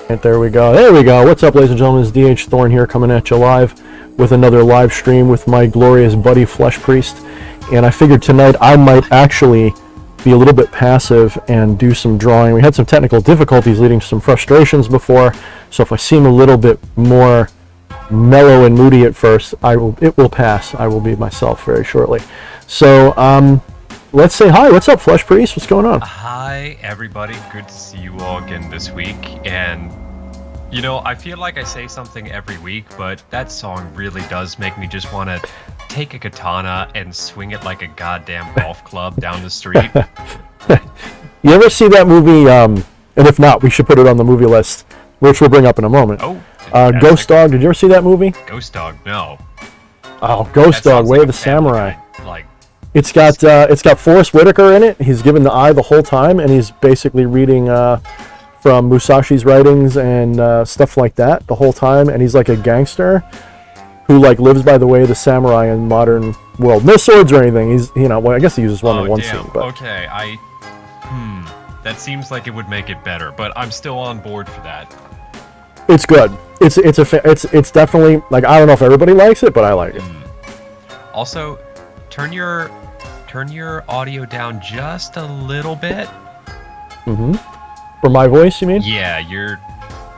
And there we go. There we go. What's up, ladies and gentlemen? It's DH Thorne here, coming at you live with another live stream with my glorious buddy Flesh Priest. And I figured tonight I might actually be a little bit passive and do some drawing. We had some technical difficulties leading to some frustrations before, so if I seem a little bit more mellow and moody at first, it will pass. I will be myself very shortly. So let's say hi. What's up, Flesh Priest? What's going on? Hi, everybody. Good to see you all again this week. And, you know, I feel like I say something every week, but that song really does make me just want to take a katana and swing it like a goddamn golf club down the street. You ever see that movie, and if not, we should put it on the movie list, which we'll bring up in a moment. Oh, Ghost Dog. Did you ever see that movie? Ghost Dog, no. Oh, Ghost Dog, Way of the Samurai. Like, it's got Forrest Whitaker in it. He's given the eye the whole time, and he's basically reading from Musashi's writings and stuff like that the whole time. And he's like a gangster who like lives by the way of the samurai in modern world. No swords or anything. He's well, I guess he uses one in one scene. But okay, that seems like it would make it better, but I'm still on board for that. It's good. It's definitely, like, I don't know if everybody likes it, but I like it. Also, turn your audio down just a little bit. Mm-hmm. For my voice, you mean? Yeah, you're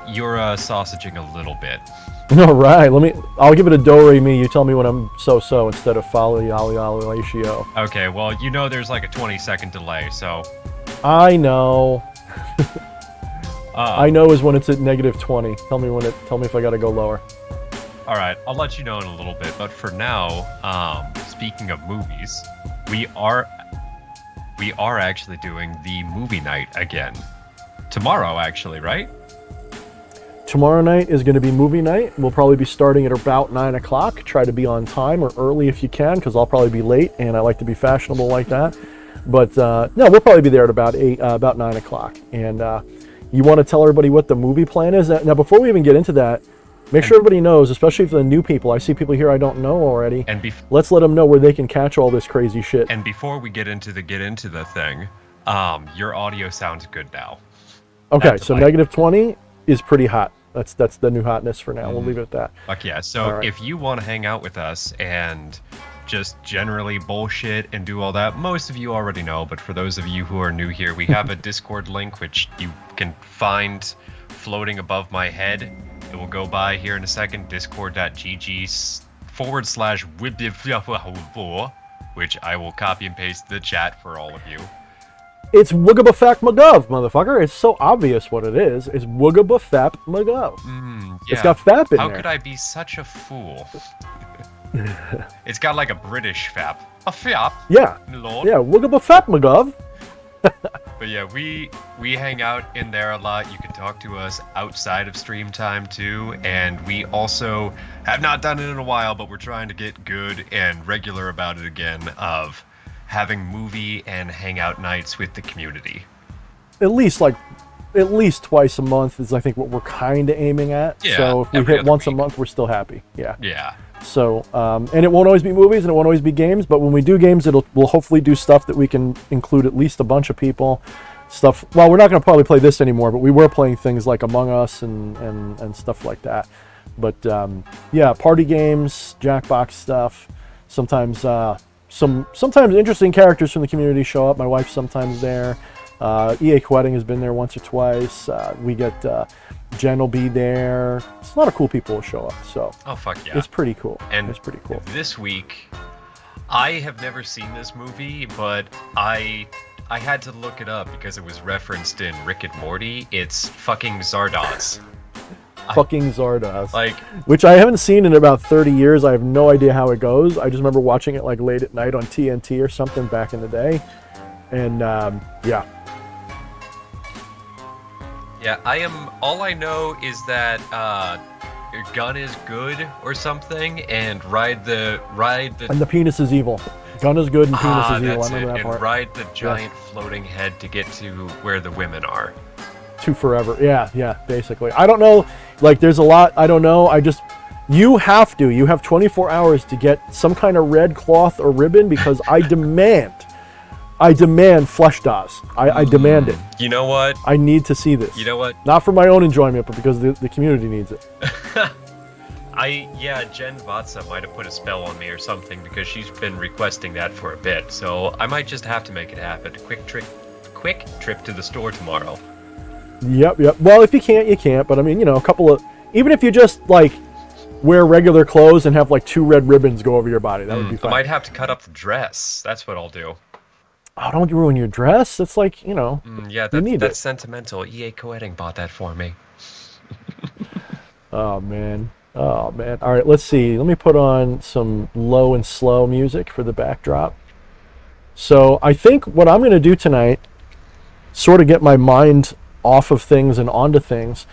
sausaging a little bit. All right, I'll give it a do re mi. You tell me when I'm so instead of follow yali. Okay, well, you know there's like a 20-second delay, so. I know. I know is when it's at -20. Tell me if I gotta go lower. All right, I'll let you know in a little bit. But for now, speaking of movies, we are actually doing the movie night again tomorrow. Actually, right? Tomorrow night is going to be movie night. We'll probably be starting at about 9 o'clock. Try to be on time or early if you can, because I'll probably be late, and I like to be fashionable like that. But no, we'll probably be there at about 9 o'clock. And you want to tell everybody what the movie plan is? Now, before we even get into that, make sure everybody knows, especially for the new people. I see people here I don't know already. And let's let them know where they can catch all this crazy shit. And before we get into the thing, your audio sounds good now. Okay, so -20 is pretty hot. That's the new hotness for now. We'll leave it at that. Fuck yeah. So right. If you want to hang out with us and just generally bullshit and do all that, most of you already know, but for those of you who are new here, we have a Discord link which you can find floating above my head. It will go by here in a second, discord.gg/, which I will copy and paste the chat for all of you. It's Woogabafap McGov, motherfucker. It's so obvious what it is. It's Woogabafap McGov. Yeah. It's got fap in there. How could I be such a fool? It's got like a British fap. A fap? Yeah. Lord. Yeah, Woogabafap McGov. But yeah, we hang out in there a lot. You can talk to us outside of stream time too. And we also have not done it in a while, but we're trying to get good and regular about it again of having movie and hangout nights with the community. At least twice a month is, I think, what we're kind of aiming at. Yeah, so if we hit once a month, we're still happy. Yeah. Yeah. So, and it won't always be movies and it won't always be games, but when we do games, we'll hopefully do stuff that we can include at least a bunch of people. Stuff. Well, we're not going to probably play this anymore, but we were playing things like Among Us and stuff like that. But yeah, party games, Jackbox stuff. Sometimes sometimes interesting characters from the community show up. My wife's sometimes there. EA Quetting has been there once or twice. We get Jen will be there. It's a lot of cool people will show up. So oh fuck yeah, it's pretty cool. And it's pretty cool. This week, I have never seen this movie, but I had to look it up because it was referenced in Rick and Morty. It's fucking Zardoz. Fucking Zardoz. Like, which I haven't seen in about 30 years. I have no idea how it goes. I just remember watching it like late at night on TNT or something back in the day. And yeah. Yeah, all I know is that your gun is good or something, and ride the and the penis is evil. Gun is good and penis is evil. That's I remember it. that part. And ride the giant floating head to get to where the women are. To forever. Yeah, basically. I don't know, like there's a lot, I don't know. You have 24 hours to get some kind of red cloth or ribbon, because I demand I demand flesh DAWs. I demand it. You know what? I need to see this. You know what? Not for my own enjoyment, but because the community needs it. Jen Vatsa might have put a spell on me or something because she's been requesting that for a bit. So I might just have to make it happen. Quick trip to the store tomorrow. Yep. Well, if you can't, you can't. But I mean, a couple of, even if you just like wear regular clothes and have like 2 red ribbons go over your body, that would be fine. I might have to cut up the dress. That's what I'll do. Oh, don't ruin your dress. It's like, that's sentimental. EA Coedding bought that for me. Oh man. All right, let's see. Let me put on some low and slow music for the backdrop. So I think what I'm going to do tonight, sort of get my mind off of things and onto things.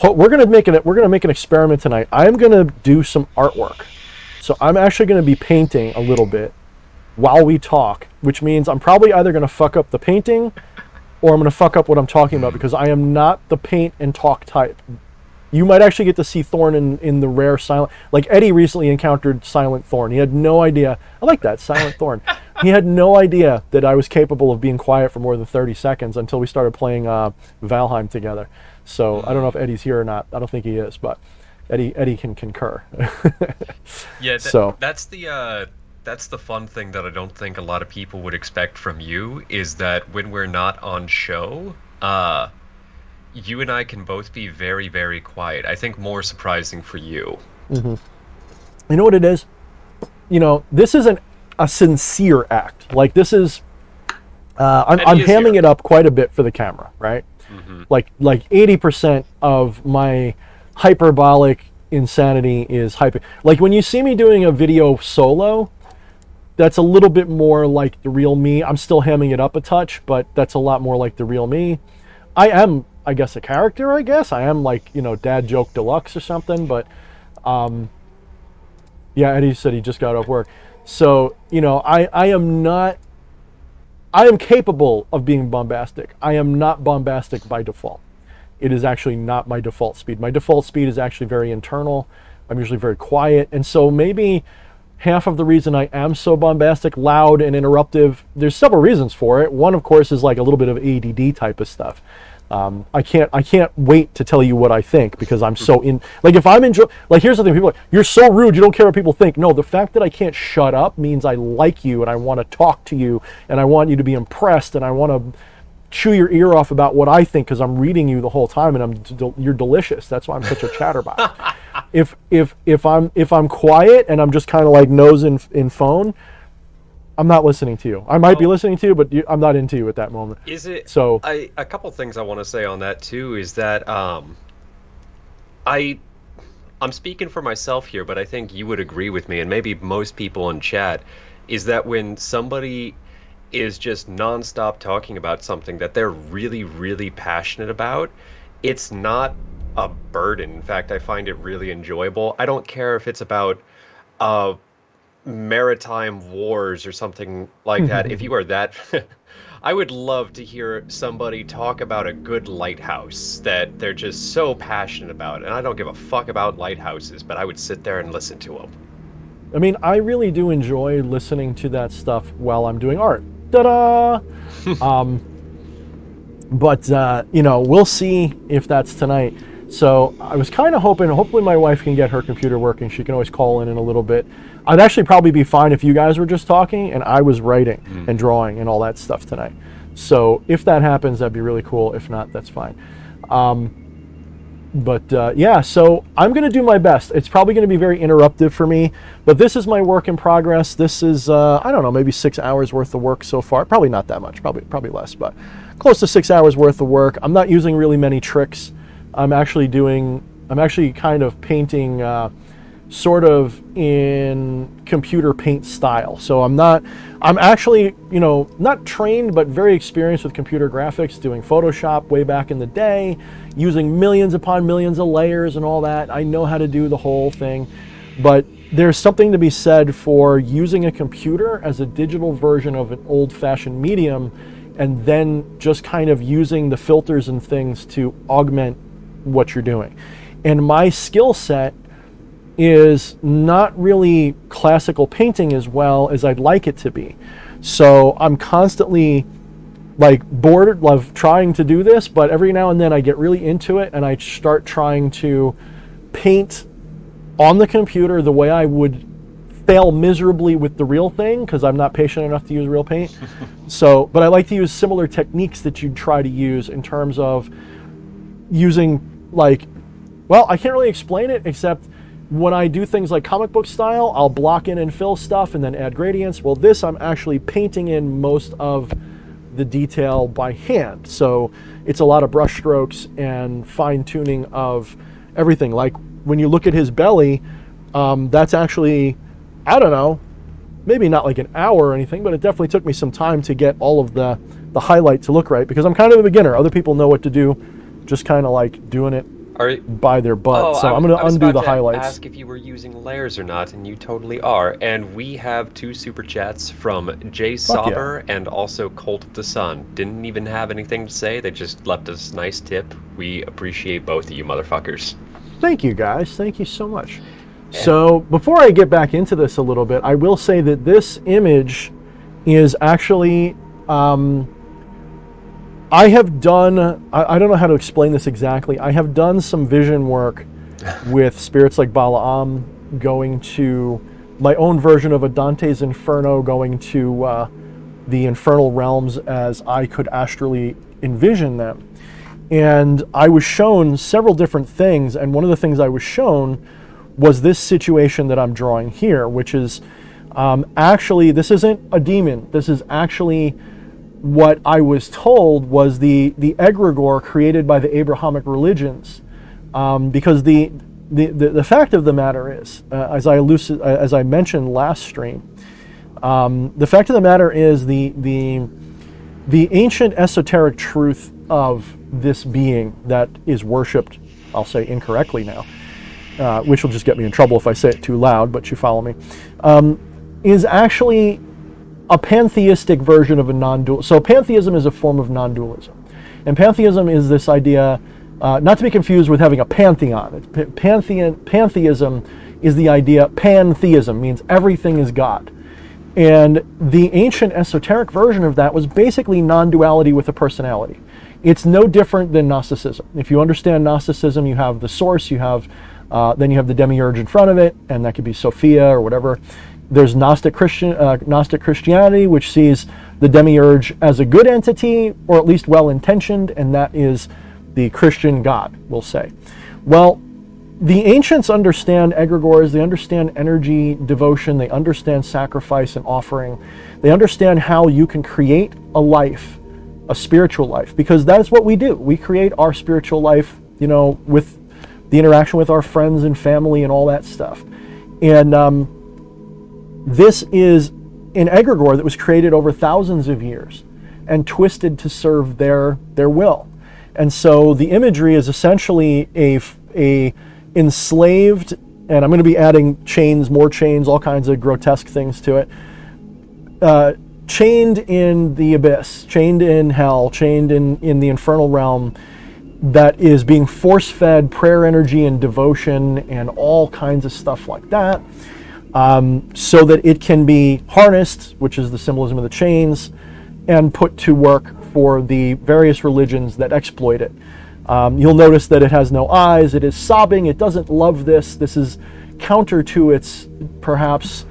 We're going to make an experiment tonight. I'm going to do some artwork. So I'm actually going to be painting a little bit while we talk, which means I'm probably either going to fuck up the painting or I'm going to fuck up what I'm talking about, because I am not the paint and talk type. You might actually get to see Thorne in the rare silent. Like Eddie recently encountered Silent Thorne. He had no idea. I like that, Silent Thorne. He had no idea that I was capable of being quiet for more than 30 seconds until we started playing Valheim together. So I don't know if Eddie's here or not. I don't think he is, but Eddie can concur. Yeah, so that's the fun thing that I don't think a lot of people would expect from you, is that when we're not on show, you and I can both be very, very quiet. I think more surprising for you. Mm-hmm. You know what it is? This isn't a sincere act. Like, this is... I'm hamming it up quite a bit for the camera, right? Mm-hmm. Like 80% of my hyperbolic insanity is hyper... Like, when you see me doing a video solo, that's a little bit more like the real me. I'm still hamming it up a touch, but that's a lot more like the real me. I am... I guess a character, I am like, dad joke deluxe or something, but Eddie said he just got off work. So, I am capable of being bombastic. I am not bombastic by default. It is actually not my default speed. My default speed is actually very internal. I'm usually very quiet. And so maybe half of the reason I am so bombastic, loud, and interruptive, there's several reasons for it. One, of course, is like a little bit of ADD type of stuff. I can't wait to tell you what I think, because I'm so in, like, if I'm like, here's the thing, people are like, you're so rude, you don't care what people think. No, the fact that I can't shut up means I like you and I want to talk to you and I want you to be impressed and I want to chew your ear off about what I think, because I'm reading you the whole time and you're delicious. That's why I'm such a chatterbox. If I'm quiet and I'm just kind of like nose in phone, I'm not listening to you. I might be listening to you, but I'm not into you at that moment. Is it? So a couple things I want to say on that too is that I'm speaking for myself here, but I think you would agree with me, and maybe most people in chat, is that when somebody is just nonstop talking about something that they're really, really passionate about, it's not a burden. In fact, I find it really enjoyable. I don't care if it's about maritime wars or something like that. If you are that I would love to hear somebody talk about a good lighthouse that they're just so passionate about, and I don't give a fuck about lighthouses, but I would sit there and listen to them. I mean, I really do enjoy listening to that stuff while I'm doing art. Ta-da! But we'll see if that's tonight. So I was kind of hoping, hopefully my wife can get her computer working. She can always call in a little bit. I'd actually probably be fine if you guys were just talking and I was writing and drawing and all that stuff tonight. So if that happens, that'd be really cool. If not, that's fine. Yeah, so I'm going to do my best. It's probably going to be very interruptive for me, but this is my work in progress. This is, I don't know, maybe 6 hours worth of work so far. Probably not that much, probably less, but close to 6 hours worth of work. I'm not using really many tricks. I'm actually kind of painting sort of in computer paint style. So I'm actually, not trained, but very experienced with computer graphics, doing Photoshop way back in the day, using millions upon millions of layers and all that. I know how to do the whole thing, but there's something to be said for using a computer as a digital version of an old-fashioned medium, and then just kind of using the filters and things to augment what you're doing. And my skill set is not really classical painting as well as I'd like it to be. So I'm constantly like bored of trying to do this, but every now and then I get really into it and I start trying to paint on the computer the way I would fail miserably with the real thing, because I'm not patient enough to use real paint. But I like to use similar techniques that you'd try to use in terms of using, like, well, I can't really explain it except when I do things like comic book style, I'll block in and fill stuff and then add gradients. Well, this I'm actually painting in most of the detail by hand. So it's a lot of brush strokes and fine tuning of everything. Like when you look at his belly, that's actually, I don't know, maybe not like an hour or anything, but it definitely took me some time to get all of the highlight to look right, because I'm kind of a beginner. Other people know what to do, just kind of like doing it by their butt. So I'm going to undo the highlights. Ask if you were using layers or not, and you totally are. And we have 2 super chats from Jay Sauber and also Colt of the Sun. Didn't even have anything to say. They just left us a nice tip. We appreciate both of you motherfuckers. Thank you, guys. Thank you so much. So before I get back into this a little bit, I will say that this image is actually, I have done, I don't know how to explain this exactly. I have done some vision work with spirits like Balaam, going to my own version of a Dante's Inferno, going to the infernal realms as I could astrally envision them. And I was shown several different things, and one of the things I was shown was this situation that I'm drawing here, which is actually, this isn't a demon. This is actually what I was told was the egregore created by the Abrahamic religions. Because the fact of the matter is, as I mentioned last stream, the fact of the matter is the ancient esoteric truth of this being that is worshipped, I'll say incorrectly now, which will just get me in trouble if I say it too loud, but you follow me, is actually a pantheistic version of a non-dual. So pantheism is a form of non-dualism. And pantheism is this idea, not to be confused with having a pantheon. Pantheism is the idea, pantheism means everything is God. And the ancient esoteric version of that was basically non-duality with a personality. It's no different than Gnosticism. If you understand Gnosticism, you have the source, then you have the demiurge in front of it, and that could be Sophia or whatever. There's Gnostic Christianity, which sees the demiurge as a good entity, or at least well-intentioned, and that is the Christian God, we'll say. Well, the ancients understand egregores, they understand energy, devotion, they understand sacrifice and offering. They understand how you can create a life, a spiritual life, because that's what we do. We create our spiritual life, with the interaction with our friends and family and all that stuff. And this is an egregore that was created over thousands of years and twisted to serve their will. And so the imagery is essentially a enslaved, and I'm going to be adding chains, more chains, all kinds of grotesque things to it, chained in the abyss, chained in hell, chained in the infernal realm, that is being force-fed prayer energy and devotion and all kinds of stuff like that, so that it can be harnessed, which is the symbolism of the chains, and put to work for the various religions that exploit it. You'll notice that it has no eyes, it is sobbing, it doesn't love this. This is counter to its, perhaps,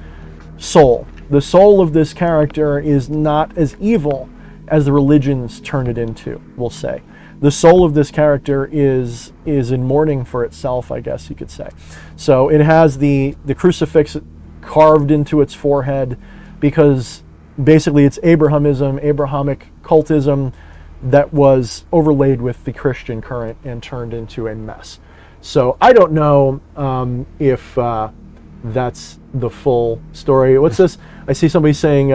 soul. The soul of this character is not as evil as the religions turn it into, we'll say. The soul of this character is in mourning for itself, I guess you could say. So it has the crucifix carved into its forehead, because basically it's Abrahamism, Abrahamic cultism, that was overlaid with the Christian current and turned into a mess. So I don't know if that's the full story. What's this? I see somebody saying,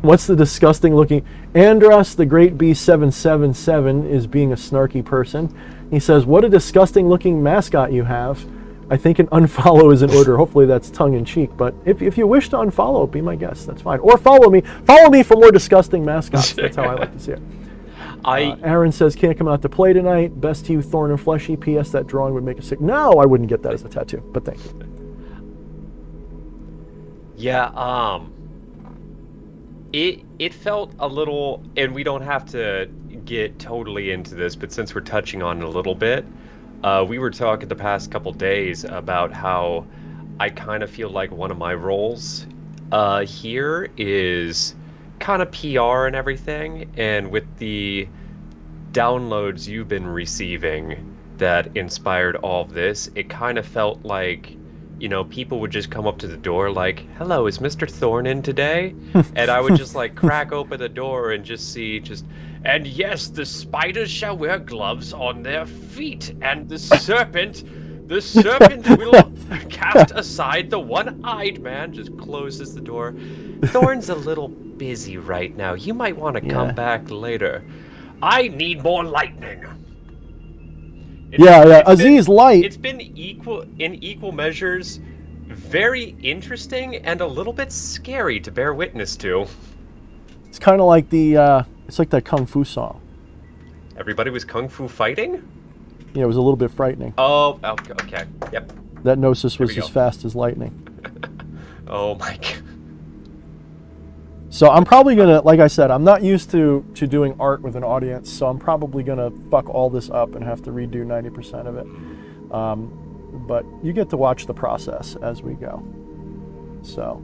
what's the disgusting looking... Andros, the Great B777, is being a snarky person. He says, what a disgusting looking mascot you have. I think an unfollow is in order. Hopefully that's tongue in cheek, but if you wish to unfollow, be my guest, that's fine. Or follow me for more disgusting mascots. That's how I like to see it. Aaron says, can't come out to play tonight. Best to you, Thorne and Fleshy. P.S. That drawing would make a sick. No, I wouldn't get that as a tattoo, but thank you. Yeah, it felt a little, and we don't have to get totally into this, but since we're touching on it a little bit, we were talking the past couple days about how I kind of feel like one of my roles here is kind of PR and everything, and with the downloads you've been receiving that inspired all of this, it kind of felt like, you know, people would just come up to the door like, hello, is Mr. Thorne in today? And I would just like crack open the door and just see and yes, the spiders shall wear gloves on their feet, and the serpent will cast aside the one-eyed man, just closes the door. Thorne's a little busy right now. You might want to come back later. I need more lightning. Aziz Light. It's been in equal measures, very interesting and a little bit scary to bear witness to. It's kind of like it's like that Kung Fu song. Everybody was Kung Fu fighting? Yeah, it was a little bit frightening. Oh, okay. Yep. That Gnosis was as fast as lightning. Oh my god. So I'm probably gonna, like I said, I'm not used to doing art with an audience, so I'm probably gonna fuck all this up and have to redo 90% of it. But you get to watch the process as we go. So,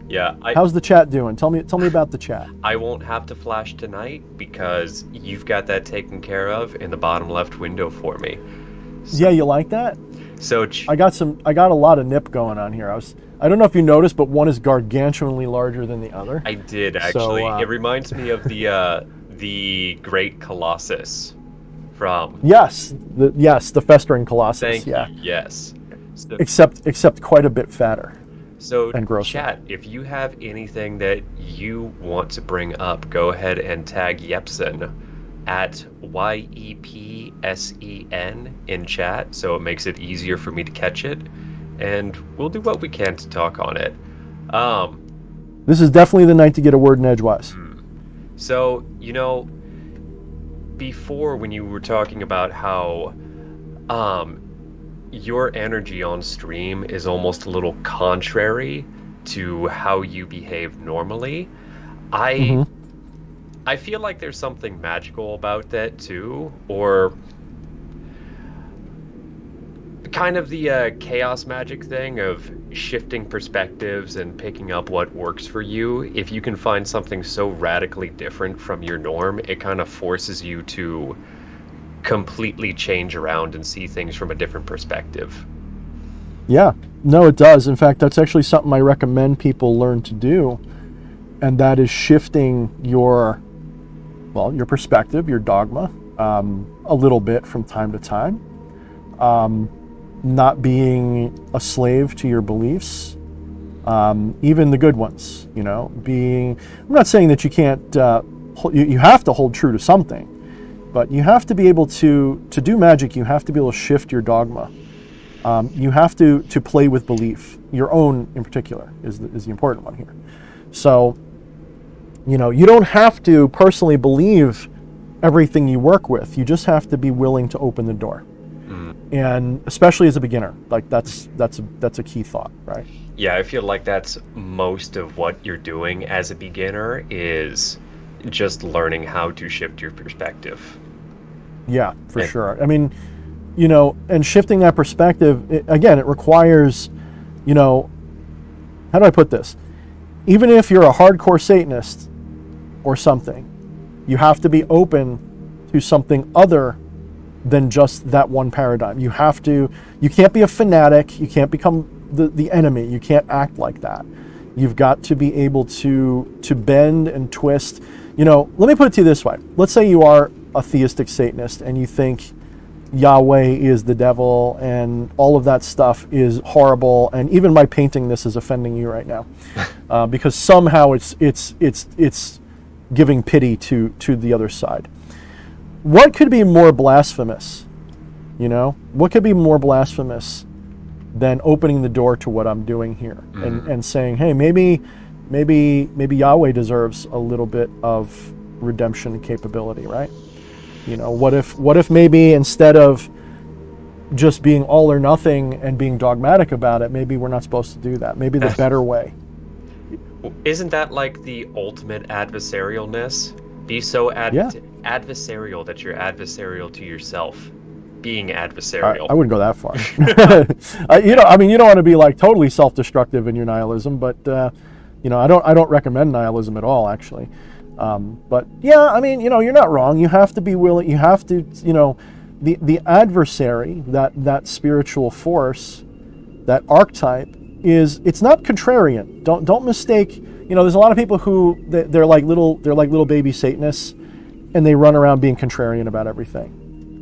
yeah. How's the chat doing? Tell me about the chat. I won't have to flash tonight because you've got that taken care of in the bottom left window for me. So, yeah, you like that? So I got a lot of nip going on here. I don't know if you noticed, but one is gargantuanly larger than the other. I did actually. It reminds me of the Great Colossus from. Yes, the festering Colossus. Thank yeah. you. Yes. So, except quite a bit fatter. So, and grosser. Chat, if you have anything that you want to bring up, go ahead and tag Yepsen at YEPSEN in chat, so it makes it easier for me to catch it, and we'll do what we can to talk on it. This is definitely the night to get a word in edgewise. So, you know, before when you were talking about how your energy on stream is almost a little contrary to how you behave normally, I feel like there's something magical about that too, or kind of the chaos magic thing of shifting perspectives and picking up what works for you. If you can find something so radically different from your norm, it kind of forces you to completely change around and see things from a different perspective. Yeah, no, it does. In fact, that's actually something I recommend people learn to do, and that is shifting your perspective, your dogma, a little bit from time to time. Not being a slave to your beliefs, even the good ones, you know, I'm not saying that you can't, you have to hold true to something, but you have to be able to do magic, you have to be able to shift your dogma. You have to play with belief, your own in particular is the important one here. So, you know, you don't have to personally believe everything you work with, you just have to be willing to open the door. And especially as a beginner, like that's a key thought, right? Yeah, I feel like that's most of what you're doing as a beginner is just learning how to shift your perspective. Yeah, for sure. I mean, you know, and shifting that perspective, it requires, you know, how do I put this? Even if you're a hardcore Satanist or something, you have to be open to something other than just that one paradigm. You can't be a fanatic, you can't become the enemy, you can't act like that. You've got to be able to bend and twist. You know, let me put it to you this way. Let's say you are a theistic Satanist and you think Yahweh is the devil and all of that stuff is horrible, and even my painting this is offending you right now, because somehow it's giving pity to the other side. What could be more blasphemous? You know, what could be more blasphemous than opening the door to what I'm doing here and saying, hey, maybe Yahweh deserves a little bit of redemption capability, right? You know, what if maybe instead of just being all or nothing and being dogmatic about it, maybe we're not supposed to do that. Maybe the better way. Isn't that like the ultimate adversarialness? Be so adversarial that you're adversarial to yourself. Being adversarial. I wouldn't go that far. You don't want to be like totally self-destructive in your nihilism, but I don't recommend nihilism at all, actually. But yeah, I mean, you're not wrong. You have to be willing. You have to, the adversary, that spiritual force, that archetype it's not contrarian. Don't mistake. There's a lot of people who they're like little baby Satanists, and they run around being contrarian about everything.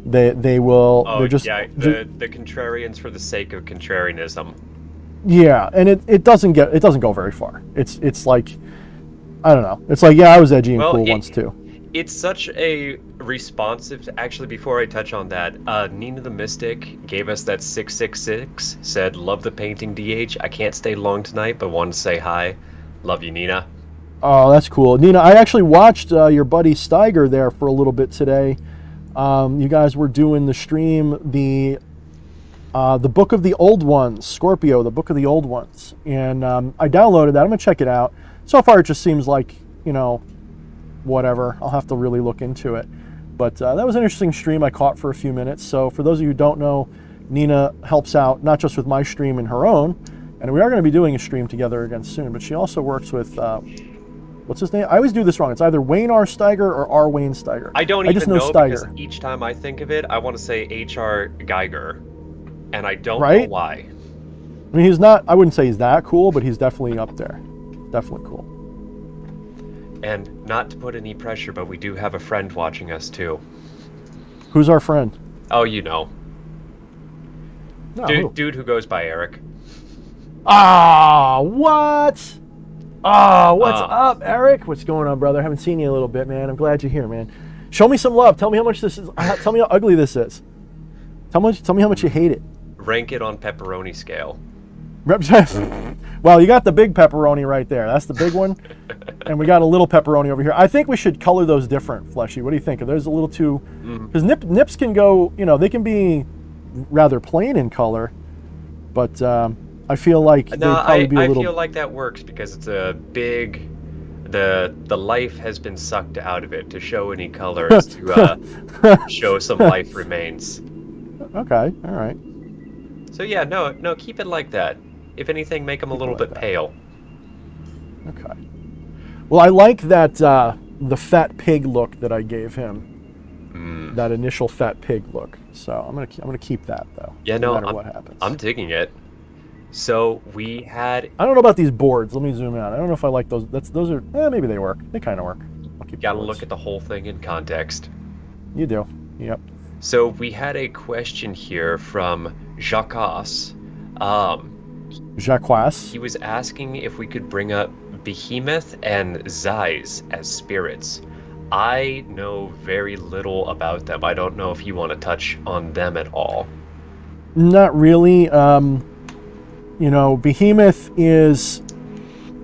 They will. Oh, they're just the contrarians for the sake of contrarianism. Yeah, and it doesn't go very far. It's like, I don't know. It's like, yeah, I was edgy and cool once too. It's such a responsive. Actually, before I touch on that, Nina the Mystic gave us that 666. Said, "Love the painting, DH. I can't stay long tonight, but wanted to say hi. Love you, Nina." Oh, that's cool, Nina. I actually watched your buddy Steiger there for a little bit today. You guys were doing the stream, the Book of the Old Ones, Scorpio, the Book of the Old Ones. And I downloaded that. I'm going to check it out. So far, it just seems like, whatever. I'll have to really look into it. But that was an interesting stream I caught for a few minutes. So for those of you who don't know, Nina helps out not just with my stream and her own. And we are going to be doing a stream together again soon. But she also works with... what's his name? I always do this wrong. It's either Wayne R. Steiger or R. Wayne Steiger. I just know Steiger. Because each time I think of it, I want to say H.R. Geiger. And I don't know why. I mean, I wouldn't say he's that cool, but he's definitely up there. Definitely cool. And not to put any pressure, but we do have a friend watching us too. Who's our friend? Oh, you know. No, dude who goes by Eric. Ah, what? Oh, what's up, Eric? What's going on, brother? Haven't seen you in a little bit, man. I'm glad you're here, man. Show me some love. Tell me how much this is. Tell me how ugly this is. Tell me how much you hate it. Rank it on pepperoni scale. Well, you got the big pepperoni right there. That's the big one. And we got a little pepperoni over here. I think we should color those different, Fleshy. What do you think? Are those a little too... Because nips can go, they can be rather plain in color. But I feel like they'd probably be a little... I feel like that works because it's a big... The life has been sucked out of it to show any colors, to show some life remains. Okay, all right. So yeah, no, keep it like that. If anything, make them a little bit pale. Okay. Well, I like that the fat pig look that I gave him. That initial fat pig look. So I'm gonna keep that though. Yeah, no matter what happens. I'm digging it. So we had. I don't know about these boards. Let me zoom out. I don't know if I like those. Those are. Maybe they work. They kind of work. I'll keep. Gotta look at the whole thing in context. You do. Yep. So we had a question here from Jacques. Jacques. He was asking if we could bring up Behemoth and Zeiss as spirits. I know very little about them. I don't know if you want to touch on them at all. Not really. Behemoth is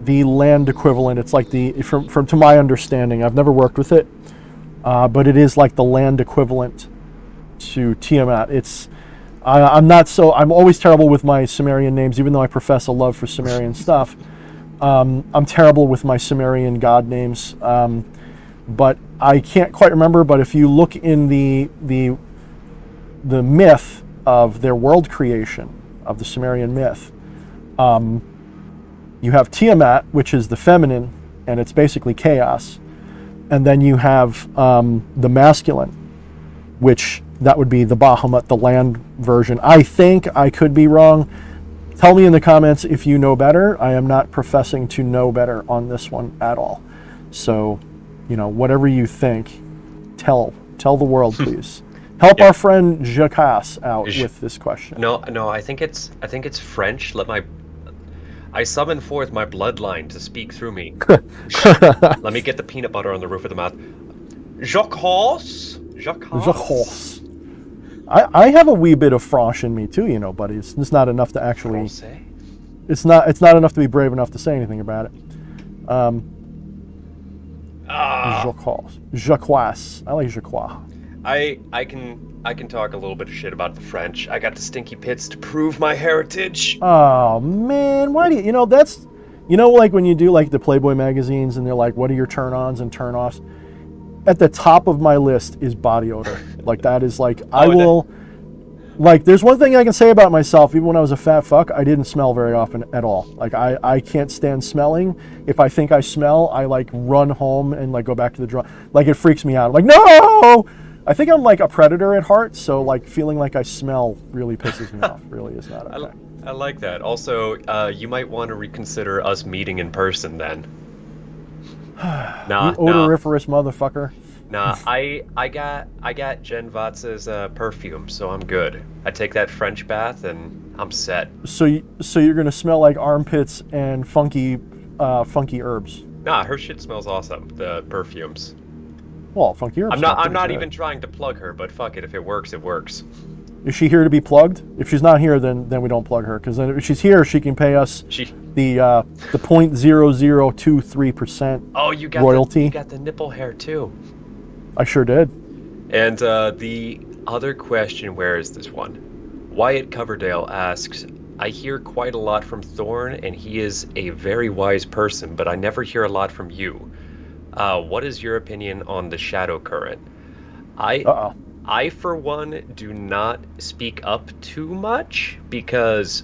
the land equivalent. It's like from to my understanding, I've never worked with it, but it is like the land equivalent to Tiamat. I'm always terrible with my Sumerian names, even though I profess a love for Sumerian stuff. I'm terrible with my Sumerian god names, but I can't quite remember. But if you look in the myth of their world creation, of the Sumerian myth, you have Tiamat, which is the feminine, and it's basically chaos, and then you have the masculine, which that would be the Bahamut, the land version. I think I could be wrong. Tell me in the comments if you know better. I am not professing to know better on this one at all. So, whatever you think, tell the world, please. Help our friend Jacques out with this question. No, I think it's French. I summon forth my bloodline to speak through me. Let me get the peanut butter on the roof of the mouth. Jacques. I have a wee bit of French in me too, buddy. It's not enough to actually. Francais? It's not enough to be brave enough to say anything about it. Jacques. I like Jacques. I can talk a little bit of shit about the French. I got the stinky pits to prove my heritage. Oh man, why do you? You know that's, you know, like when you do like the Playboy magazines and they're like, what are your turn-ons and turn-offs? At the top of my list is body odor. Like that is like like there's one thing I can say about myself. Even when I was a fat fuck, I didn't smell very often at all. Like I can't stand smelling. If I think I smell, I like run home and like go back to the drum. Like it freaks me out. I'm like, no. I think I'm like a predator at heart, so like feeling like I smell really pisses me off. Really is not okay. I like that. Also, you might want to reconsider us meeting in person then. You odoriferous motherfucker. Nah, I got Jen Vatz's perfume, so I'm good. I take that French bath and I'm set. So you're gonna smell like armpits and funky herbs. Nah, her shit smells awesome. The perfumes. Well, funky herbs. I'm not even trying to plug her, but fuck it, if it works, it works. Is she here to be plugged? If she's not here, then we don't plug her, because then if she's here, she can pay us the 0.0023% royalty. You got the nipple hair too. I sure did. And the other question, where is this one? Wyatt Coverdale asks, I hear quite a lot from Thorne, and he is a very wise person, but I never hear a lot from you. What is your opinion on the shadow current? I, for one, do not speak up too much because,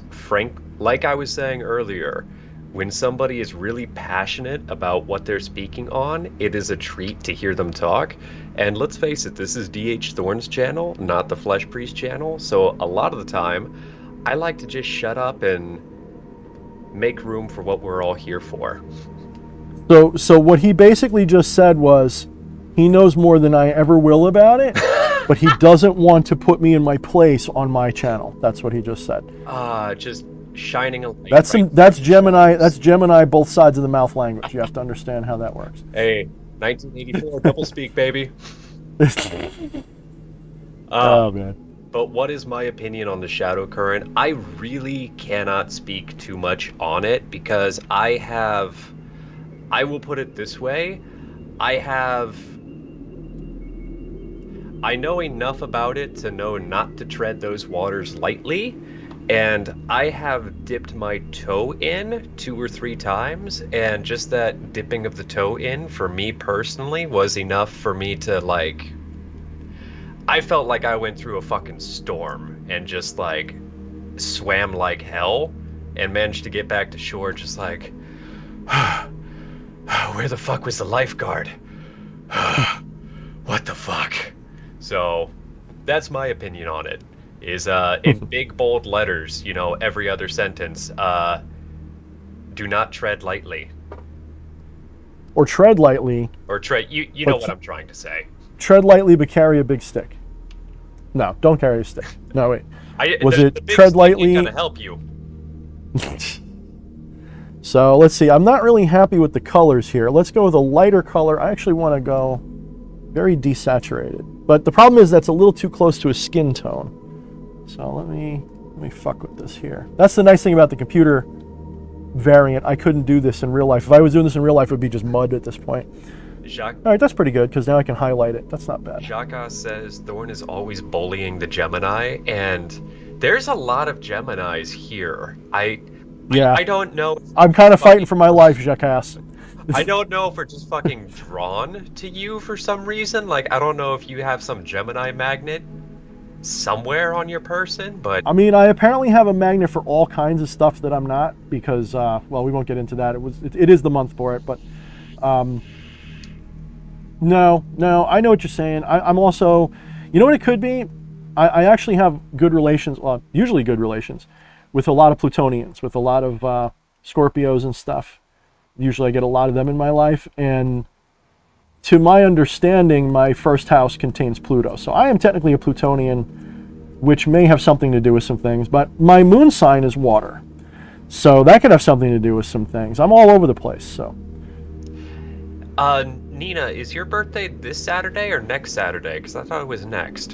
like I was saying earlier, when somebody is really passionate about what they're speaking on, it is a treat to hear them talk. And let's face it, this is DH Thorne's channel, not the Flesh Priest channel. So a lot of the time, I like to just shut up and make room for what we're all here for. So what he basically just said was, he knows more than I ever will about it, but he doesn't want to put me in my place on my channel. That's what he just said. Just shining a light. That's Gemini. That's Gemini. Both sides of the mouth language. You have to understand how that works. Hey, 1984 double speak, baby. Oh man. But what is my opinion on the shadow current? I really cannot speak too much on it because I will put it this way. I know enough about it to know not to tread those waters lightly, and I have dipped my toe in 2 or 3 times, and just that dipping of the toe in, for me personally, was enough for me to, like... I felt like I went through a fucking storm, and just, like, swam like hell, and managed to get back to shore just like... Where the fuck was the lifeguard? What the fuck? So, that's my opinion on it. Is in big bold letters, you know, every other sentence, do not tread lightly. Or tread lightly. Or tread, you know what I'm trying to say. Tread lightly, but carry a big stick. No, don't carry a stick. No, wait. The tread lightly? Gonna help you. So let's see. I'm not really happy with the colors here. Let's go with a lighter color. I actually want to go very desaturated. But the problem is that's a little too close to a skin tone. So let me fuck with this here. That's the nice thing about the computer variant. I couldn't do this in real life. If I was doing this in real life, it would be just mud at this point. All right, that's pretty good because now I can highlight it. That's not bad. Jaka says Thorne is always bullying the Gemini, and there's a lot of Geminis here. I don't know. I'm kind of fighting for my life, Jackass. I don't know if we're just fucking drawn to you for some reason. Like, I don't know if you have some Gemini magnet somewhere on your person, but... I mean, I apparently have a magnet for all kinds of stuff that I'm not because, well, we won't get into that. It is the month for it, but... No, I know what you're saying. I'm also... You know what it could be? I actually have good relations, well, usually good relations, with a lot of Plutonians, with a lot of Scorpios and stuff. Usually I get a lot of them in my life, and to my understanding, my first house contains Pluto. So I am technically a Plutonian, which may have something to do with some things, but my moon sign is water. So that could have something to do with some things. I'm all over the place, so. Nina, is your birthday this Saturday or next Saturday? Because I thought it was next.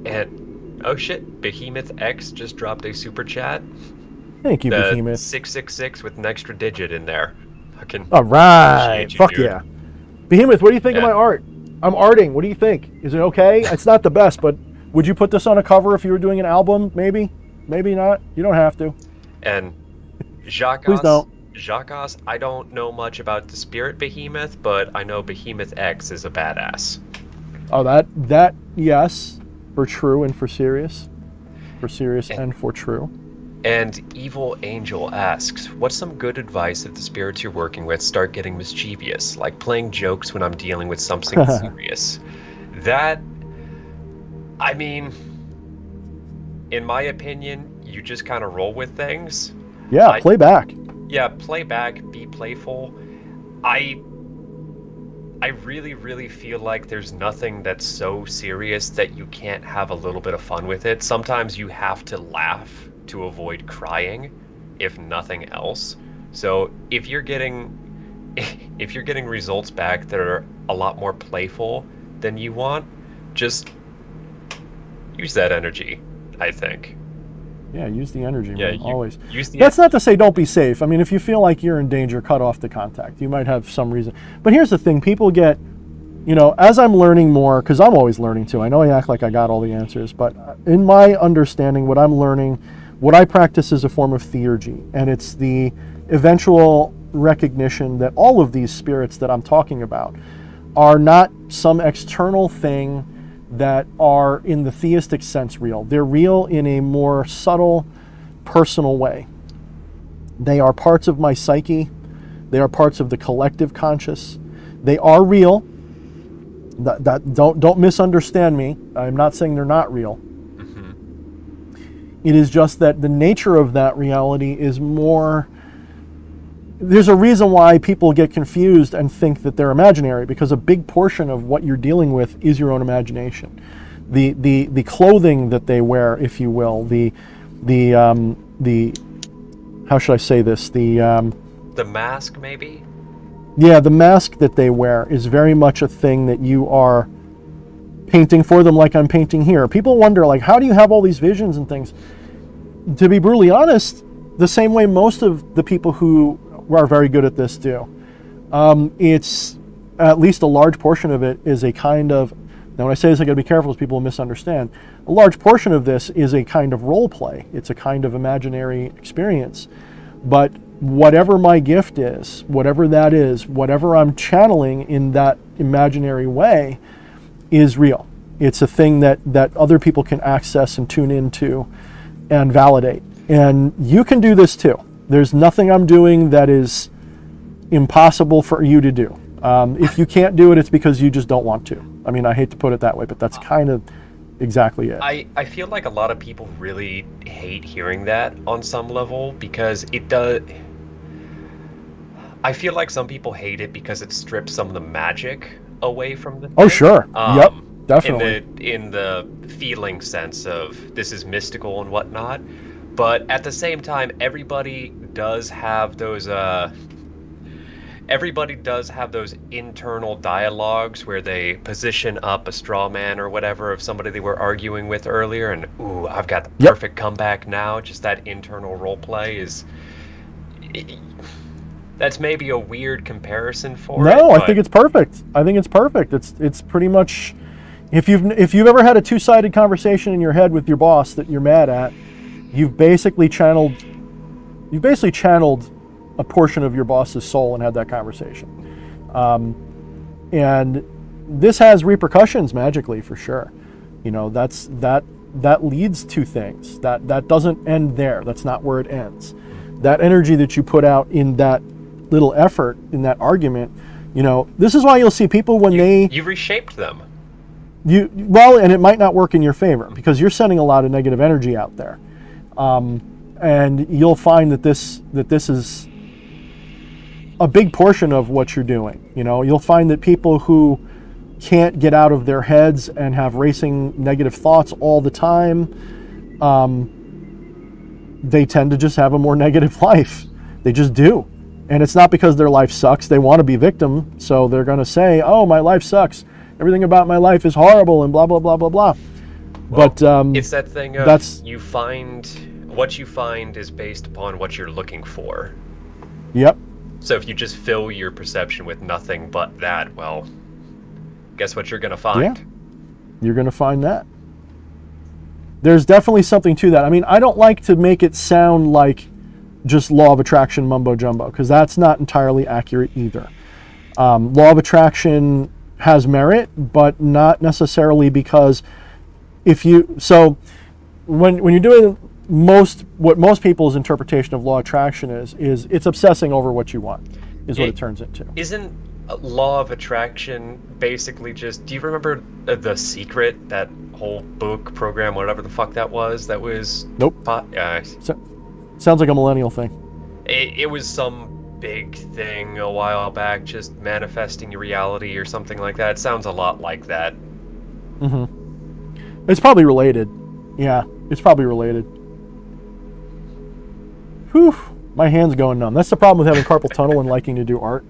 And, oh shit, Behemoth X just dropped a super chat. Thank you, Behemoth. 666 with an extra digit in there. Fucking All right. appreciate you, Fuck dude. yeah. Behemoth, what do you think of Yeah. my art? I'm arting. What do you think? Is it okay? It's not the best, but would you put this on a cover if you were doing an album? Maybe. Maybe not. You don't have to. And Jacques, Please don't. Jacques, I don't know much about the Spirit Behemoth, but I know Behemoth X is a badass. Oh, that yes, for true and for serious. For serious and for true. And Evil Angel asks, what's some good advice if the spirits you're working with start getting mischievous, like playing jokes when I'm dealing with something serious? That, I mean, in my opinion, you just kind of roll with things. Yeah, play back. Yeah, play back, be playful. I really, really feel like there's nothing that's so serious that you can't have a little bit of fun with it. Sometimes you have to laugh to avoid crying, if nothing else. So if you're getting results back that are a lot more playful than you want, just use that energy, I think. Yeah, use the energy, man, always. Use That's not to say don't be safe. I mean, if you feel like you're in danger, cut off the contact. You might have some reason. But here's the thing. People get, as I'm learning more, because I'm always learning too. I know I act like I got all the answers, but in my understanding, what I'm learning, what I practice is a form of theurgy. And it's the eventual recognition that all of these spirits that I'm talking about are not some external thing that are in the theistic sense real. They're real in a more subtle, personal way. They are parts of my psyche. They are parts of the collective conscious. They are real. Don't misunderstand me. I'm not saying they're not real. It is just that the nature of that reality is more. There's a reason why people get confused and think that they're imaginary, because a big portion of what you're dealing with is your own imagination. The clothing that they wear, if you will, the how should I say this? The mask, maybe? Yeah, the mask that they wear is very much a thing that you are painting for them, like I'm painting here. People wonder, like, how do you have all these visions and things? To be brutally honest, the same way most of the people who are very good at this do. It's at least a large portion of it is a kind of, now when I say this I gotta be careful because people will misunderstand. A large portion of this is a kind of role play. It's a kind of imaginary experience. But whatever my gift is, whatever that is, whatever I'm channeling in that imaginary way is real. It's a thing that other people can access and tune into and validate. And you can do this too. There's nothing I'm doing that is impossible for you to do. If you can't do it, it's because you just don't want to. I mean, I hate to put it that way, but that's kind of exactly it. I feel like a lot of people really hate hearing that on some level, because it does. I feel like some people hate it because it strips some of the magic away from the thing. Oh, sure. Yep, definitely. In the feeling sense of this is mystical and whatnot. But at the same time, everybody does have those internal dialogues where they position up a straw man or whatever of somebody they were arguing with earlier, and ooh, I've got the perfect comeback now. Just that internal role play is. That's maybe a weird comparison for it. No, I think it's perfect. I think it's perfect. It's pretty much, if you've ever had a two-sided conversation in your head with your boss that you're mad at, you've basically channeled a portion of your boss's soul and had that conversation. And this has repercussions magically, for sure. That leads to things. That doesn't end there. That's not where it ends. That energy that you put out in that little effort, in that argument, this is why you'll see people when you reshaped them. And it might not work in your favor because you're sending a lot of negative energy out there. And you'll find that this is a big portion of what you're doing. You'll find that people who can't get out of their heads and have racing negative thoughts all the time, they tend to just have a more negative life. They just do. And it's not because their life sucks. They want to be victim, so they're going to say, oh, my life sucks. Everything about my life is horrible and blah, blah, blah, blah, blah. Well, but it's that thing of what you find is based upon what you're looking for. Yep. So if you just fill your perception with nothing but that, well, guess what you're going to find? Yeah, you're going to find that. There's definitely something to that. I mean, I don't like to make it sound like just law of attraction mumbo jumbo, because that's not entirely accurate either. Law of attraction has merit, but not necessarily, because when you're doing what most people's interpretation of law of attraction is it's obsessing over what you want, is what it turns into. Isn't law of attraction basically just, do you remember The Secret, that whole book program, whatever the fuck that was? Nope. Sounds like a millennial thing. It was some big thing a while back, just manifesting your reality or something like that. It sounds a lot like that. It's probably related. Yeah, it's probably related. Whew, my hand's going numb. That's the problem with having carpal tunnel and liking to do art.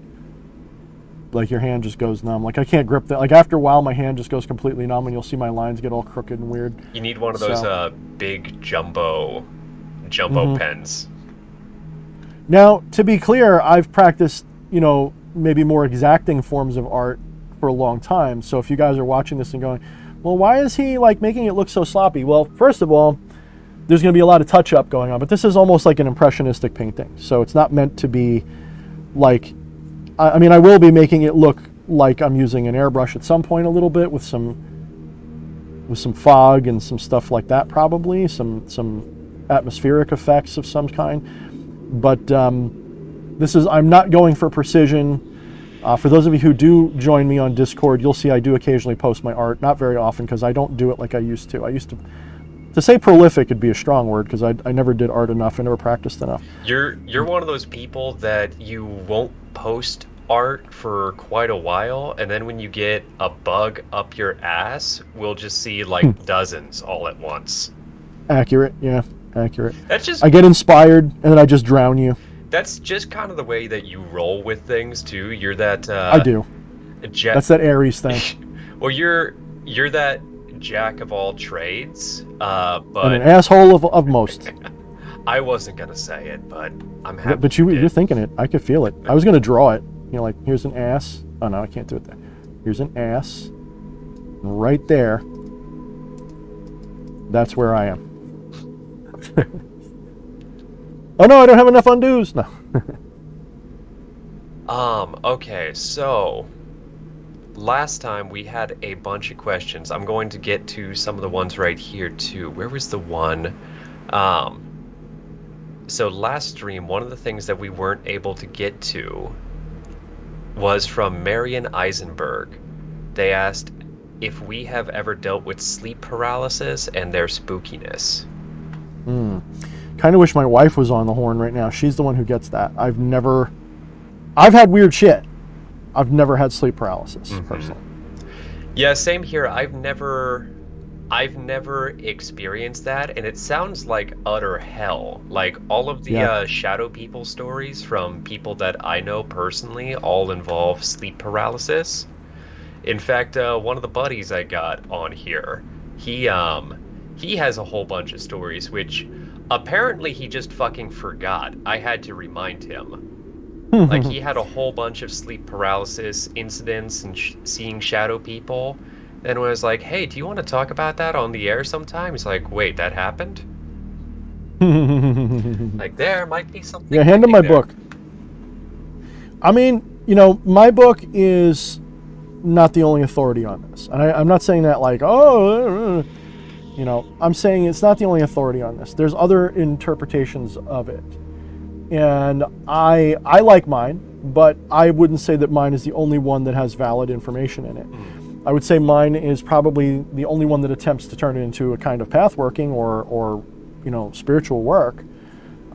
Like, your hand just goes numb. Like, I can't grip that. Like, after a while, my hand just goes completely numb, and you'll see my lines get all crooked and weird. You need one of those big jumbo pens. Now, to be clear, I've practiced, maybe more exacting forms of art for a long time. So if you guys are watching this and going, well, why is he like making it look so sloppy? Well, first of all, there's going to be a lot of touch-up going on, but this is almost like an impressionistic painting. So it's not meant to be like, I mean, I will be making it look like I'm using an airbrush at some point a little bit with some fog and some stuff like that, probably some atmospheric effects of some kind. But I'm not going for precision. For those of you who do join me on Discord, you'll see I do occasionally post my art, not very often, because I don't do it like I used to. To say prolific would be a strong word, because I never did art enough. I never practiced enough. You're one of those people that you won't post art for quite a while, and then when you get a bug up your ass, we'll just see like dozens all at once. Accurate, yeah, accurate. I get inspired, and then I just drown you. That's just kind of the way that you roll with things too. You're that. I do. That's that Aries thing. Well, you're that jack of all trades, but and an asshole of most. I wasn't gonna say it, but I'm happy. But you're thinking it. I could feel it. I was gonna draw it. Like, here's an ass. Oh no, I can't do it there. Here's an ass. Right there. That's where I am. Oh no, I don't have enough undos. No. Okay, so last time we had a bunch of questions. I'm going to get to some of the ones right here too. Where was the one? So last stream, one of the things that we weren't able to get to was from Marion Eisenberg. They asked if we have ever dealt with sleep paralysis and their spookiness. Kind of wish my wife was on the horn right now. She's the one who gets that. I've had weird shit. I've never had sleep paralysis, personally. Yeah, same here. I've never experienced that, and it sounds like utter hell. Like, all of the shadow people stories from people that I know personally all involve sleep paralysis. In fact, one of the buddies I got on here, he has a whole bunch of stories, which apparently he just fucking forgot. I had to remind him. Like, he had a whole bunch of sleep paralysis incidents and seeing shadow people. Then when I was like, hey, do you want to talk about that on the air sometime? He's like, wait, that happened? Like, there might be something. Yeah, hand him my book. I mean, my book is not the only authority on this. And I'm not saying that like, I'm saying it's not the only authority on this. There's other interpretations of it. And I like mine, but I wouldn't say that mine is the only one that has valid information in it. I would say mine is probably the only one that attempts to turn it into a kind of path working or spiritual work.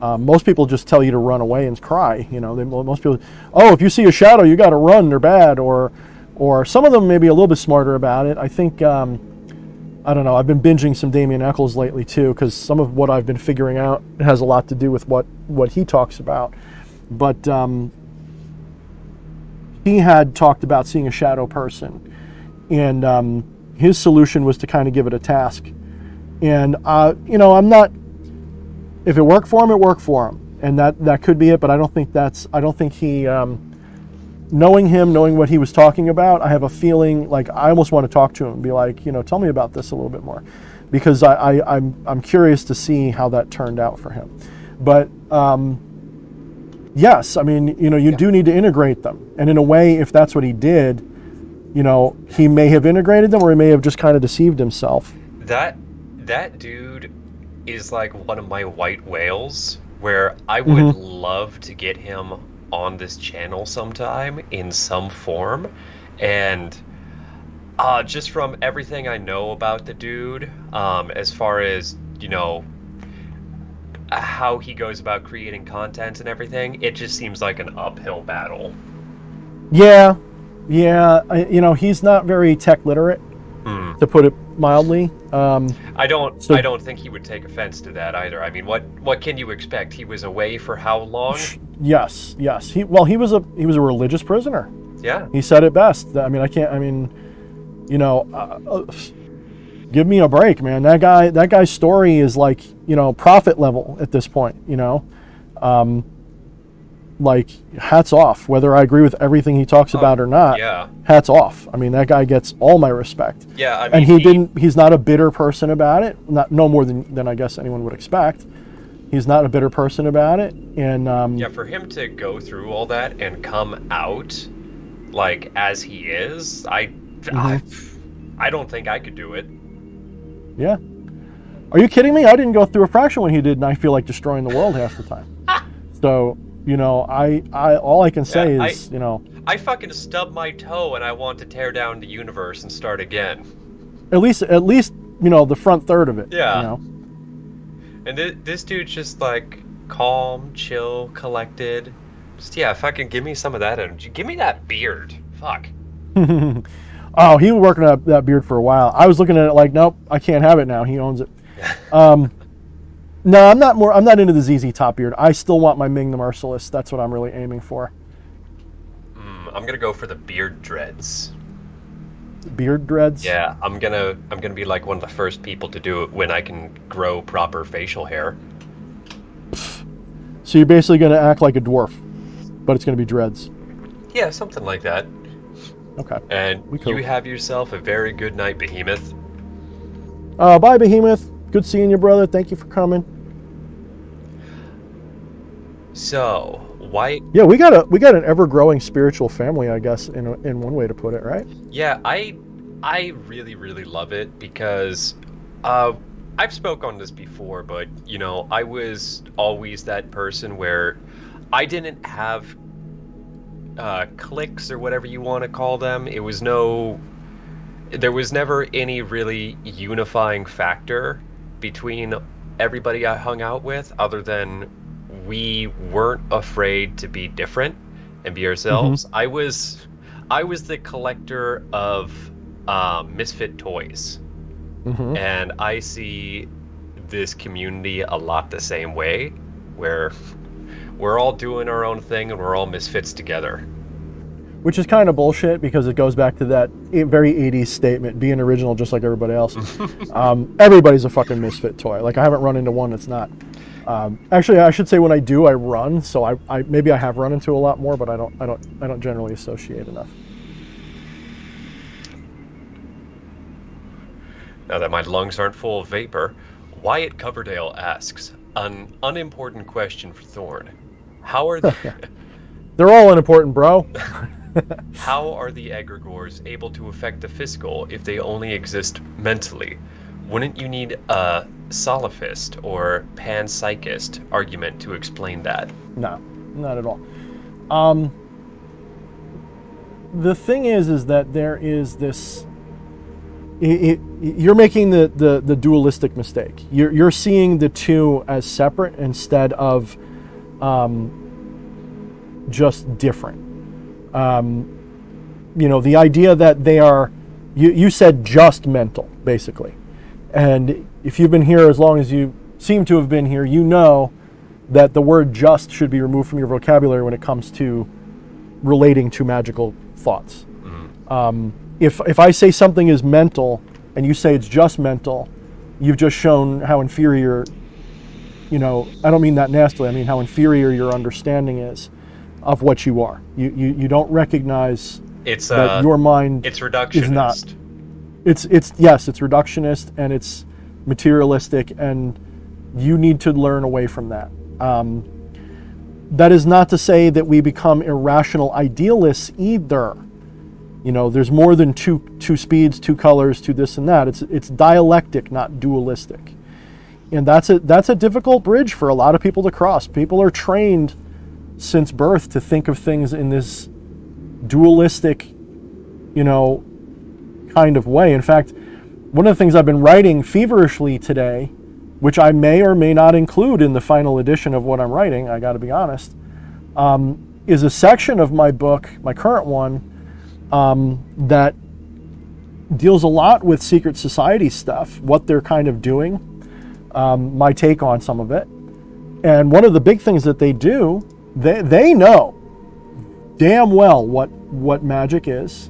Most people just tell you to run away and cry. Most people, if you see a shadow, you got to run. They're bad. Or some of them may be a little bit smarter about it. I think I don't know. I've been binging some Damien Eccles lately too, because some of what I've been figuring out has a lot to do with what he talks about. But he had talked about seeing a shadow person, and his solution was to kind of give it a task. And I'm not. If it worked for him, it worked for him. and that could be it. But I don't think he. Knowing him, knowing what he was talking about, I have a feeling like I almost want to talk to him and be like, tell me about this a little bit more, because I'm curious to see how that turned out for him. But yes, I mean, you do need to integrate them, and in a way, if that's what he did, he may have integrated them, or he may have just kind of deceived himself. That dude is like one of my white whales, where I would love to get him on this channel sometime in some form. And just from everything I know about the dude, as far as how he goes about creating content and everything, it just seems like an uphill battle. Yeah, he's not very tech literate, to put it mildly. I don't think he would take offense to that either. I mean, what can you expect? He was away for how long? Yes. He was a religious prisoner. Yeah. He said it best. Give me a break, man. That guy's story is like, prophet level at this point, like, hats off. Whether I agree with everything he talks about or not, hats off. I mean, that guy gets all my respect. Yeah, I mean, and he's not a bitter person about it. No more than I guess anyone would expect. He's not a bitter person about it. And for him to go through all that and come out like as he is, I don't think I could do it. Yeah. Are you kidding me? I didn't go through a fraction when he did, and I feel like destroying the world half the time. So, I all I can say is, I fucking stubbed my toe and I want to tear down the universe and start again. At least, the front third of it. Yeah. And this dude's just like calm, chill, collected. Just fucking give me some of that energy. Give me that beard. Fuck. Oh, he was working on that beard for a while. I was looking at it like, nope, I can't have it now. He owns it. No, I'm not into the ZZ Top beard. I still want my Ming the Merciless. That's what I'm really aiming for. I'm gonna go for the beard dreads. Beard dreads? Yeah, I'm gonna be like one of the first people to do it when I can grow proper facial hair. So you're basically gonna act like a dwarf, but it's gonna be dreads. Yeah, something like that. Okay. And you have yourself a very good night, Behemoth. Bye, Behemoth. Good seeing you, brother. Thank you for coming. So, why? Yeah, we got an ever-growing spiritual family, I guess, in one way to put it, right? Yeah, I really, really love it because I've spoke on this before, but I was always that person where I didn't have cliques or whatever you want to call them. There was never any really unifying factor between everybody I hung out with, other than we weren't afraid to be different and be ourselves. I was the collector of misfit toys, and I see this community a lot the same way, where we're all doing our own thing and we're all misfits together. Which is kind of bullshit, because it goes back to that very 80s statement, being original just like everybody else. Everybody's a fucking misfit toy. Like, I haven't run into one that's not. Actually, I should say when I do, I run. So I maybe I have run into a lot more, but I don't generally associate enough. Now that my lungs aren't full of vapor, Wyatt Coverdale asks an unimportant question for Thorne. How are the They're all unimportant, bro. How are the egregores able to affect the physical if they only exist mentally? Wouldn't you need a solipsist or panpsychist argument to explain that? No, not at all. The thing is that there is this. You're making the dualistic mistake. You're seeing the two as separate instead of just different. The idea that they are, you said just mental, basically. And if you've been here as long as you seem to have been here, you know that the word just should be removed from your vocabulary when it comes to relating to magical thoughts. If I say something is mental and you say it's just mental, you've just shown how inferior I don't mean that nastily. I mean how inferior your understanding is of what you are. You don't recognize that your mind it's reductionist. is not. It's reductionist and it's materialistic, and you need to learn away from that. That is not to say that we become irrational idealists either. There's more than two speeds, two colors, two this and that. It's dialectic, not dualistic. And that's a difficult bridge for a lot of people to cross. People are trained since birth to think of things in this dualistic, kind of way. In fact, one of the things I've been writing feverishly today, which I may or may not include in the final edition of what I'm writing, I got to be honest, is a section of my book, my current one, that deals a lot with secret society stuff, what they're kind of doing, my take on some of it. And one of the big things that they do, they know damn well what magic is.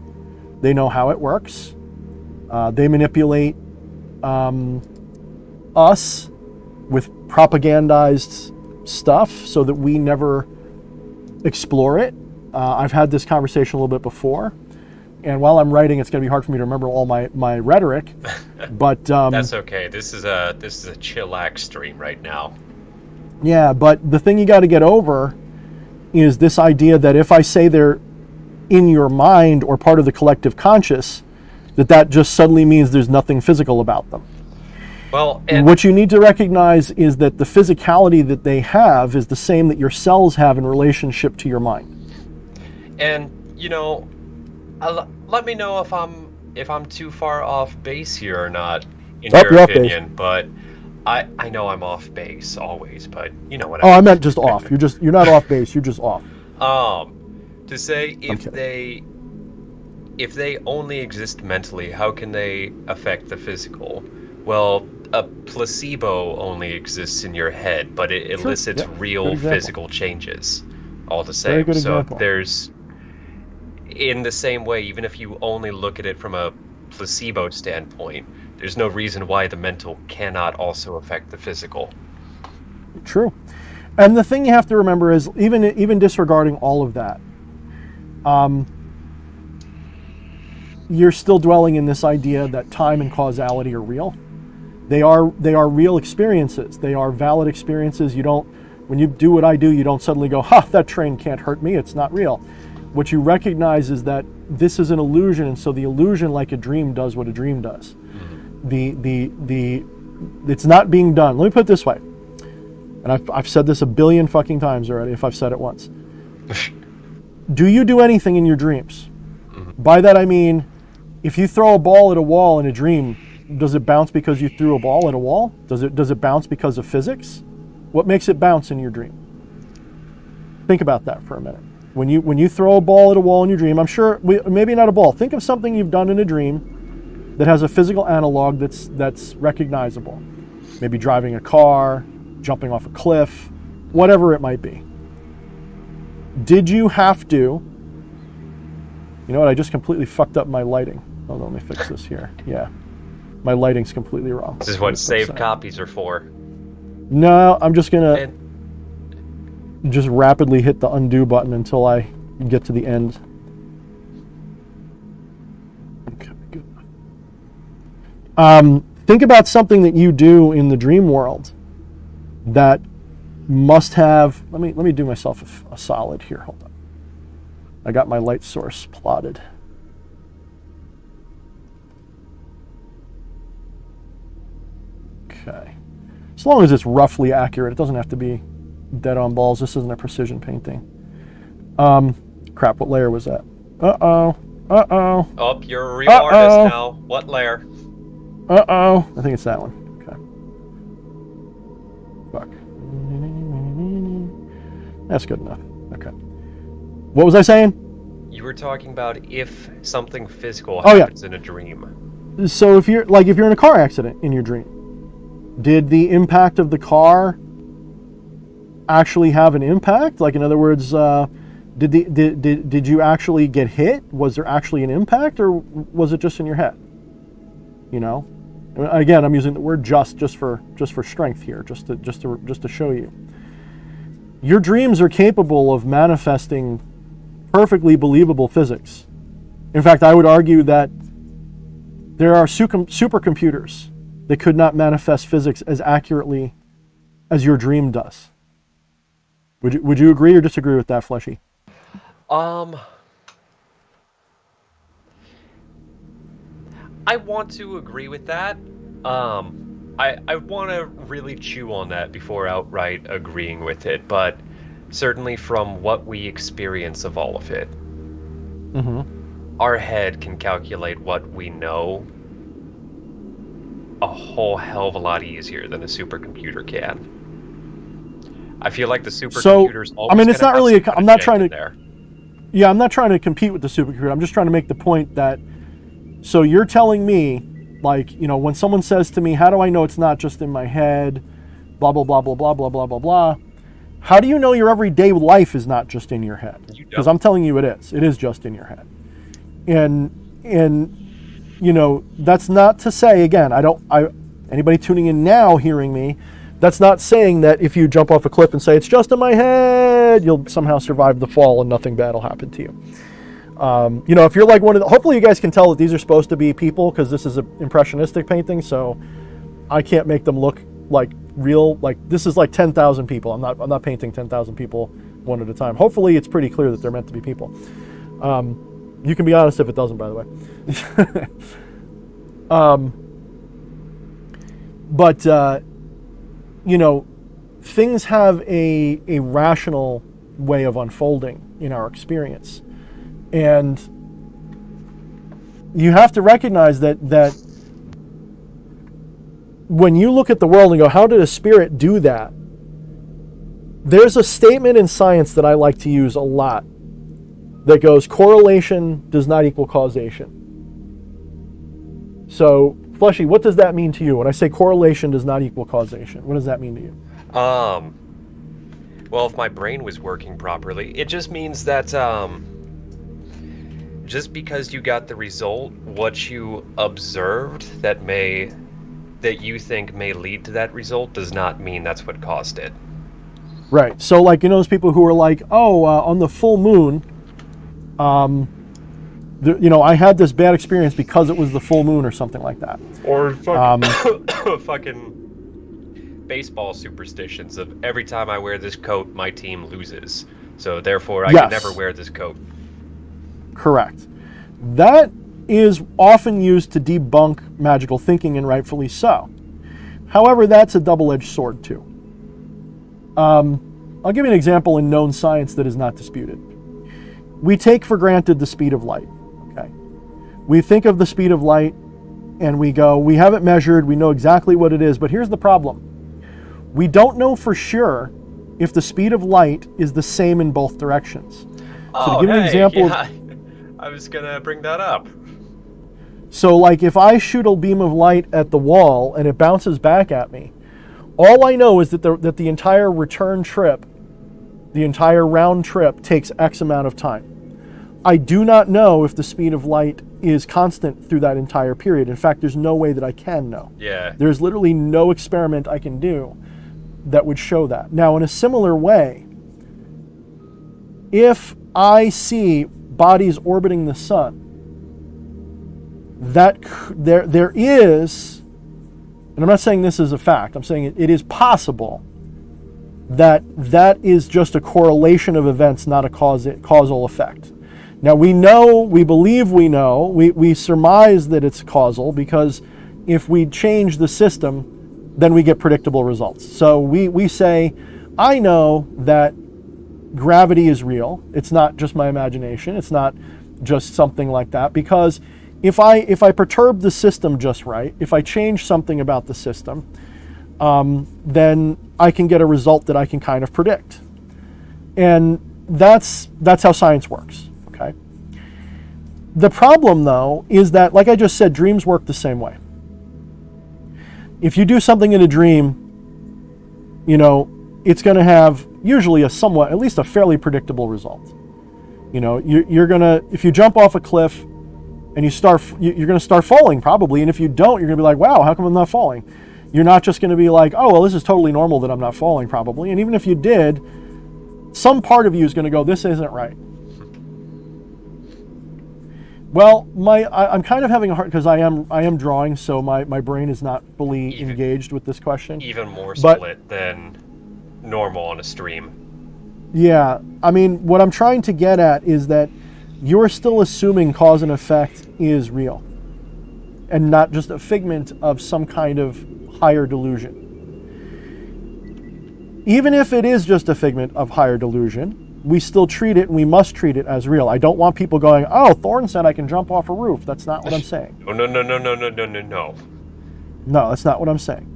They know how it works. They manipulate us with propagandized stuff so that we never explore it. I've had this conversation a little bit before, and while I'm writing, it's going to be hard for me to remember all my rhetoric. But that's okay. This is a chillax stream right now. Yeah, but the thing you got to get over is this idea that if I say they're in your mind or part of the collective conscious, that just suddenly means there's nothing physical about them. Well, and what you need to recognize is that the physicality that they have is the same that your cells have in relationship to your mind. And let me know if I'm too far off base here or not, in your opinion. But I know I'm off base always, but you know what I mean. I meant just off. You're not off base. You're just off. To say if they only exist mentally, how can they affect the physical? Well, a placebo only exists in your head, but it elicits real physical changes all the same. Very good example. So there's, in the same way, even if you only look at it from a placebo standpoint, there's no reason why the mental cannot also affect the physical. True. And the thing you have to remember is, even disregarding all of that, you're still dwelling in this idea that time and causality are real. They are real experiences. They are valid experiences. When you do what I do, you don't suddenly go, that train can't hurt me. It's not real. What you recognize is that this is an illusion, and so the illusion, like a dream, does what a dream does. It's not being done. Let me put it this way, and I've said this a billion fucking times already, if I've said it once. Do you do anything in your dreams? By that I mean, if you throw a ball at a wall in a dream, does it bounce because you threw a ball at a wall? Does it bounce because of physics? What makes it bounce in your dream? Think about that for a minute. When you throw a ball at a wall in your dream, I'm sure, maybe not a ball, think of something you've done in a dream that has a physical analog that's recognizable. Maybe driving a car, jumping off a cliff, whatever it might be. Did you have to, you know what, I just completely fucked up my lighting. Hold on, let me fix this here. Yeah, my lighting's completely wrong. This is what saved copies are for. No, I'm just gonna just rapidly hit the undo button until I get to the end. Okay, good. Think about something that you do in the dream world that must have, let me do myself a solid here. Hold on. I got my light source plotted. Okay. As long as it's roughly accurate, it doesn't have to be dead on balls. This isn't a precision painting. Crap, what layer was that? Uh-oh. Oh, you're a real artist now. What layer? I think it's that one. Okay. Fuck. That's good enough. Okay. What was I saying? You were talking about if something physical happens in a dream. So if you're in a car accident in your dream, did the impact of the car actually have an impact? Like, in other words, did you actually get hit? Was there actually an impact, or was it just in your head? You know, Again, I'm using the word just for strength here, just to show you. Your dreams are capable of manifesting perfectly believable physics. In fact, I would argue that there are supercomputers that could not manifest physics as accurately as your dream does. Would you agree or disagree with that, Fleshy? I want to agree with that. I want to really chew on that before outright agreeing with it, but certainly from what we experience of all of it, our head can calculate what we know a whole hell of a lot easier than a supercomputer can. I feel like the supercomputer's always. I mean, it's not really. I'm not trying to. There. Yeah, I'm not trying to compete with the supercomputer. I'm just trying to make the point that. So you're telling me, like, you know, when someone says to me, "How do I know it's not just in my head?" Blah blah blah blah blah blah blah blah blah. How do you know your everyday life is not just in your head? Because I'm telling you, it is. It is just in your head. And you know, that's not to say, again, anybody tuning in now hearing me, that's not saying that if you jump off a cliff and say, it's just in my head, you'll somehow survive the fall and nothing bad will happen to you. You know, if you're like hopefully you guys can tell that these are supposed to be people, because this is an impressionistic painting, so I can't make them look like real, like this is like 10,000 people. I'm not painting 10,000 people one at a time. Hopefully it's pretty clear that they're meant to be people. You can be honest if it doesn't, by the way. But you know, things have a rational way of unfolding in our experience. And you have to recognize that when you look at the world and go, how did a spirit do that? There's a statement in science that I like to use a lot that goes, correlation does not equal causation. So, Fleshy, what does that mean to you? When I say correlation does not equal causation, what does that mean to you? Well, if my brain was working properly, it just means that, just because you got the result, what you observed that you think may lead to that result does not mean that's what caused it. Right. So, like, you know, those people who are like, on the full moon, you know, I had this bad experience because it was the full moon or something like that. Or fucking baseball superstitions of every time I wear this coat, my team loses. So therefore, I can never wear this coat. Correct. That is often used to debunk magical thinking, and rightfully so. However, that's a double-edged sword too. I'll give you an example in known science that is not disputed. We take for granted the speed of light. Okay, we think of the speed of light and we go, we have it measured, we know exactly what it is, but here's the problem. We don't know for sure if the speed of light is the same in both directions. So to give you an example, I was gonna bring that up. So like if I shoot a beam of light at the wall and it bounces back at me, all I know is that the entire return trip, the entire round trip takes X amount of time. I do not know if the speed of light is constant through that entire period. In fact, there's no way that I can know. Yeah. There's literally no experiment I can do that would show that. Now, in a similar way, if I see bodies orbiting the sun, that there is, and I'm not saying this is a fact, I'm saying it is possible that is just a correlation of events, not a causal effect. Now we believe we know, we surmise that it's causal, because if we change the system, then we get predictable results. So we say, I know that gravity is real. It's not just my imagination. It's not just something like that, because if I perturb the system just right, if I change something about the system, then I can get a result that I can kind of predict. And that's how science works. Okay. The problem, though, is that, like I just said, dreams work the same way. If you do something in a dream, you know, it's going to have usually at least a fairly predictable result. You know, you're going to, if you jump off a cliff, and you're going to start falling probably. And if you don't, you're going to be like, wow, how come I'm not falling? You're not just going to be like, oh, well, this is totally normal that I'm not falling probably. And even if you did, some part of you is going to go, this isn't right. Well, I'm kind of having a hard, because I am drawing, so my brain is not fully engaged with this question. Even more split than normal on a stream. Yeah, I mean, what I'm trying to get at is that you're still assuming cause and effect is real, and not just a figment of some kind of higher delusion. Even if it is just a figment of higher delusion, we still treat it, and we must treat it as real. I don't want people going, oh, Thorne said I can jump off a roof. That's not what I'm saying. No. No, that's not what I'm saying.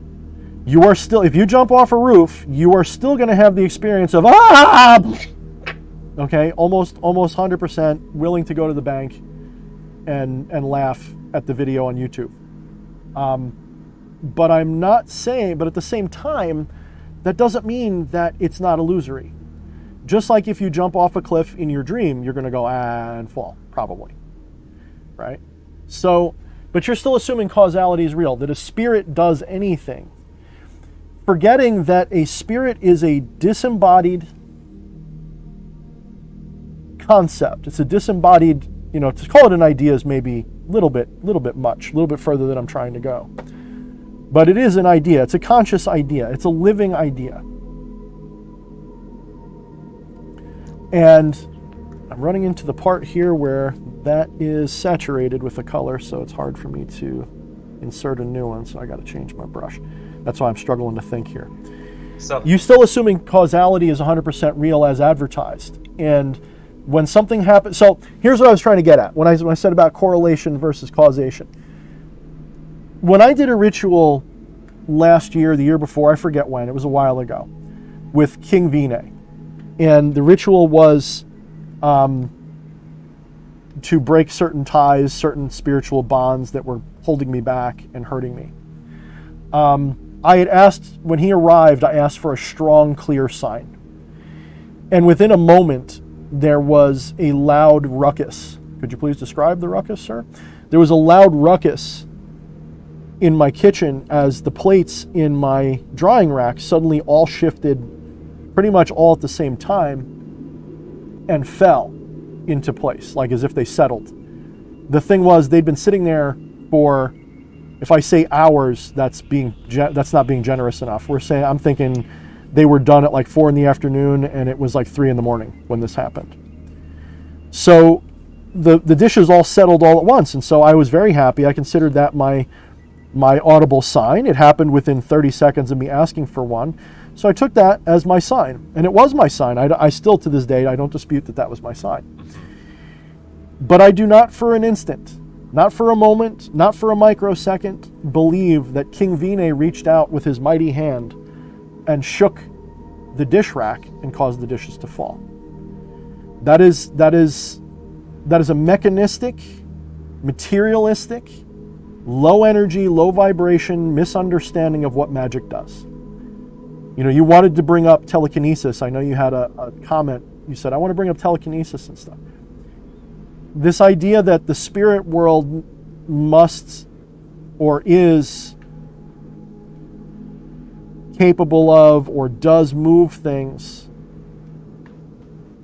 You are still, if you jump off a roof, you are still going to have the experience of, okay, almost 100% willing to go to the bank and laugh at the video on YouTube. But I'm not saying, but at the same time, that doesn't mean that it's not illusory. Just like if you jump off a cliff in your dream, you're going to go and fall, probably, right? So, but you're still assuming causality is real, that a spirit does anything, forgetting that a spirit is a disembodied concept. It's a disembodied, to call it an idea is maybe a little bit much, a little bit further than I'm trying to go. But it is an idea. It's a conscious idea. It's a living idea. And I'm running into the part here where that is saturated with a color, so it's hard for me to insert a new one, so I got to change my brush. That's why I'm struggling to think here. So you still assuming causality is 100% real as advertised. And when something happens, so here's what I was trying to get at when I said about correlation versus causation. When I did a ritual last year, the year before, I forget when, it was a while ago, with King Vine. And the ritual was to break certain ties, certain spiritual bonds that were holding me back and hurting me. I had asked, when he arrived, I asked for a strong, clear sign. And within a moment, there was a loud ruckus. Could you please describe the ruckus, sir? There was a loud ruckus in my kitchen as the plates in my drying rack suddenly all shifted pretty much all at the same time and fell into place, like as if they settled. The thing was, they'd been sitting there for, if I say hours, that's not being generous enough. I'm thinking they were done at like 4 p.m. and it was like 3 a.m. when this happened. So the dishes all settled all at once, and so I was very happy. I considered that my audible sign. It happened within 30 seconds of me asking for one. So I took that as my sign, and it was my sign. I still, to this day, I don't dispute that was my sign. But I do not for an instant, not for a moment, not for a microsecond, believe that King Vine reached out with his mighty hand and shook the dish rack and caused the dishes to fall. That is a mechanistic, materialistic, low energy, low vibration misunderstanding of what magic does. You wanted to bring up telekinesis. I know you had a comment. You said, I want to bring up telekinesis and stuff. This idea that the spirit world must or is capable of or does move things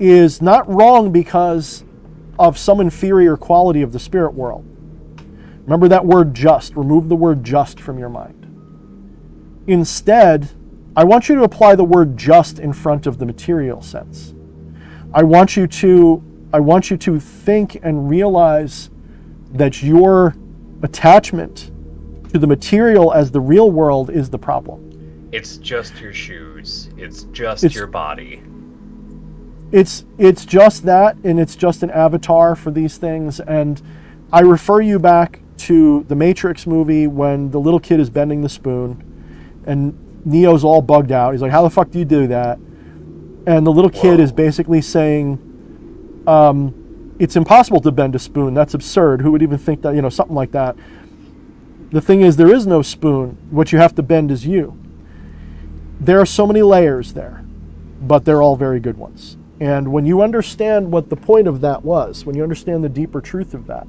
is not wrong because of some inferior quality of the spirit world. Remember that word just. Remove the word just from your mind. Instead, I want you to apply the word just in front of the material sense. I want you to think and realize that your attachment to the material as the real world is the problem. It's just your shoes. It's your body. It's just that, and it's just an avatar for these things. And I refer you back to the Matrix movie when the little kid is bending the spoon and Neo's all bugged out. He's like, how the fuck do you do that? And the little kid is basically saying, it's impossible to bend a spoon. That's absurd. Who would even think that, something like that. The thing is, there is no spoon. What you have to bend is you. There are so many layers there, but they're all very good ones. And when you understand what the point of that was, when you understand the deeper truth of that,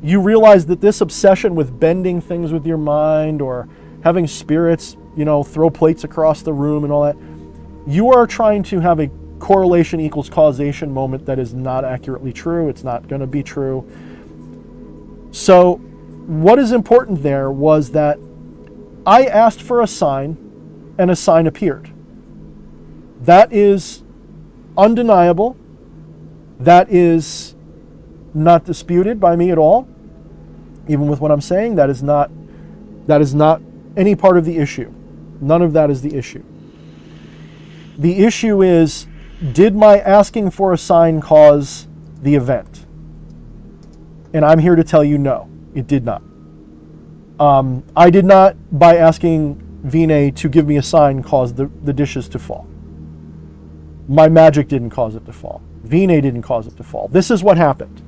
you realize that this obsession with bending things with your mind or having spirits, throw plates across the room and all that, you are trying to have a correlation equals causation moment that is not accurately true. It's not going to be true. So what is important there was that I asked for a sign and a sign appeared. That is undeniable. That is not disputed by me at all. Even with what I'm saying, that is not any part of the issue. None of that is the issue. The issue is, did my asking for a sign cause the event? And I'm here to tell you no, it did not. I did not, by asking Vinay to give me a sign, cause the dishes to fall. My magic didn't cause it to fall. Vinay didn't cause it to fall. This is what happened.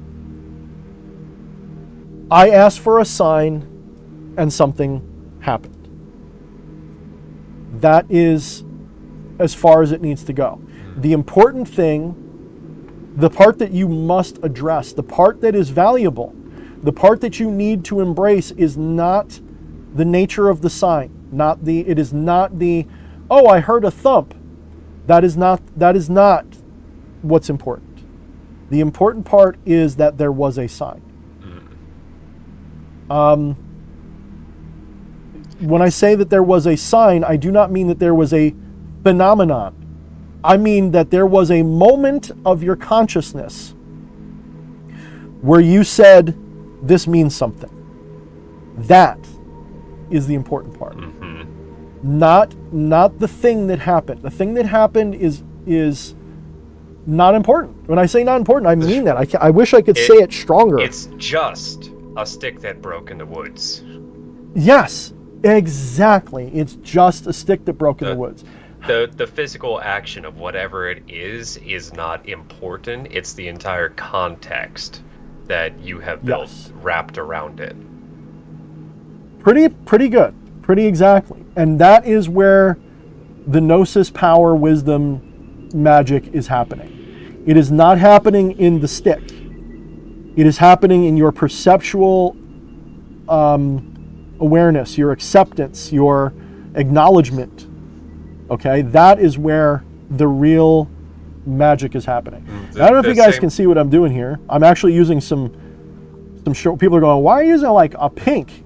I asked for a sign and something happened. That is as far as it needs to go. The important thing, the part that you must address, the part that is valuable, the part that you need to embrace is not the nature of the sign. It is not the, oh, I heard a thump. That is not what's important. The important part is that there was a sign. When I say that there was a sign, I do not mean that there was a phenomenon. I mean that there was a moment of your consciousness where you said, this means something. That is the important part. Not the thing that happened. The thing that happened is not important. When I say not important, I mean that. I wish I could say it stronger. It's just a stick that broke in the woods. Yes, exactly. It's just a stick that broke in the woods. The physical action of whatever it is not important. It's the entire context that you have built, wrapped around it. Pretty good. Pretty exactly. And that is where the gnosis, power, wisdom, magic is happening. It is not happening in the stick. It is happening in your perceptual awareness, your acceptance, your acknowledgement. Okay, that is where the real magic is happening. I don't know if you guys can see what I'm doing here. I'm actually using some short. People are going, why are you using like a pink?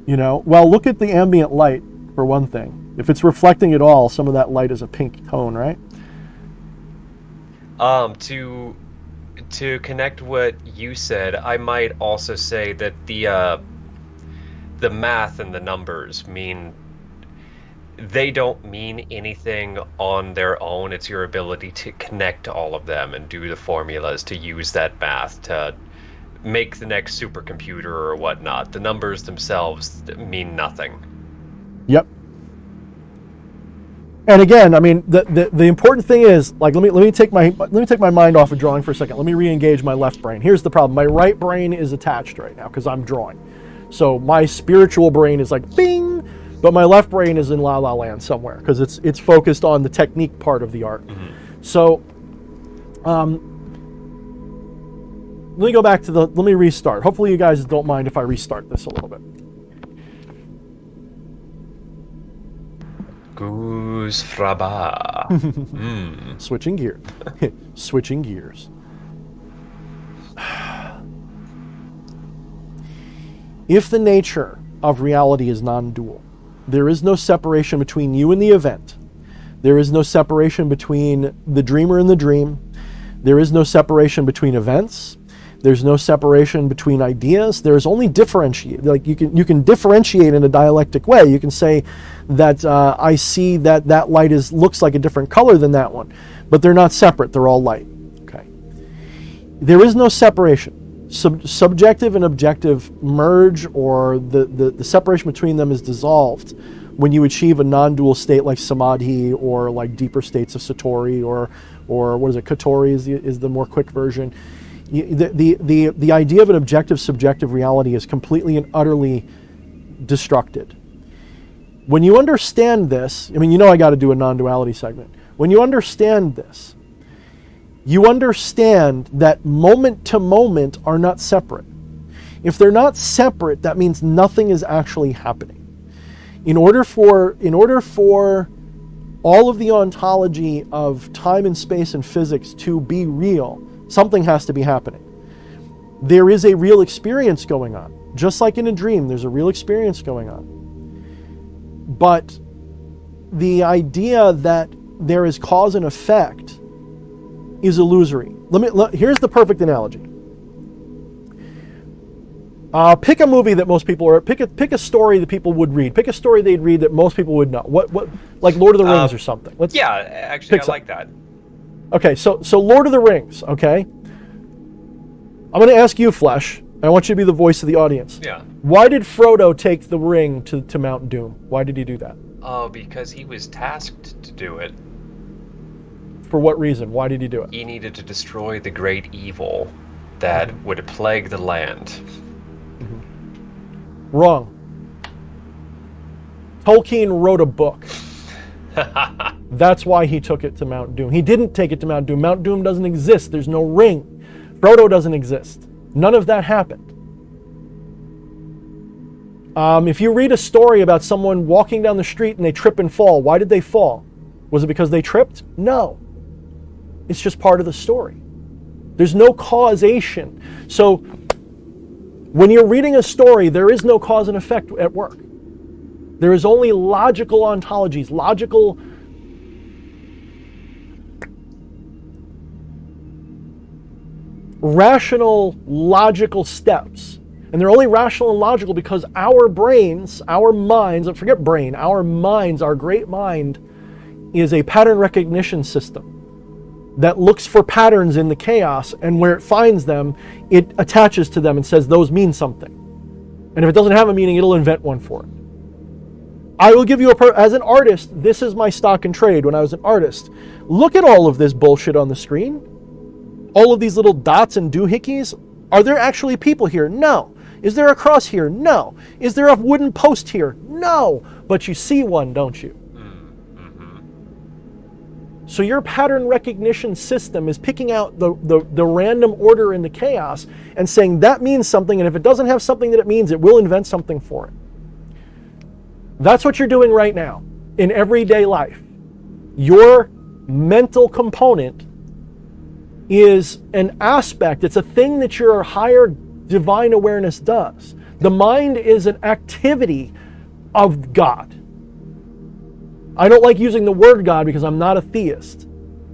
Well, look at the ambient light for one thing. If it's reflecting at all, some of that light is a pink tone, right? To connect what you said, I might also say that the math and the numbers they don't mean anything on their own. It's your ability to connect all of them and do the formulas to use that math to make the next supercomputer or whatnot. The numbers themselves mean nothing. Yep. And again, I mean, the important thing is, like, let me take my mind off of drawing for a second. Let me re-engage my left brain. Here's the problem: my right brain is attached right now because I'm drawing. So my spiritual brain is like bing, but my left brain is in La La Land somewhere because it's focused on the technique part of the art. So, let me go back to let me restart. Hopefully you guys don't mind if I restart this a little bit. Goose fraba. Switching gears. Switching gears. If the nature of reality is non-dual, there is no separation between you and the event. There is no separation between the dreamer and the dream. There is no separation between events. There's no separation between ideas. There's only differentiate. Like you can differentiate in a dialectic way. You can say that I see that light looks like a different color than that one, but they're not separate. They're all light. Okay. There is no separation. Subjective and objective merge, or the separation between them is dissolved when you achieve a non-dual state like samadhi, or like deeper states of satori, or what is it? Kotori is the more quick version. The idea of an objective subjective reality is completely and utterly destructed. When you understand this, I mean, I got to do a non-duality segment. When you understand this, you understand that moment to moment are not separate. If they're not separate, that means nothing is actually happening. In order for all of the ontology of time and space and physics to be real, something has to be happening. There is a real experience going on. Just like in a dream, there's a real experience going on. But the idea that there is cause and effect is illusory. Here's the perfect analogy. Pick a movie that most people pick a story that people would read. Pick a story they'd read that most people would know. What like Lord of the Rings or something. Yeah, actually I like that. Okay, so Lord of the Rings, okay? I'm going to ask you, Flesh, and I want you to be the voice of the audience. Yeah. Why did Frodo take the ring to Mount Doom? Why did he do that? Oh, because he was tasked to do it. For what reason? Why did he do it? He needed to destroy the great evil that would plague the land. Wrong. Tolkien wrote a book. That's why he took it to Mount Doom. He didn't take it to Mount Doom. Mount Doom doesn't exist. There's no ring. Frodo doesn't exist. None of that happened. If you read a story about someone walking down the street and they trip and fall, why did they fall? Was it because they tripped? No. It's just part of the story. There's no causation. So when you're reading a story, there is no cause and effect at work. There is only logical ontologies, logical rational, logical steps. And they're only rational and logical because our brains, our minds, forget brain, our minds, our great mind is a pattern recognition system that looks for patterns in the chaos, and where it finds them, it attaches to them and says those mean something. And if it doesn't have a meaning, it'll invent one for it. I will give you as an artist, this is my stock and trade when I was an artist. Look at all of this bullshit on the screen. All of these little dots and doohickeys. Are there actually people here? No. Is there a cross here? No. Is there a wooden post here? No. But you see one, don't you? So your pattern recognition system is picking out the random order in the chaos and saying that means something, and if it doesn't have something that it means, it will invent something for it. That's what you're doing right now in everyday life. Your mental component is an aspect, it's a thing that your higher divine awareness does. The mind is an activity of God. I don't like using the word God because I'm not a theist.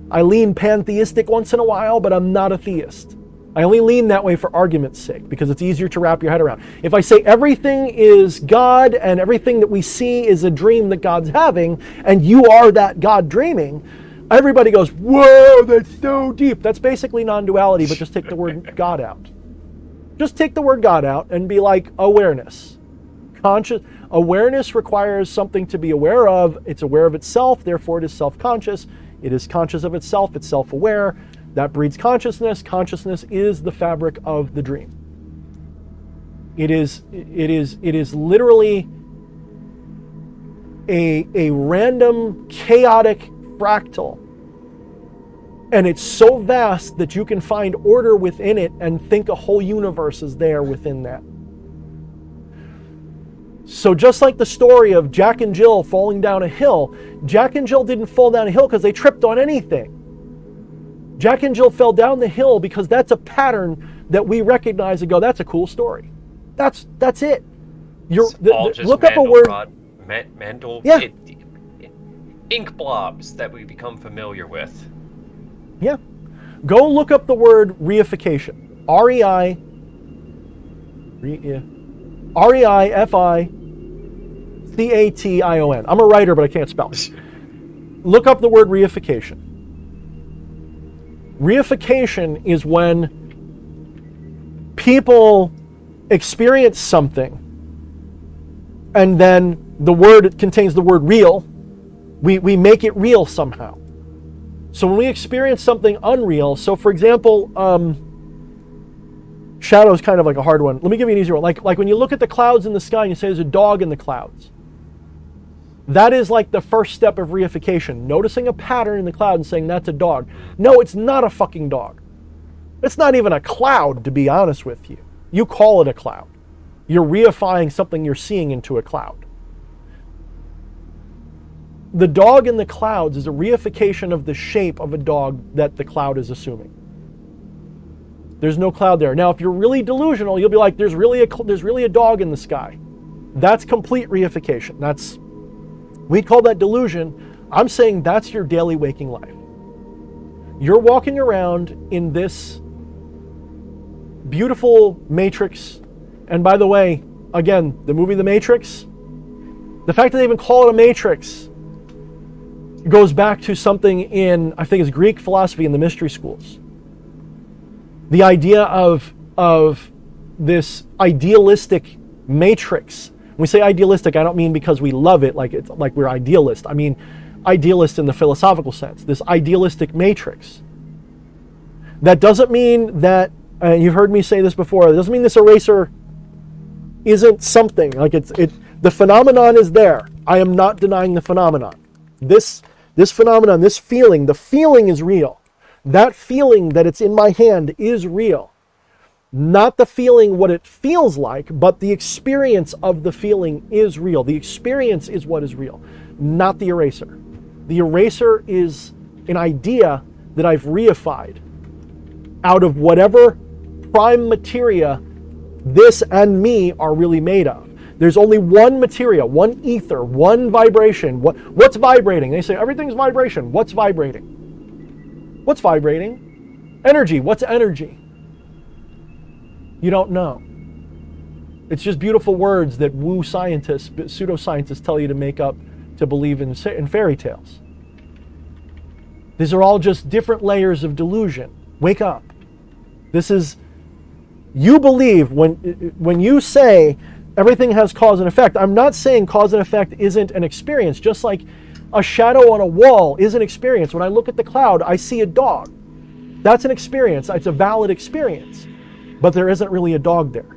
I lean pantheistic once in a while, but I'm not a theist. I only lean that way for argument's sake because it's easier to wrap your head around. If I say everything is God and everything that we see is a dream that God's having, and you are that God dreaming, everybody goes, whoa, that's so deep. That's basically non-duality, but just take the word God out. Just take the word God out and be like awareness. Conscious awareness requires something to be aware of. It's aware of itself, therefore it is self-conscious. It is conscious of itself, it's self-aware. That breeds consciousness. Consciousness is the fabric of the dream. It is literally a random, chaotic fractal. And it's so vast that you can find order within it and think a whole universe is there within that. So just like the story of Jack and Jill falling down a hill, Jack and Jill didn't fall down a hill because they tripped on anything. Jack and Jill fell down the hill because that's a pattern that we recognize and go, that's a cool story. That's it. Look up a word. Ink blobs that we become familiar with. Yeah. Go look up the word reification. R-E-I-F-I-C-A-T-I-O-N. I'm a writer, but I can't spell. Look up the word reification. Reification is when people experience something and then the word contains the word real. We make it real somehow. So when we experience something unreal, so for example, shadow is kind of like a hard one. Let me give you an easier one. Like when you look at the clouds in the sky and you say there's a dog in the clouds. That is like the first step of reification. Noticing a pattern in the cloud and saying that's a dog. No, it's not a fucking dog. It's not even a cloud, to be honest with you. You call it a cloud. You're reifying something you're seeing into a cloud. The dog in the clouds is a reification of the shape of a dog that the cloud is assuming. There's no cloud there. Now, if you're really delusional, you'll be like, there's really a dog in the sky. That's complete reification. We call that delusion. I'm saying that's your daily waking life. You're walking around in this beautiful matrix. And by the way, again, the movie The Matrix, the fact that they even call it a matrix goes back to something in, I think it's Greek philosophy in the mystery schools. The idea of this idealistic matrix. When we say idealistic, I don't mean because we love it like we're idealist. I mean idealist in the philosophical sense. This idealistic matrix. That doesn't mean that, and you've heard me say this before, it doesn't mean this eraser isn't something. Like the phenomenon is there. I am not denying the phenomenon. This phenomenon, this feeling, the feeling is real. That feeling that it's in my hand is real. Not the feeling what it feels like, but the experience of the feeling is real. The experience is what is real, not the eraser. The eraser is an idea that I've reified out of whatever prime materia this and me are really made of. There's only one materia, one ether, one vibration. What's vibrating? They say everything's vibration. What's vibrating? What's vibrating? Energy. What's energy? You don't know. It's just beautiful words that woo scientists, pseudoscientists tell you to make up to believe in fairy tales. These are all just different layers of delusion. Wake up. This is, you believe when you say everything has cause and effect. I'm not saying cause and effect isn't an experience, just like a shadow on a wall is an experience. When I look at the cloud, I see a dog. That's an experience. It's a valid experience. But there isn't really a dog there.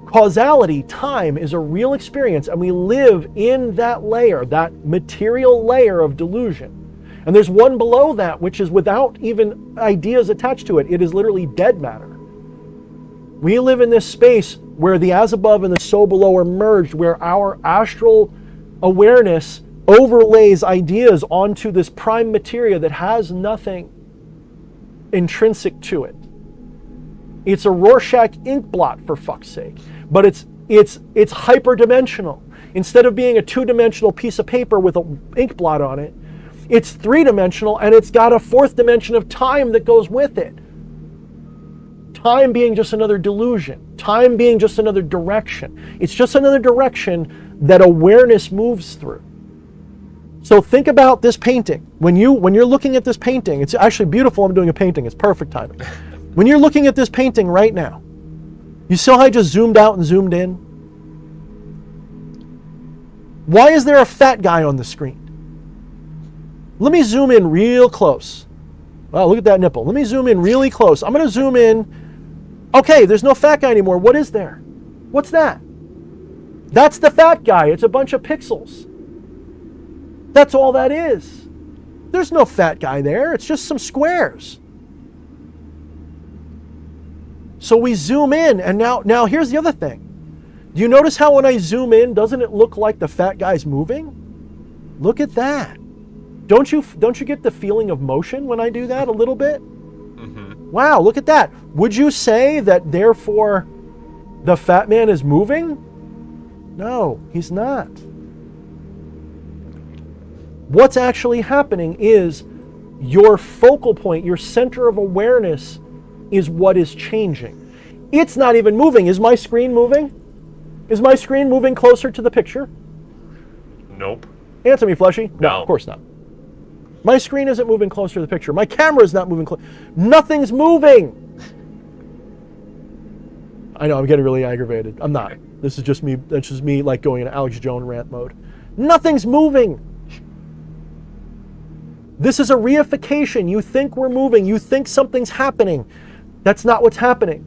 Causality, time, is a real experience, and we live in that layer, that material layer of delusion. And there's one below that, which is without even ideas attached to it. It is literally dead matter. We live in this space where the as above and the so below are merged, where our astral awareness overlays ideas onto this prime materia that has nothing intrinsic to it. It's a Rorschach ink blot, for fuck's sake. But it's hyperdimensional. Instead of being a two-dimensional piece of paper with an ink blot on it, it's three-dimensional, and it's got a fourth dimension of time that goes with it. Time being just another delusion. Time being just another direction. It's just another direction that awareness moves through. So think about this painting. When you're looking at this painting, it's actually beautiful. I'm doing a painting. It's perfect timing. When you're looking at this painting right now, you saw how I just zoomed out and zoomed in? Why is there a fat guy on the screen? Let me zoom in real close. Wow, look at that nipple. Let me zoom in really close. I'm going to zoom in. Okay, there's no fat guy anymore. What is there? What's that? That's the fat guy. It's a bunch of pixels. That's all that is. There's no fat guy there. It's just some squares. So we zoom in, and now here's the other thing. Do you notice how when I zoom in, doesn't it look like the fat guy's moving? Look at that. Don't you get the feeling of motion when I do that a little bit? Mm-hmm. Wow, look at that. Would you say that therefore the fat man is moving? No, he's not. What's actually happening is your focal point, your center of awareness is what is changing. It's not even moving. Is my screen moving? Is my screen moving closer to the picture? Nope. Answer me, Fleshy. No, of course not. My screen isn't moving closer to the picture. My camera is not moving close. Nothing's moving. I know, I'm getting really aggravated. I'm not. This is just me. That's just me like going into Alex Jones rant mode. Nothing's moving. This is a reification. You think we're moving. You think something's happening. That's not what's happening.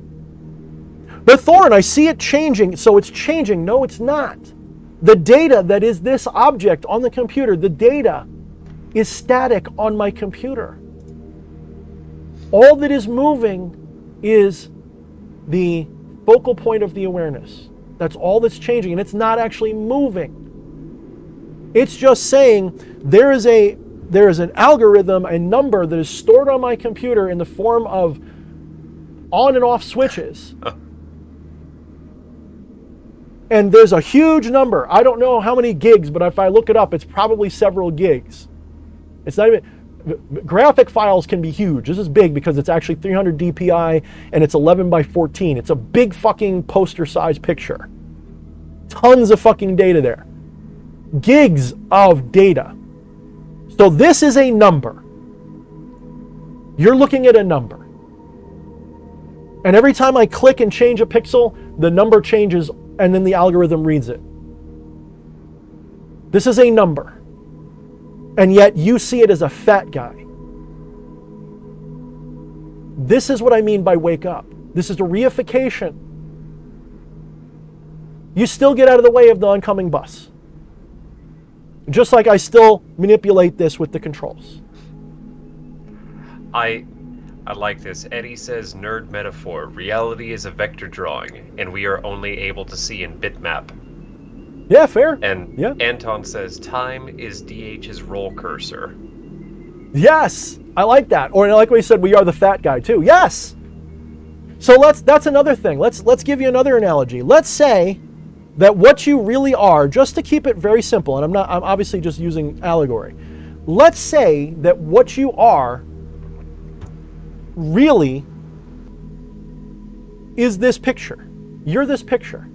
But Thorne, I see it changing, so it's changing. No, it's not. The data that is this object on the computer, the data is static on my computer. All that is moving is the focal point of the awareness. That's all that's changing, and it's not actually moving. It's just saying there is an algorithm, a number that is stored on my computer in the form of on and off switches. And there's a huge number. I don't know how many gigs, but if I look it up, it's probably several gigs. It's not even, graphic files can be huge. This is big because it's actually 300 dpi and it's 11 by 14. It's a big fucking poster size picture. Tons of fucking data there. Gigs of data. So this is a number. You're looking at a number. And every time I click and change a pixel, the number changes and then the algorithm reads it. This is a number. And yet you see it as a fat guy. This is what I mean by wake up. This is a reification. You still get out of the way of the oncoming bus. Just like I still manipulate this with the controls. I like this. Eddie says, nerd metaphor. Reality is a vector drawing, and we are only able to see in bitmap. Yeah, fair. And yeah. Anton says, time is DH's roll cursor. Yes, I like that. Or like what he said, we are the fat guy too. Yes. So that's another thing. Let's give you another analogy. Let's say that what you really are, just to keep it very simple, and I'm obviously just using allegory. Let's say that what you are really is this picture. You're this picture.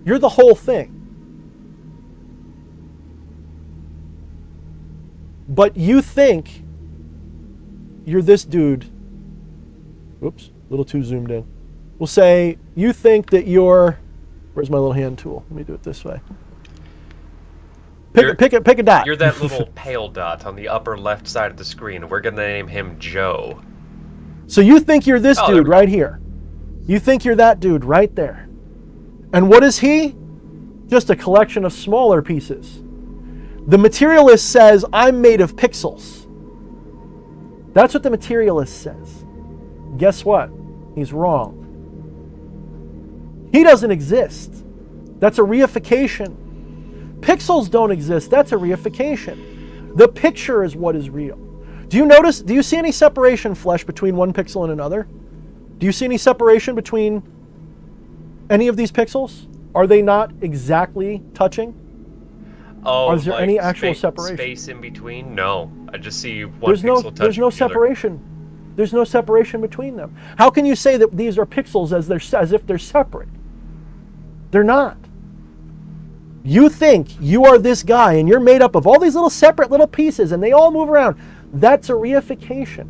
You're the whole thing. But you think you're this dude. Oops, a little too zoomed in. We'll say you think that you're, where's my little hand tool? Let me do it this way. Pick a dot. You're that little pale dot on the upper left side of the screen. We're going to name him Joe. So you think you're this dude right here. You think you're that dude right there. And what is he? Just a collection of smaller pieces. The materialist says, I'm made of pixels. That's what the materialist says. Guess what? He's wrong. He doesn't exist. That's a reification. Pixels don't exist. That's a reification. The picture is what is real. Do you see any separation, Flesh, between one pixel and another? Do you see any separation between any of these pixels? Are they not exactly touching? Oh, or is there like any actual separation? Space in between? No. I just see one there's pixel no, touching There's no the other. separation. There's no separation between them. How can you say that these are pixels as if they're separate? They're not. You think you are this guy and you're made up of all these little separate little pieces and they all move around. That's a reification.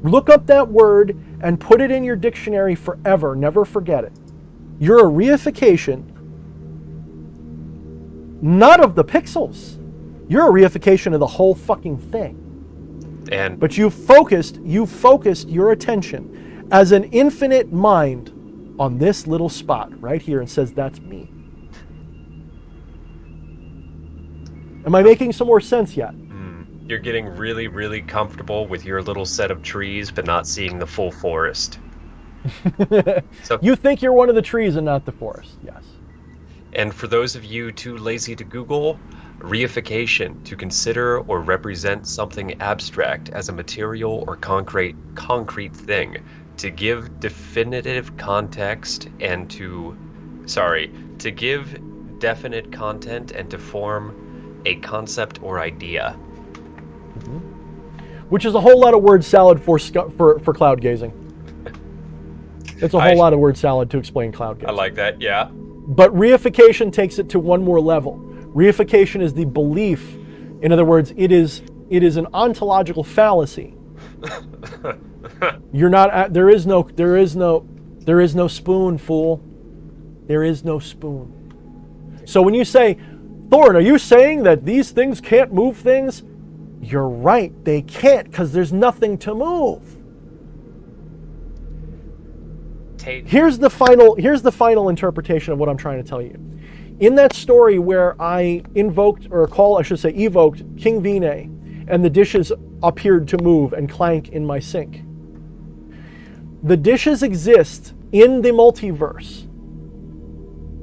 Look up that word and put it in your dictionary forever. Never forget it. You're a reification, not of the pixels. You're a reification of the whole fucking thing. But you focused your attention as an infinite mind on this little spot right here and says, that's me. Am I making some more sense yet? You're getting really, really comfortable with your little set of trees, but not seeing the full forest. So, you think you're one of the trees and not the forest, yes. And for those of you too lazy to Google, reification, to consider or represent something abstract as a material or concrete thing, to give definitive context and to give definite content and to form a concept or idea. Mm-hmm. Which is a whole lot of word salad for cloud gazing. It's a whole lot of word salad to explain cloud gazing. I like that, yeah. But reification takes it to one more level. Reification is the belief. In other words, it is an ontological fallacy. You're not. There is no spoon, fool. There is no spoon. So when you say, Thorne, are you saying that these things can't move things? You're right. They can't because there's nothing to move. Here's the final interpretation of what I'm trying to tell you. In that story where I evoked King Vine, and the dishes appeared to move and clank in my sink. The dishes exist in the multiverse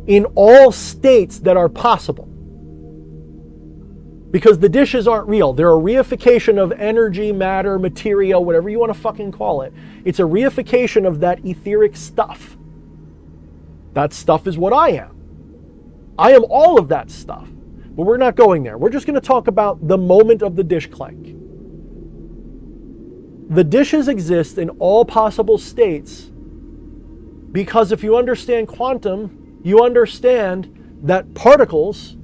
in all states that are possible. Because the dishes aren't real. They're a reification of energy, matter, material, whatever you want to fucking call it. It's a reification of that etheric stuff. That stuff is what I am. I am all of that stuff. But we're not going there. We're just going to talk about the moment of the dish clank. The dishes exist in all possible states because if you understand quantum, you understand that particles,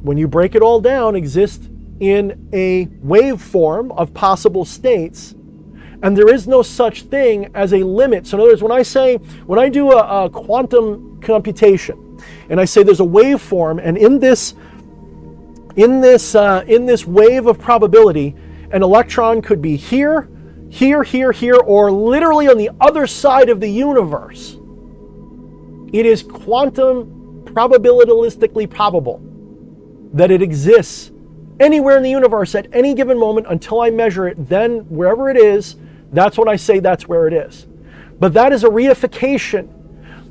when you break it all down, exist in a waveform of possible states, and there is no such thing as a limit. So in other words, when I do a quantum computation, and I say there's a waveform, and in this wave of probability, an electron could be here, here, here, here, or literally on the other side of the universe. It is quantum probabilistically probable that it exists anywhere in the universe at any given moment until I measure it. Then wherever it is, that's when I say that's where it is. But that is a reification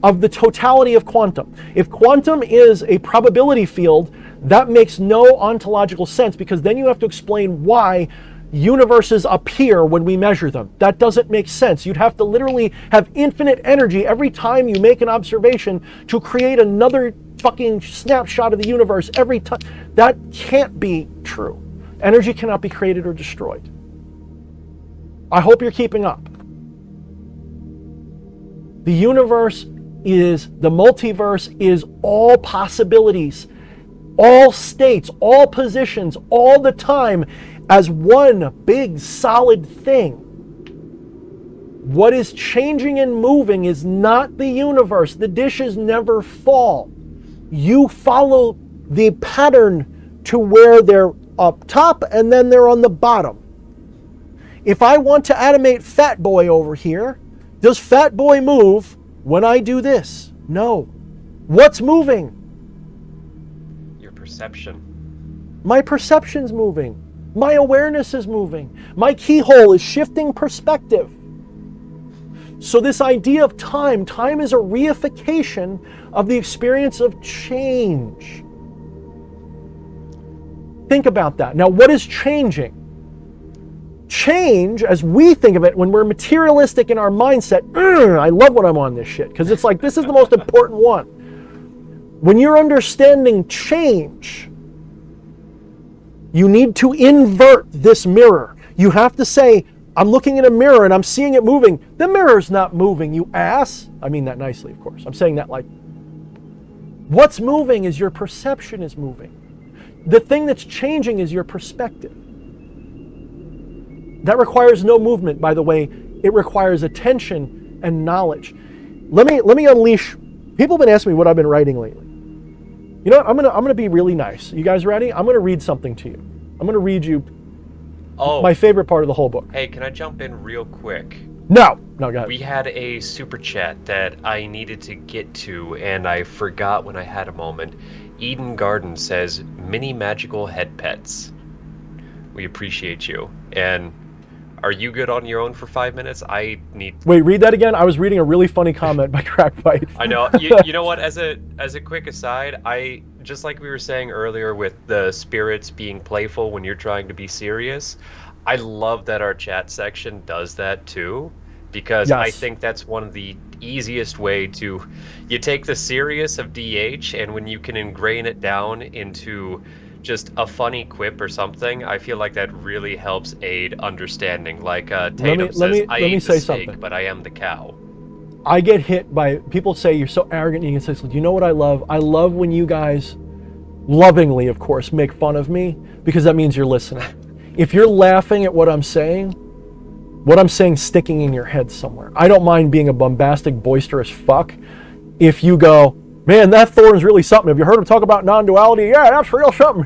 of the totality of quantum. If quantum is a probability field, that makes no ontological sense, because then you have to explain why universes appear when we measure them. That doesn't make sense. You'd have to literally have infinite energy every time you make an observation to create another fucking snapshot of the universe every time. That can't be true. Energy cannot be created or destroyed. I hope you're keeping up. The universe is, the multiverse is all possibilities, all states, all positions, all the time, as one big solid thing. What is changing and moving is not the universe. The dishes never fall. You follow the pattern to where they're up top and then they're on the bottom. If I want to animate Fat Boy over here, does Fat Boy move when I do this? No. What's moving? Your perception. My perception's moving. My awareness is moving. My keyhole is shifting perspective. So this idea of time is a reification of the experience of change. Think about that. Now, what is changing? Change, as we think of it, when we're materialistic in our mindset, I love when I'm on this shit, because it's like, this is the most important one. When you're understanding change, you need to invert this mirror. You have to say, I'm looking in a mirror and I'm seeing it moving. The mirror's not moving, you ass. I mean that nicely, of course. I'm saying that like, what's moving is your perception is moving. The thing that's changing is your perspective. That requires no movement, by the way. It requires attention and knowledge. Let me unleash. People have been asking me what I've been writing lately. You know what? I'm gonna be really nice. You guys ready? I'm gonna read something to you. I'm gonna read you my favorite part of the whole book. Hey, can I jump in real quick? No, go ahead. We had a super chat that I needed to get to, and I forgot when I had a moment. Eden Garden says, "Mini magical head pets. We appreciate you." And are you good on your own for 5 minutes? I need. Wait, read that again. I was reading a really funny comment by Crackbite. I know. You know what? As a quick aside, I just like we were saying earlier with the spirits being playful when you're trying to be serious. I love that our chat section does that too, because yes. I think that's one of the easiest way to. You take the serious of DH, and when you can ingrain it down into just a funny quip or something, I feel like that really helps aid understanding. Like Tatum says, I ate the steak, but I am the cow. I get hit by people say you're so arrogant. You can say, you know what I love? I love when you guys, lovingly of course, make fun of me, because that means you're listening. If you're laughing at what I'm saying sticking in your head somewhere. I don't mind being a bombastic, boisterous fuck. If you go, man, that Thorne's really something. Have you heard him talk about non-duality? Yeah, that's real something.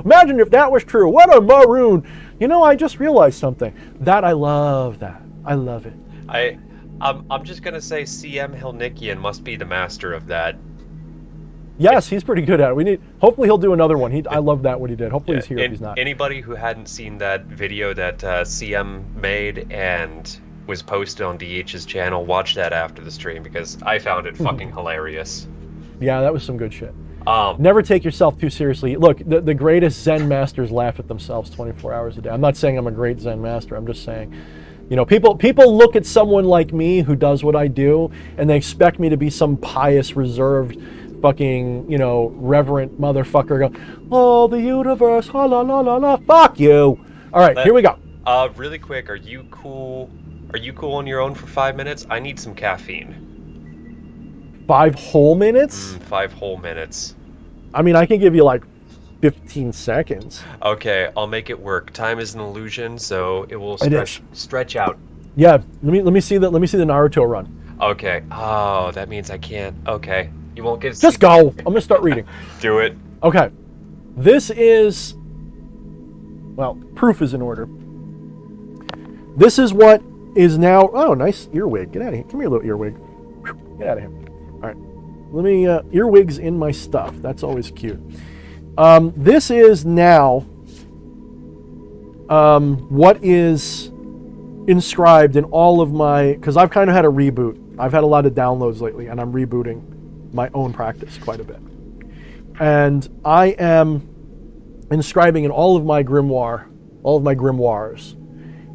Imagine if that was true. What a maroon. You know, I just realized something. That, I love that. I love it. I'm just going to say CM Hilnikian must be the master of that. Yes, he's pretty good at it. Hopefully he'll do another one. I love that, what he did. Hopefully he's here if he's not. Anybody who hadn't seen that video that CM made and was posted on DH's channel. Watch that after the stream because I found it fucking hilarious. Yeah, that was some good shit. Um, Never take yourself too seriously. Look, the greatest Zen masters laugh at themselves 24 hours a day. I'm not saying I'm a great Zen master. I'm just saying, you know, people look at someone like me who does what I do, and they expect me to be some pious, reserved, fucking, you know, reverent motherfucker. Go, oh, the universe, la la la la la. Fuck you. All right, here we go. Really quick, are you cool? Are you cool on your own for 5 minutes? I need some caffeine. 5 whole minutes? 5 whole minutes. I mean, I can give you like 15 seconds. Okay, I'll make it work. Time is an illusion, so it will stretch out. Yeah, let me see the Naruto run. Okay. Oh, that means I can't. Okay, you won't get. Just go. I'm gonna start reading. Do it. Okay, this is. Well, proof is in order. This is what is now. Oh, nice earwig. Get out of here. Come here, little earwig. Get out of here. All right. Let me. Earwigs in my stuff. That's always cute. This is now. What is inscribed in all of my, because I've kind of had a reboot. I've had a lot of downloads lately, and I'm rebooting my own practice quite a bit. And I am inscribing in all of my grimoires,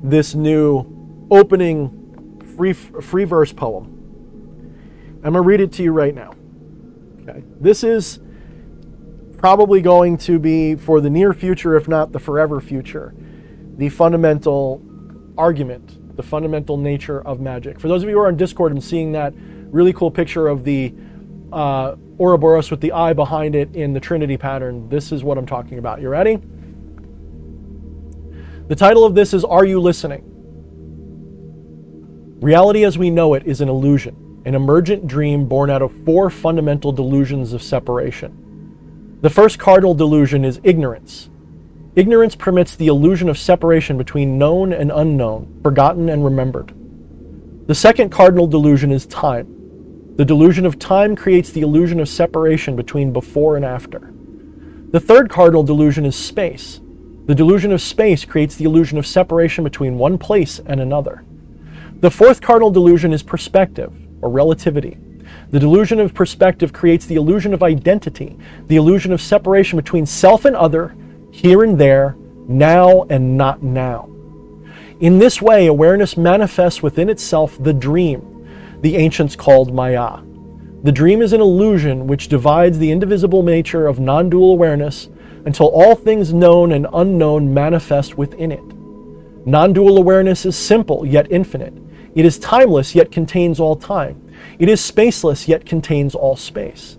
this new opening free verse poem. I'm gonna read it to you right now. Okay, this is probably going to be, for the near future, if not the forever future, the fundamental argument, the fundamental nature of magic. For those of you who are on Discord and seeing that really cool picture of the Ouroboros with the eye behind it in the Trinity pattern, this is what I'm talking about. You ready? The title of this is Are You Listening? Reality as we know it is an illusion, an emergent dream born out of 4 fundamental delusions of separation. The first cardinal delusion is ignorance. Ignorance permits the illusion of separation between known and unknown, forgotten and remembered. The second cardinal delusion is time. The delusion of time creates the illusion of separation between before and after. The third cardinal delusion is space. The delusion of space creates the illusion of separation between one place and another. The fourth cardinal delusion is perspective, or relativity. The delusion of perspective creates the illusion of identity, the illusion of separation between self and other, here and there, now and not now. In this way, awareness manifests within itself the dream, the ancients called Maya. The dream is an illusion which divides the indivisible nature of non-dual awareness until all things known and unknown manifest within it. Non-dual awareness is simple yet infinite. It is timeless yet contains all time. It is spaceless yet contains all space.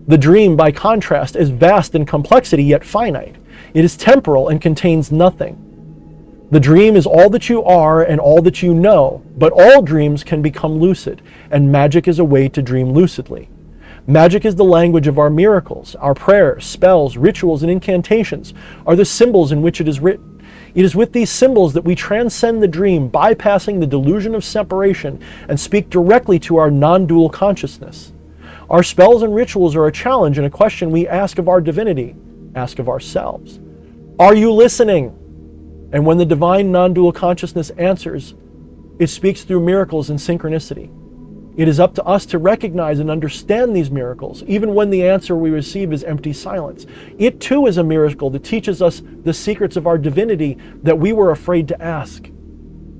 The dream, by contrast, is vast in complexity yet finite. It is temporal and contains nothing. The dream is all that you are and all that you know, but all dreams can become lucid, and magic is a way to dream lucidly. Magic is the language of our miracles. Our prayers, spells, rituals, and incantations are the symbols in which it is written. It is with these symbols that we transcend the dream, bypassing the delusion of separation and speak directly to our non-dual consciousness. Our spells and rituals are a challenge and a question we ask of our divinity, ask of ourselves. Are you listening? And when the divine non-dual consciousness answers, it speaks through miracles and synchronicity. It is up to us to recognize and understand these miracles, even when the answer we receive is empty silence. It too is a miracle that teaches us the secrets of our divinity that we were afraid to ask.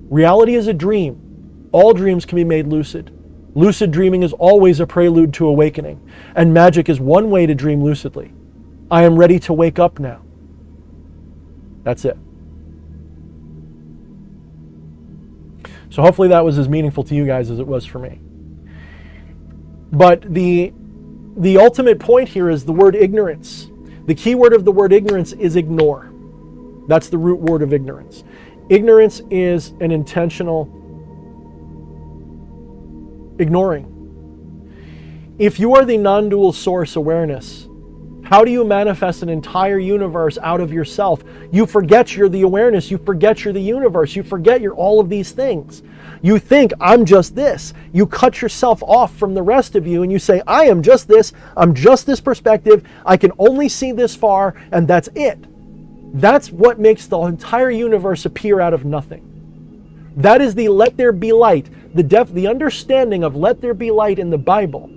Reality is a dream. All dreams can be made lucid. Lucid dreaming is always a prelude to awakening, and magic is one way to dream lucidly. I am ready to wake up now. That's it. So hopefully that was as meaningful to you guys as it was for me. But the ultimate point here is the word ignorance. The key word of the word ignorance is ignore. That's the root word of ignorance. Ignorance is an intentional ignoring. If you are the non-dual source awareness, how do you manifest an entire universe out of yourself? You forget you're the awareness. You forget you're the universe. You forget you're all of these things. You think, I'm just this. You cut yourself off from the rest of you and you say, I am just this. I'm just this perspective. I can only see this far, and that's it. That's what makes the entire universe appear out of nothing. That is the let there be light. The understanding of let there be light in the Bible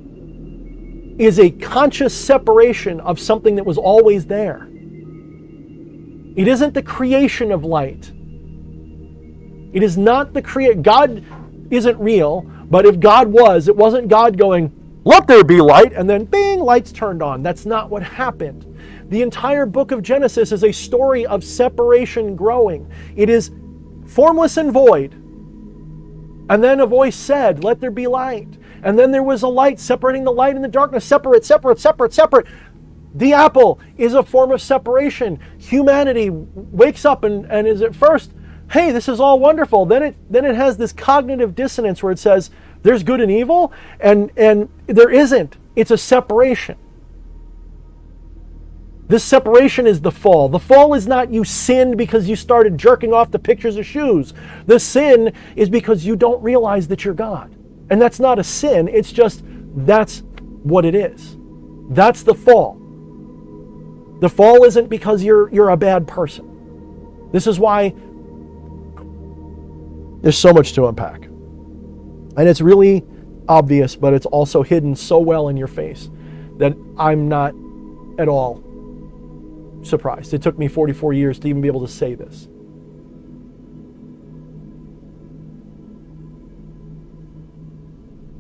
is a conscious separation of something that was always there. It isn't the creation of light. It is not the God isn't real, but if God was, it wasn't God going, let there be light, and then bing, lights turned on. That's not what happened. The entire book of Genesis is a story of separation growing. It is formless and void. And then a voice said, let there be light. And then there was a light separating the light and the darkness. Separate, separate, separate, separate. The apple is a form of separation. Humanity wakes up and is at first, hey, this is all wonderful. Then it has this cognitive dissonance where it says there's good and evil, and there isn't. It's a separation. This separation is the fall. The fall is not you sinned because you started jerking off to pictures of shoes. The sin is because you don't realize that you're God. And that's not a sin. It's just that's what it is. That's the fall. The fall isn't because you're a bad person. This is why there's so much to unpack. And it's really obvious, but it's also hidden so well in your face that I'm not at all surprised. It took me 44 years to even be able to say this.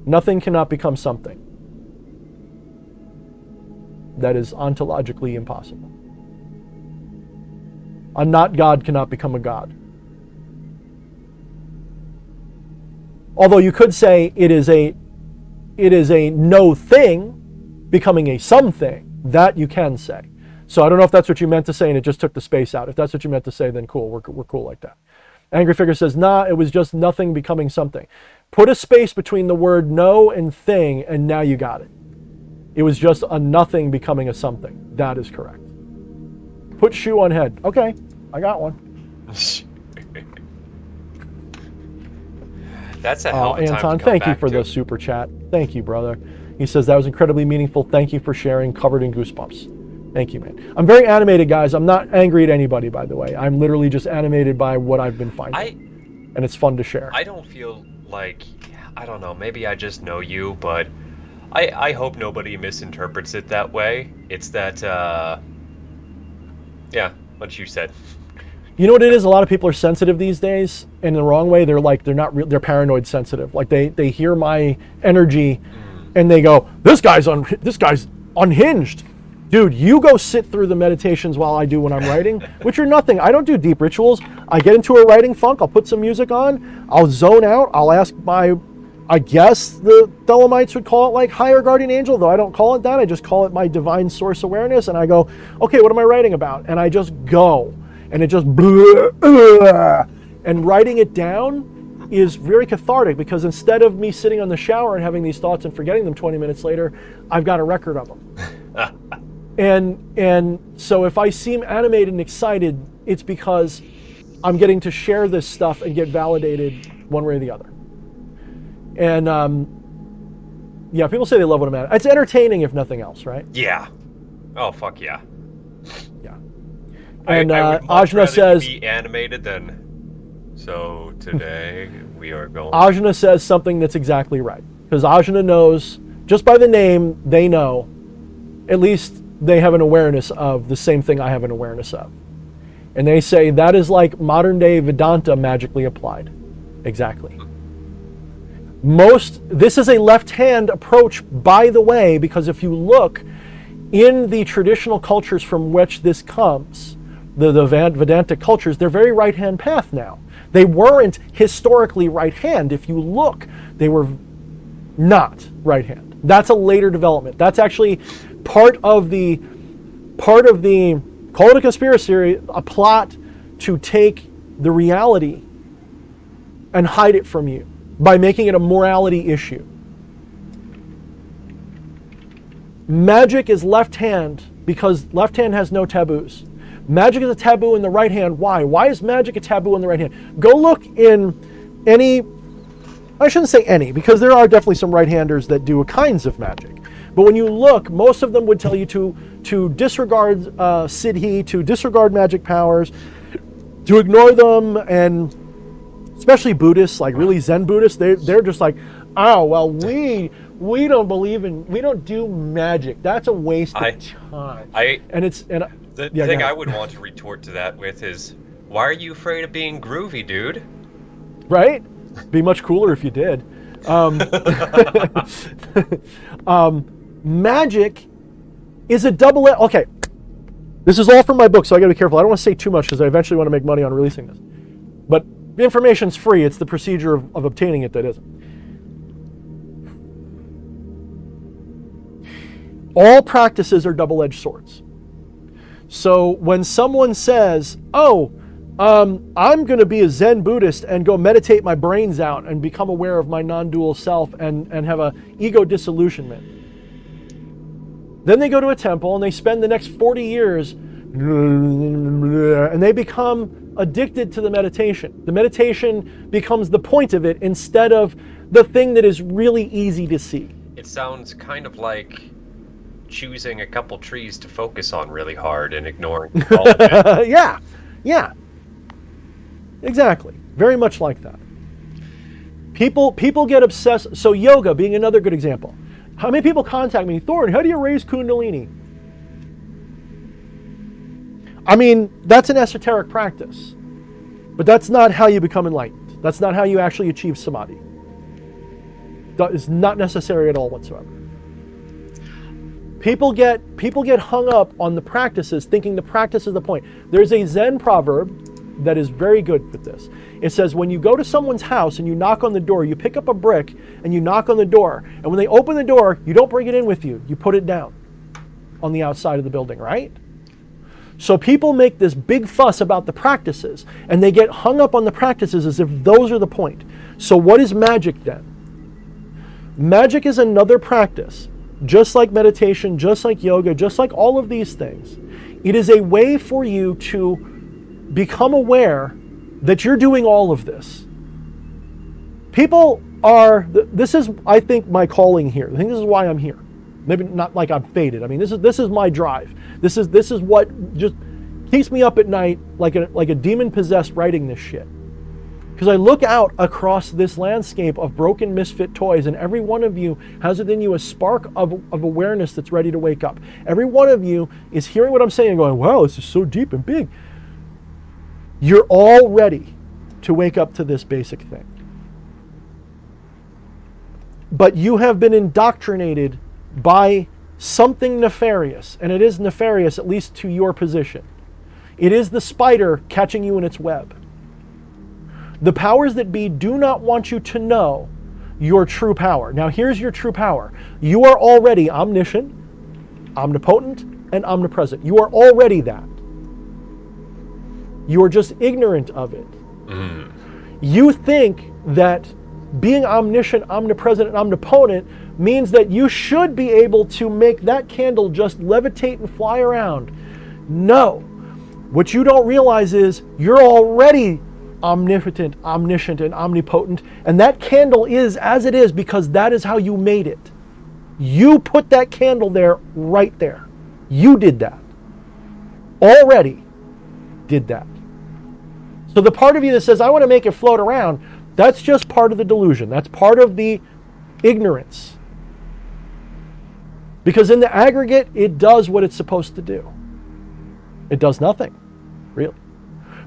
Nothing cannot become something. That is ontologically impossible. A not God cannot become a God. Although you could say it is a no thing becoming a something. That you can say. So I don't know if that's what you meant to say and it just took the space out. If that's what you meant to say, then cool. We're cool like that. Angry Figure says, nah, it was just nothing becoming something. Put a space between the word no and thing, and now you got it. It was just a nothing becoming a something. That is correct. Put shoe on head. Okay, I got one. That's a hell of a time Anton, to come thank you back for to. the super chat. Thank you, brother. He says, that was incredibly meaningful. Thank you for sharing. Covered in goosebumps. Thank you, man. I'm very animated, guys. I'm not angry at anybody, by the way. I'm literally just animated by what I've been finding. And it's fun to share. I don't feel like, I don't know, maybe I just know you, but I hope nobody misinterprets it that way. It's that, yeah, what you said. You know what it is? A lot of people are sensitive these days in the wrong way. They're paranoid sensitive. Like they hear my energy and they go, this guy's unhinged. Dude, you go sit through the meditations while I do when I'm writing, which are nothing. I don't do deep rituals. I get into a writing funk. I'll put some music on. I'll zone out. I'll ask I guess the Thelemites would call it like higher guardian angel, though I don't call it that. I just call it my divine source awareness. And I go, okay, what am I writing about? And I just go. And it just, and writing it down is very cathartic because instead of me sitting on the shower and having these thoughts and forgetting them 20 minutes later, I've got a record of them. And so if I seem animated and excited, it's because I'm getting to share this stuff and get validated one way or the other. And yeah, people say they love what I'm at. It's entertaining if nothing else, right? Yeah. Oh, fuck yeah. Yeah. And I would much Ajna rather says, be animated than. So today we are going. Ajna says something that's exactly right. Because Ajna knows, just by the name, they know, at least they have an awareness of the same thing I have an awareness of. And they say that is like modern day Vedanta magically applied. Exactly. This is a left-hand approach, by the way, because if you look in the traditional cultures from which this comes, the Vedantic cultures, they're very right-hand path now. They weren't historically right-hand. If you look, they were not right-hand. That's a later development. That's actually part of the call it a conspiracy theory, a plot to take the reality and hide it from you by making it a morality issue. Magic is left hand because left hand has no taboos. Magic is a taboo in the right hand. Why? Why is magic a taboo in the right hand? Go look in any, I shouldn't say any, because there are definitely some right-handers that do kinds of magic. But when you look, most of them would tell you to disregard Siddhi, to disregard magic powers, to ignore them, and especially Buddhists, like really Zen Buddhists, they're just like, oh, well, we don't do magic. That's a waste of time. The thing I would want to retort to that with is, why are you afraid of being groovy, dude? Right? Be much cooler if you did. Magic is a double-edged... Okay, this is all from my book, so I gotta be careful. I don't want to say too much because I eventually want to make money on releasing this. But the information's free. It's the procedure of obtaining it that isn't. All practices are double-edged swords. So when someone says, oh, I'm going to be a Zen Buddhist and go meditate my brains out and become aware of my non-dual self and have a ego disillusionment. Then they go to a temple and they spend the next 40 years and they become addicted to the meditation. The meditation becomes the point of it instead of the thing that is really easy to see. It sounds kind of like choosing a couple trees to focus on really hard and ignoring all of it. Yeah. Exactly. Very much like that. People get obsessed. So yoga being another good example. How many people contact me, Thorne, how do you raise Kundalini? I mean, that's an esoteric practice. But that's not how you become enlightened. That's not how you actually achieve samadhi. That is not necessary at all whatsoever. People get hung up on the practices, thinking the practice is the point. There's a Zen proverb that is very good with this. It says, when you go to someone's house and you knock on the door, you pick up a brick and you knock on the door. And when they open the door, you don't bring it in with you. You put it down on the outside of the building, right? So people make this big fuss about the practices and they get hung up on the practices as if those are the point. So what is magic then? Magic is another practice. Just like meditation, just like yoga, just like all of these things. It is a way for you to become aware that you're doing all of this. People are, this is, I think, my calling here. I think this is why I'm here. Maybe not like I'm fated. I mean, this is my drive. This is what just keeps me up at night like a demon possessed writing this shit. Because I look out across this landscape of broken misfit toys, and every one of you has within you a spark of awareness that's ready to wake up. Every one of you is hearing what I'm saying and going, wow, this is so deep and big. You're all ready to wake up to this basic thing. But you have been indoctrinated by something nefarious, and it is nefarious at least to your position. It is the spider catching you in its web. The powers that be do not want you to know your true power. Now here's your true power. You are already omniscient, omnipotent, and omnipresent. You are already that. You are just ignorant of it. You think that being omniscient, omnipresent, and omnipotent means that you should be able to make that candle just levitate and fly around. No. What you don't realize is you're already omnipotent, omniscient, and omnipotent, and that candle is as it is because that is how you made it. You put that candle there, right there. You did that. Already did that. So the part of you that says, I want to make it float around, that's just part of the delusion. That's part of the ignorance. Because in the aggregate, it does what it's supposed to do. It does nothing, really.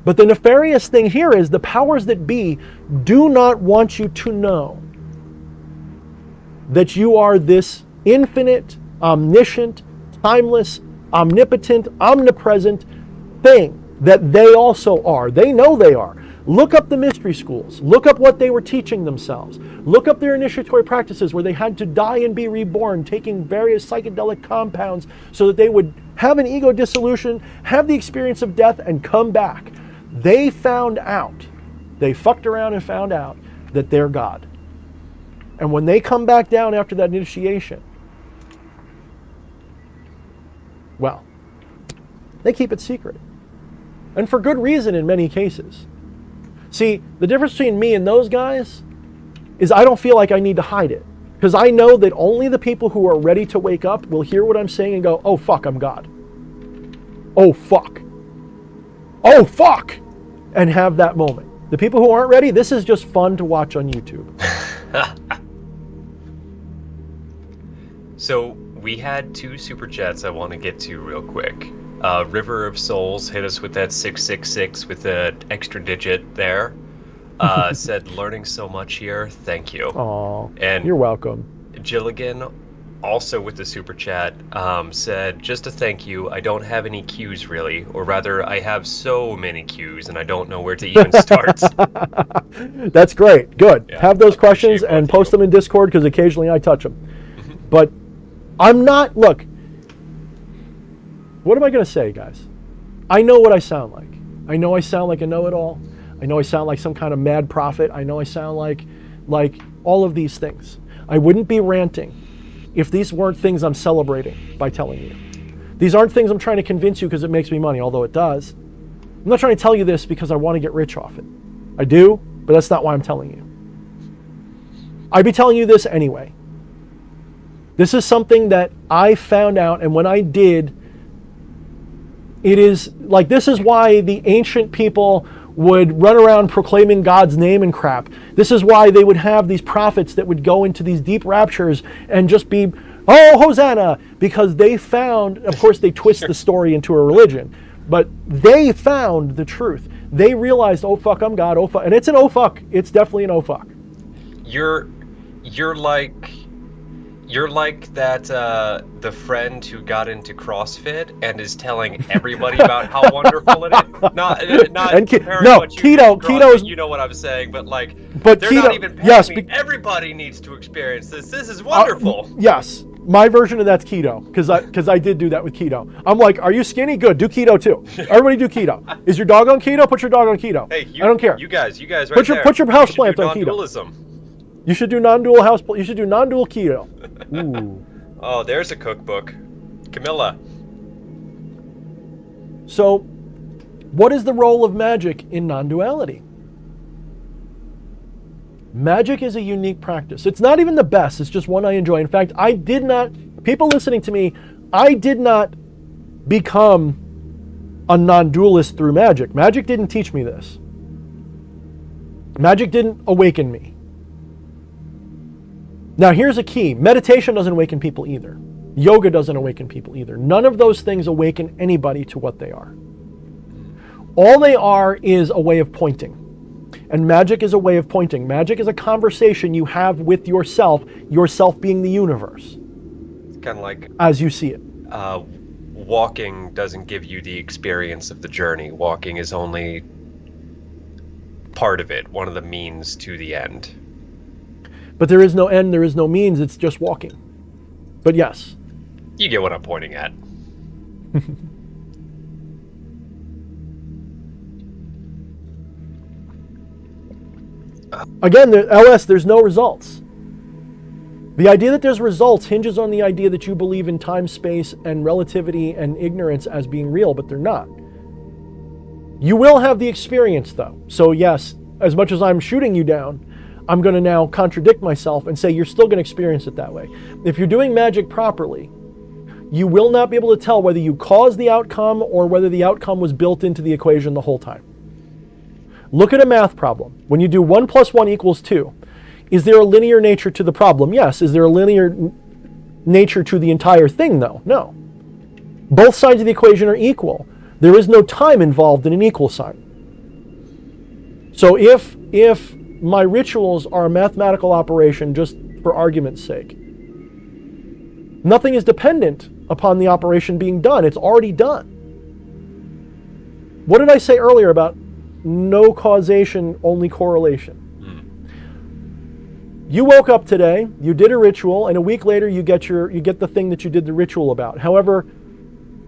But the nefarious thing here is the powers that be do not want you to know that you are this infinite, omniscient, timeless, omnipotent, omnipresent thing that they also are. They know they are. Look up the mystery schools. Look up what they were teaching themselves. Look up their initiatory practices where they had to die and be reborn, taking various psychedelic compounds so that they would have an ego dissolution, have the experience of death, and come back. They found out, they fucked around and found out that they're God. And when they come back down after that initiation, well, they keep it secret. And for good reason in many cases. See, the difference between me and those guys is I don't feel like I need to hide it. Because I know that only the people who are ready to wake up will hear what I'm saying and go, oh fuck, I'm God. Oh fuck. Oh fuck! And have that moment. The people who aren't ready, this is just fun to watch on YouTube. So we had 2 super chats I want to get to real quick. River of Souls hit us with that 666 with the extra digit there. Said learning so much here. Thank you. Aw, And you're welcome. Jilligan, also with the super chat, said, just a thank you. I don't have any cues really, or rather, I have so many cues and I don't know where to even start. That's great. Good. Yeah, Have those questions appreciate and both of post you. them in Discord because occasionally I touch them. But I'm not. Look, what am I going to say, guys? I know what I sound like. I know I sound like a know-it-all. I know I sound like some kind of mad prophet. I know I sound like all of these things. I wouldn't be ranting if these weren't things I'm celebrating by telling you. These aren't things I'm trying to convince you because it makes me money, although it does. I'm not trying to tell you this because I want to get rich off it. I do, but that's not why I'm telling you. I'd be telling you this anyway. This is something that I found out, and when I did, it is like, this is why the ancient people would run around proclaiming God's name and crap. This is why they would have these prophets that would go into these deep raptures and just be, oh, Hosanna, because they found, of course they twist the story into a religion, but they found the truth. They realized, oh fuck, I'm God, oh fuck, and it's an oh fuck, it's definitely an oh fuck. You're like that the friend who got into CrossFit and is telling everybody about how wonderful it is. Not And comparing no, what you keto- do to keto is- CrossFit, you know what I'm saying, but like, But they're keto- not even paying yes, me. Everybody needs to experience this. This is wonderful. Yes, my version of that's keto, because I did do that with keto. I'm like, are you skinny? Good, do keto too. Everybody do keto. Is your dog on keto? Put your dog on keto. Hey, I don't care. You guys right Put your there. house You should plant do on keto. non-dualism. You should do non-dual you should do non-dual keto. Ooh. Oh, there's a cookbook. Camilla. So, what is the role of magic in non-duality? Magic is a unique practice. It's not even the best, it's just one I enjoy. In fact, people listening to me, I did not become a non-dualist through magic. Magic didn't teach me this. Magic didn't awaken me. Now here's a key. Meditation doesn't awaken people either. Yoga doesn't awaken people either. None of those things awaken anybody to what they are. All they are is a way of pointing. And magic is a way of pointing. Magic is a conversation you have with yourself being the universe. It's kind of like as you see it. Walking doesn't give you the experience of the journey. Walking is only part of it, one of the means to the end. But there is no end, there is no means, it's just walking. But yes. You get what I'm pointing at. Again, there's no results. The idea that there's results hinges on the idea that you believe in time, space, and relativity and ignorance as being real, but they're not. You will have the experience though. So yes, as much as I'm shooting you down, I'm going to now contradict myself and say you're still going to experience it that way. If you're doing magic properly, you will not be able to tell whether you caused the outcome or whether the outcome was built into the equation the whole time. Look at a math problem. When you do 1 + 1 = 2, is there a linear nature to the problem? Yes. Is there a linear nature to the entire thing though? No. Both sides of the equation are equal. There is no time involved in an equal sign. So if my rituals are a mathematical operation just for argument's sake, nothing is dependent upon the operation being done. It's already done. What did I say earlier about no causation, only correlation? You woke up today, you did a ritual, and a week later you get the thing that you did the ritual about. However,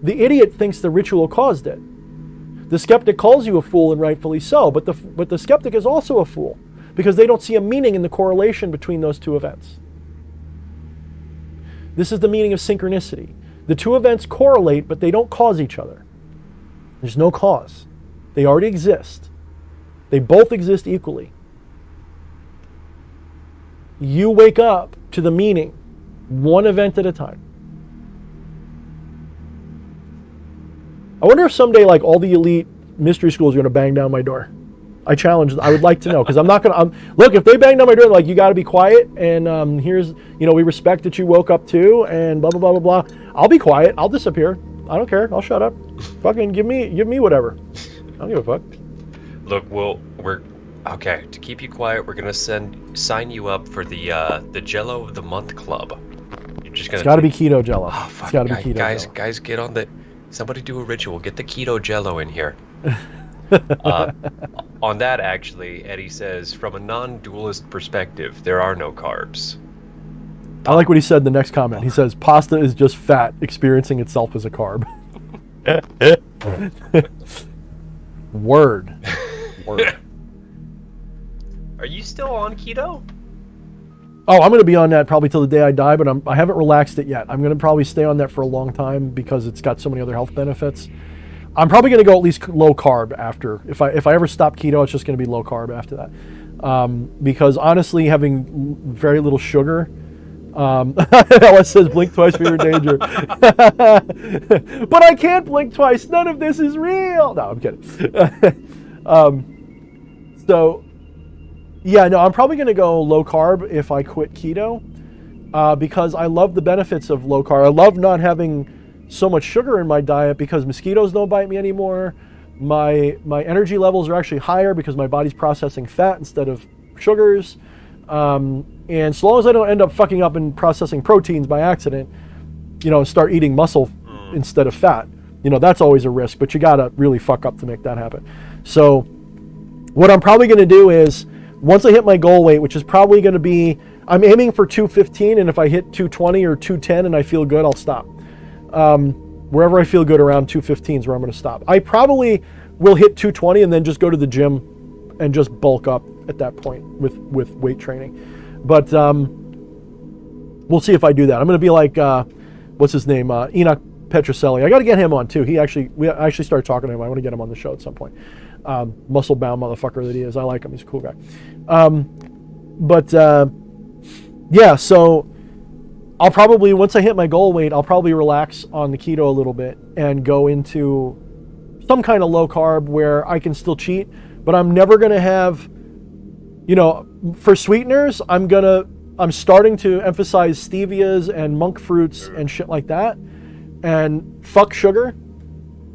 the idiot thinks the ritual caused it. The skeptic calls you a fool, and rightfully so, but the skeptic is also a fool because they don't see a meaning in the correlation between those two events. This is the meaning of synchronicity. The two events correlate, but they don't cause each other. There's no cause. They already exist. They both exist equally. You wake up to the meaning, one event at a time. I wonder if someday, like, all the elite mystery schools are going to bang down my door. I challenge. I would like to know, because I'm not gonna. Look, if they banged on my door, like, you got to be quiet, and here's, we respect that you woke up too, and blah blah blah blah blah. I'll be quiet. I'll disappear. I don't care. I'll shut up. Fucking give me whatever. I don't give a fuck. Look, we're okay. To keep you quiet, we're gonna sign you up for the Jello of the Month Club. You're just gonna. It's got to be keto Jello. Oh, fuck. It's got to be keto. Guys, Jello. guys, get on the. Somebody do a ritual. Get the keto Jello in here. On that, actually, Eddie says, from a non-dualist perspective, there are no carbs. I like what he said in the next comment. He says, pasta is just fat experiencing itself as a carb. Word. Are you still on keto? Oh, I'm going to be on that probably till the day I die, but I haven't relaxed it yet. I'm going to probably stay on that for a long time because it's got so many other health benefits. I'm probably going to go at least low carb after. If I ever stop keto, it's just going to be low carb after that. Because honestly, having very little sugar, Ellis says blink twice for your danger. But I can't blink twice. None of this is real. No, I'm kidding. So, yeah, no, I'm probably going to go low carb if I quit keto, because I love the benefits of low carb. I love not having so much sugar in my diet because mosquitoes don't bite me anymore. My energy levels are actually higher because my body's processing fat instead of sugars. And as long as I don't end up fucking up and processing proteins by accident, start eating muscle instead of fat, that's always a risk, but you gotta really fuck up to make that happen. So what I'm probably gonna do is, once I hit my goal weight, which is probably gonna be, I'm aiming for 215, and if I hit 220 or 210 and I feel good, I'll stop. Wherever I feel good around 215 is where I'm going to stop. I probably will hit 220 and then just go to the gym and just bulk up at that point with weight training. But we'll see if I do that. I'm going to be like, what's his name? Enoch Petroselli. I got to get him on too. We actually started talking to him. I want to get him on the show at some point. Muscle bound motherfucker that he is. I like him. He's a cool guy. Yeah, so I'll probably, once I hit my goal weight, I'll probably relax on the keto a little bit and go into some kind of low carb where I can still cheat, but I'm never going to have, for sweeteners, I'm starting to emphasize stevias and monk fruits and shit like that. And fuck sugar.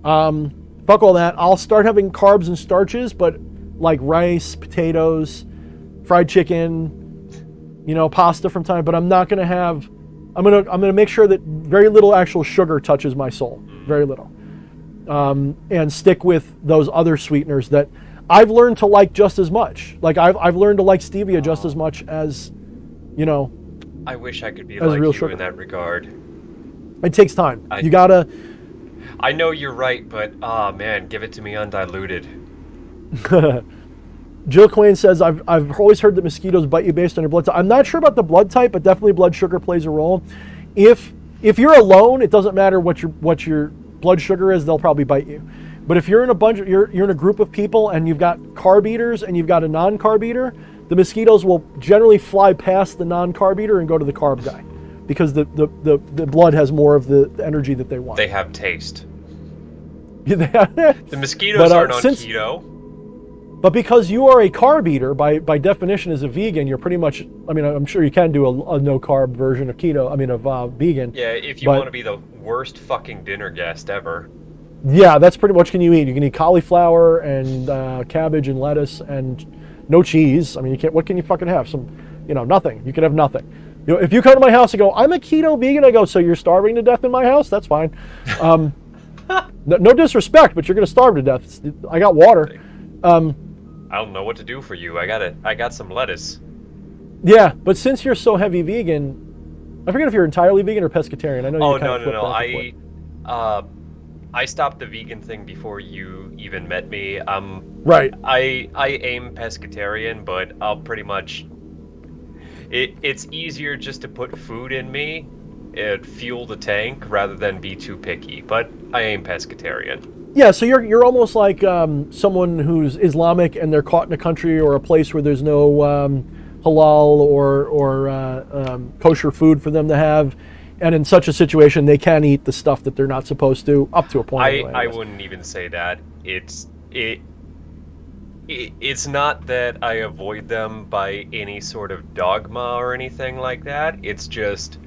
Fuck all that. I'll start having carbs and starches, but like rice, potatoes, fried chicken, pasta from time, but I'm not going to have, I'm gonna make sure that very little actual sugar touches my soul, very little, and stick with those other sweeteners that I've learned to like just as much. Like I've learned to like stevia just as much as, I wish I could be as like real you sugar. in that regard. It takes time. You gotta. I know you're right, but man, give it to me undiluted. Jill Quain says, I've always heard that mosquitoes bite you based on your blood type. I'm not sure about the blood type, but definitely blood sugar plays a role. If you're alone, it doesn't matter what your blood sugar is, they'll probably bite you. But if you're in you're in a group of people and you've got carb eaters and you've got a non-carb eater, the mosquitoes will generally fly past the non-carb eater and go to the carb guy because the blood has more of the energy that they want. They have taste. The mosquitoes aren't on keto. But because you are a carb eater, by definition as a vegan, you're pretty much, I'm sure you can do a no-carb version of keto, of vegan. Yeah, if you want to be the worst fucking dinner guest ever. Yeah, that's pretty much what can you eat. You can eat cauliflower and cabbage and lettuce and no cheese. What can you fucking have? Nothing. You can have nothing. If you come to my house and go, I'm a keto vegan, I go, so you're starving to death in my house? That's fine. No disrespect, but you're going to starve to death. I got water. I don't know what to do for you. I got some lettuce. Yeah, but since you're so heavy vegan, I forget if you're entirely vegan or pescatarian. I know. No. I stopped the vegan thing before you even met me. Right. I aim pescatarian, but I'll pretty much. It's easier just to put food in me and fuel the tank rather than be too picky. But I aim pescatarian. Yeah, so you're almost like someone who's Islamic and they're caught in a country or a place where there's no halal or kosher food for them to have, and in such a situation they can eat the stuff that they're not supposed to, up to a point. I wouldn't even say that. It's not that I avoid them by any sort of dogma or anything like that. It's just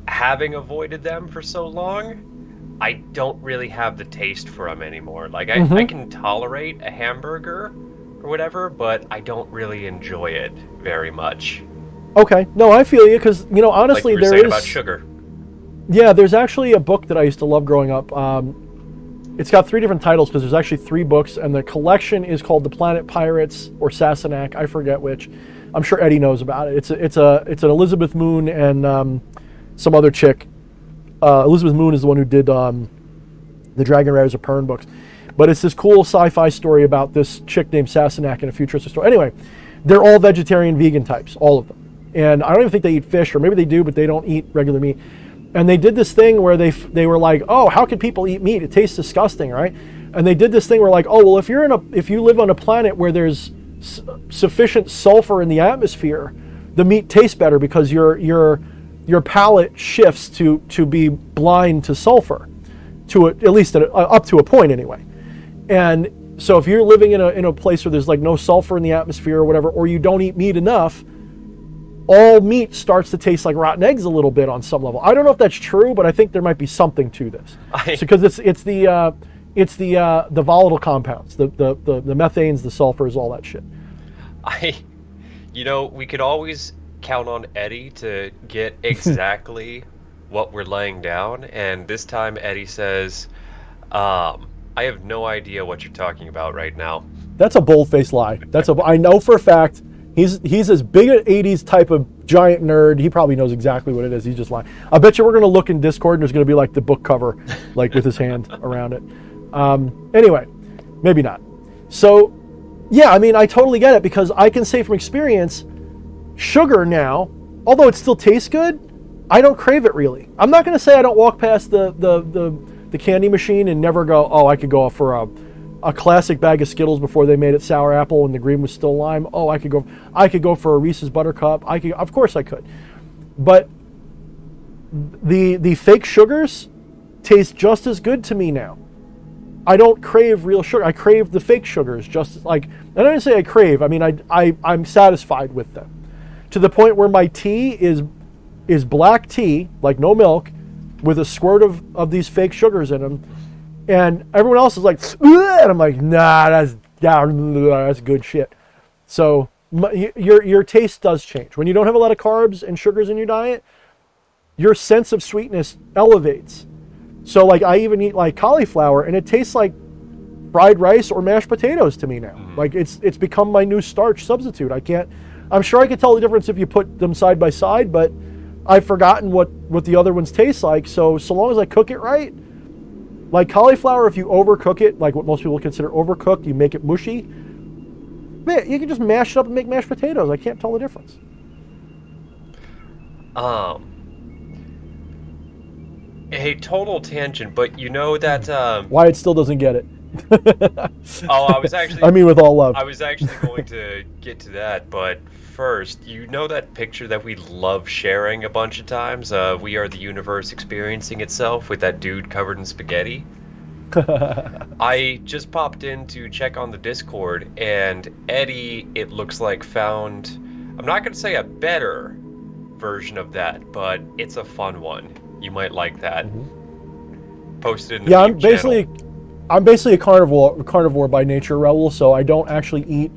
having avoided them for so long, I don't really have the taste for them anymore. Like, I can tolerate a hamburger or whatever, but I don't really enjoy it very much. Okay, no, I feel you, because, you know, honestly, like you were there saying is... about sugar. Yeah, there's actually a book that I used to love growing up. It's got 3 different titles, because there's actually 3 books, and the collection is called The Planet Pirates, or Sassenach, I forget which. I'm sure Eddie knows about it. It's an Elizabeth Moon and some other chick. Elizabeth Moon is the one who did the Dragon Riders of Pern books. But it's this cool sci-fi story about this chick named Sassenach in a futuristic story. Anyway, they're all vegetarian, vegan types, all of them. And I don't even think they eat fish, or maybe they do, but they don't eat regular meat. And they did this thing where they were like, oh, how can people eat meat? It tastes disgusting, right? And they did this thing where like, oh, well, if you live on a planet where there's sufficient sulfur in the atmosphere, the meat tastes better because your palate shifts to be blind to sulfur, at least up to a point anyway. And so if you're living in a place where there's like no sulfur in the atmosphere or whatever, or you don't eat meat enough, all meat starts to taste like rotten eggs a little bit on some level. I don't know if that's true, but I think there might be something to this. Because it's the volatile compounds, the methanes, the sulfurs, all that shit. We could always count on Eddie to get exactly what we're laying down, and this time Eddie says, I have no idea what you're talking about right now. That's a bold-faced lie. I know for a fact. He's as big an 80s type of giant nerd. He probably knows exactly what it is. He's just lying. I bet you we're going to look in Discord and there's going to be like the book cover, like with his hand around it. Anyway, maybe not. So, yeah, I mean, I totally get it, because I can say from experience, sugar now, although it still tastes good, I don't crave it really. I'm not going to say I don't walk past the candy machine and never go, oh, I could go for a classic bag of Skittles before they made it sour apple and the green was still lime. Oh, I could go for a Reese's Buttercup. Of course I could. But the fake sugars taste just as good to me now. I don't crave real sugar. I crave the fake sugars just like, I don't even say I crave. I mean, I'm satisfied with them. To the point where my tea is black tea, like no milk, with a squirt of these fake sugars in them. And everyone else is like, and I'm like, nah, that's good shit. So your taste does change. When you don't have a lot of carbs and sugars in your diet, your sense of sweetness elevates. So like I even eat like cauliflower and it tastes like fried rice or mashed potatoes to me now. Like it's become my new starch substitute. I'm sure I could tell the difference if you put them side by side, but I've forgotten what the other ones taste like. So long as I cook it right, like cauliflower, if you overcook it, like what most people consider overcooked, you make it mushy, man, you can just mash it up and make mashed potatoes. I can't tell the difference. A total tangent, but you know that Wyatt still doesn't get it. I was actually I mean with all love. I was actually going to get to that, but first, you know that picture that we love sharing a bunch of times? We Are the Universe Experiencing Itself with that dude covered in spaghetti? I just popped in to check on the Discord, and Eddie, it looks like, found, I'm not going to say a better version of that, but it's a fun one. You might like that. Posted in the I'm basically a carnivore by nature, Raul, so I don't actually eat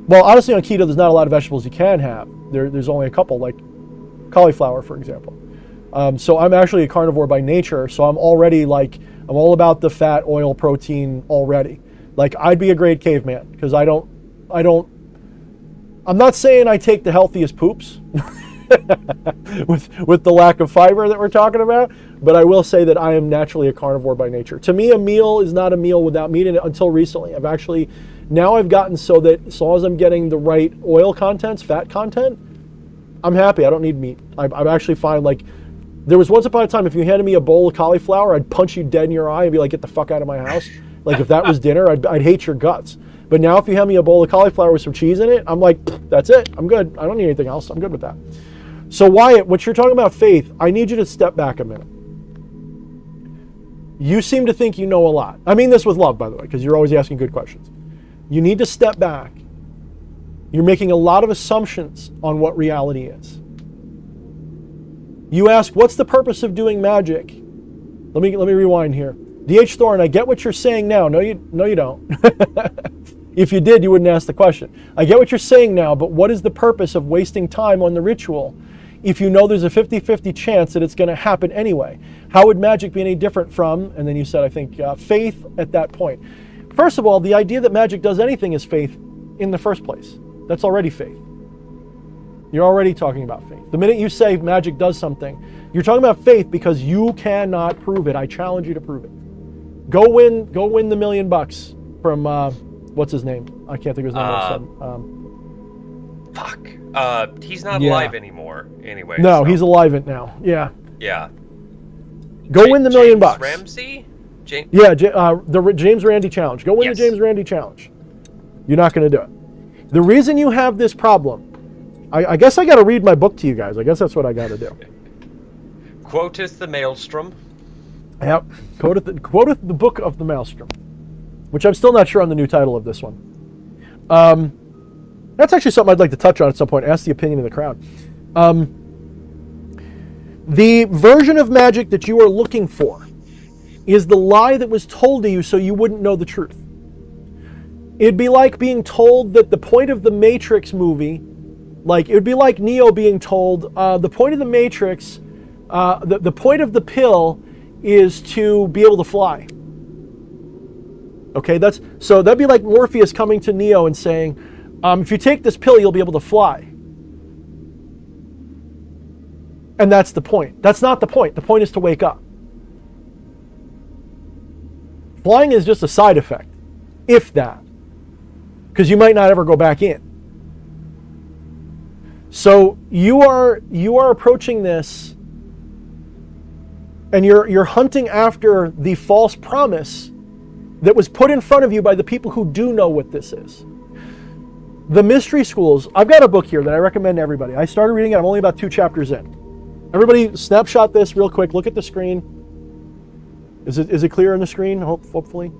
well, honestly, on keto, there's not a lot of vegetables you can have. There's only a couple, like cauliflower, for example. So I'm actually a carnivore by nature, so I'm already like, I'm all about the fat, oil, protein already. Like, I'd be a great caveman, because I'm not saying I take the healthiest poops with the lack of fiber that we're talking about, but I will say that I am naturally a carnivore by nature. To me, a meal is not a meal without meat in it until recently. Now I've gotten so that as long as I'm getting the right oil contents, fat content, I'm happy. I don't need meat. I'm actually fine. Like, there was once upon a time, if you handed me a bowl of cauliflower, I'd punch you dead in your eye and be like, get the fuck out of my house. Like, if that was dinner, I'd hate your guts. But now if you hand me a bowl of cauliflower with some cheese in it, I'm like, that's it. I'm good. I don't need anything else. I'm good with that. So Wyatt, what you're talking about faith, I need you to step back a minute. You seem to think you know a lot. I mean this with love, by the way, because you're always asking good questions. You need to step back. You're making a lot of assumptions on what reality is. You ask, what's the purpose of doing magic? Let me rewind here. D.H. Thorne, I get what you're saying now. No, you don't. If you did, you wouldn't ask the question. I get what you're saying now, but what is the purpose of wasting time on the ritual if you know there's a 50-50 chance that it's going to happen anyway? How would magic be any different from, and then you said, I think, faith at that point. First of all, the idea that magic does anything is faith in the first place. That's already faith. You're already talking about faith. The minute you say magic does something, you're talking about faith because you cannot prove it. I challenge you to prove it. Go win the $1 million from what's his name? I can't think of his name. Fuck. He's not alive anymore. Anyway. No, he's alive now. Yeah. Yeah. Go win the $1 million. Ramsey? The James Randi challenge. Go win the James Randi challenge. You're not going to do it. The reason you have this problem, I guess I got to read my book to you guys. I guess that's what I got to do. Quoteth the Maelstrom. Yep. Quoteth the Book of the Maelstrom, which I'm still not sure on the new title of this one. That's actually something I'd like to touch on at some point. Ask the opinion of the crowd. The version of magic that you are looking for is the lie that was told to you so you wouldn't know the truth. It'd be like being told that the point of the Matrix movie, it would be like Neo being told, the point of the Matrix, the point of the pill is to be able to fly. Okay, so that'd be like Morpheus coming to Neo and saying, if you take this pill, you'll be able to fly. And that's the point. That's not the point. The point is to wake up. Flying is just a side effect, if that. Because you might not ever go back in. So you are approaching this and you're hunting after the false promise that was put in front of you by the people who do know what this is. The mystery schools, I've got a book here that I recommend to everybody. I started reading it, I'm only about 2 chapters in. Everybody snapshot this real quick, look at the screen. Is it clear on the screen, hopefully?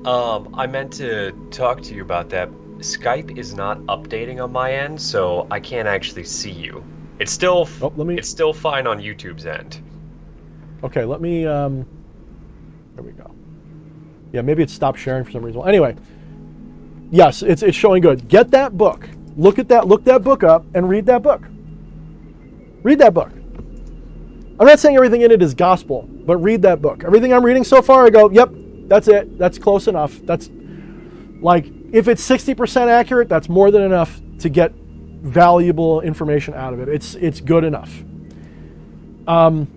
I meant to talk to you about that. Skype is not updating on my end, so I can't actually see you. It's still it's still fine on YouTube's end. Okay, let me there we go. Yeah, maybe it stopped sharing for some reason. Well, anyway, yes, it's showing good. Get that book. Look that book up and read that book. Read that book. I'm not saying everything in it is gospel, but read that book. Everything I'm reading so far, I go, yep, that's it. That's close enough. That's like, if it's 60% accurate, that's more than enough to get valuable information out of it. It's good enough. And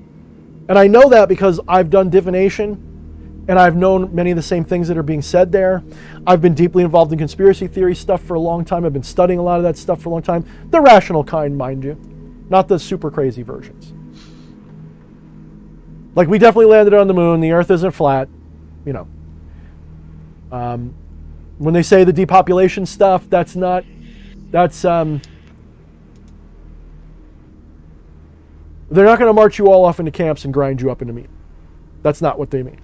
I know that because I've done divination and I've known many of the same things that are being said there. I've been deeply involved in conspiracy theory stuff for a long time. I've been studying a lot of that stuff for a long time. The rational kind, mind you, not the super crazy versions. Like, we definitely landed on the moon. The earth isn't flat, you know. When they say the depopulation stuff, that's they're not going to march you all off into camps and grind you up into meat. That's not what they mean.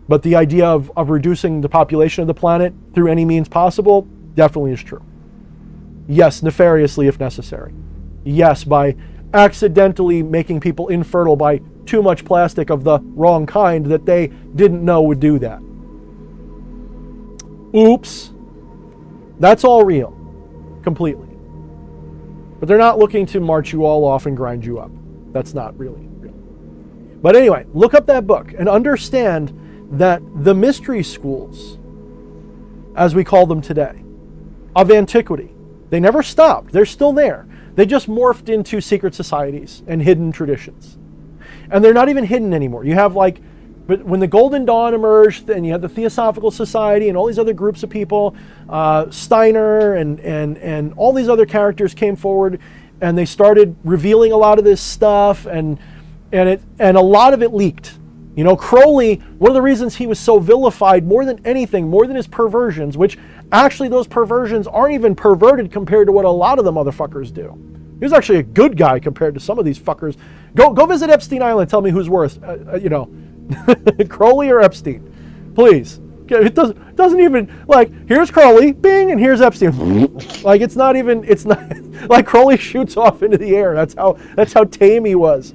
But the idea of reducing the population of the planet through any means possible definitely is true. Yes, nefariously if necessary. Yes, by accidentally making people infertile by too much plastic of the wrong kind that they didn't know would do that. Oops. That's all real. Completely. But they're not looking to march you all off and grind you up. That's not really real. But anyway, look up that book and understand that the mystery schools, as we call them today, of antiquity, they never stopped. They're still there. They just morphed into secret societies and hidden traditions. And they're not even hidden anymore. You have but when the Golden Dawn emerged, and you had the Theosophical Society and all these other groups of people, Steiner and all these other characters came forward, and they started revealing a lot of this stuff, and a lot of it leaked. You know, Crowley, one of the reasons he was so vilified more than anything, more than his perversions, which actually those perversions aren't even perverted compared to what a lot of the motherfuckers do. He was actually a good guy compared to some of these fuckers. Go visit Epstein Island. Tell me who's worse. Crowley or Epstein? Please. It doesn't even, like, here's Crowley, bing, and here's Epstein. Like, it's not like Crowley shoots off into the air. That's how tame he was.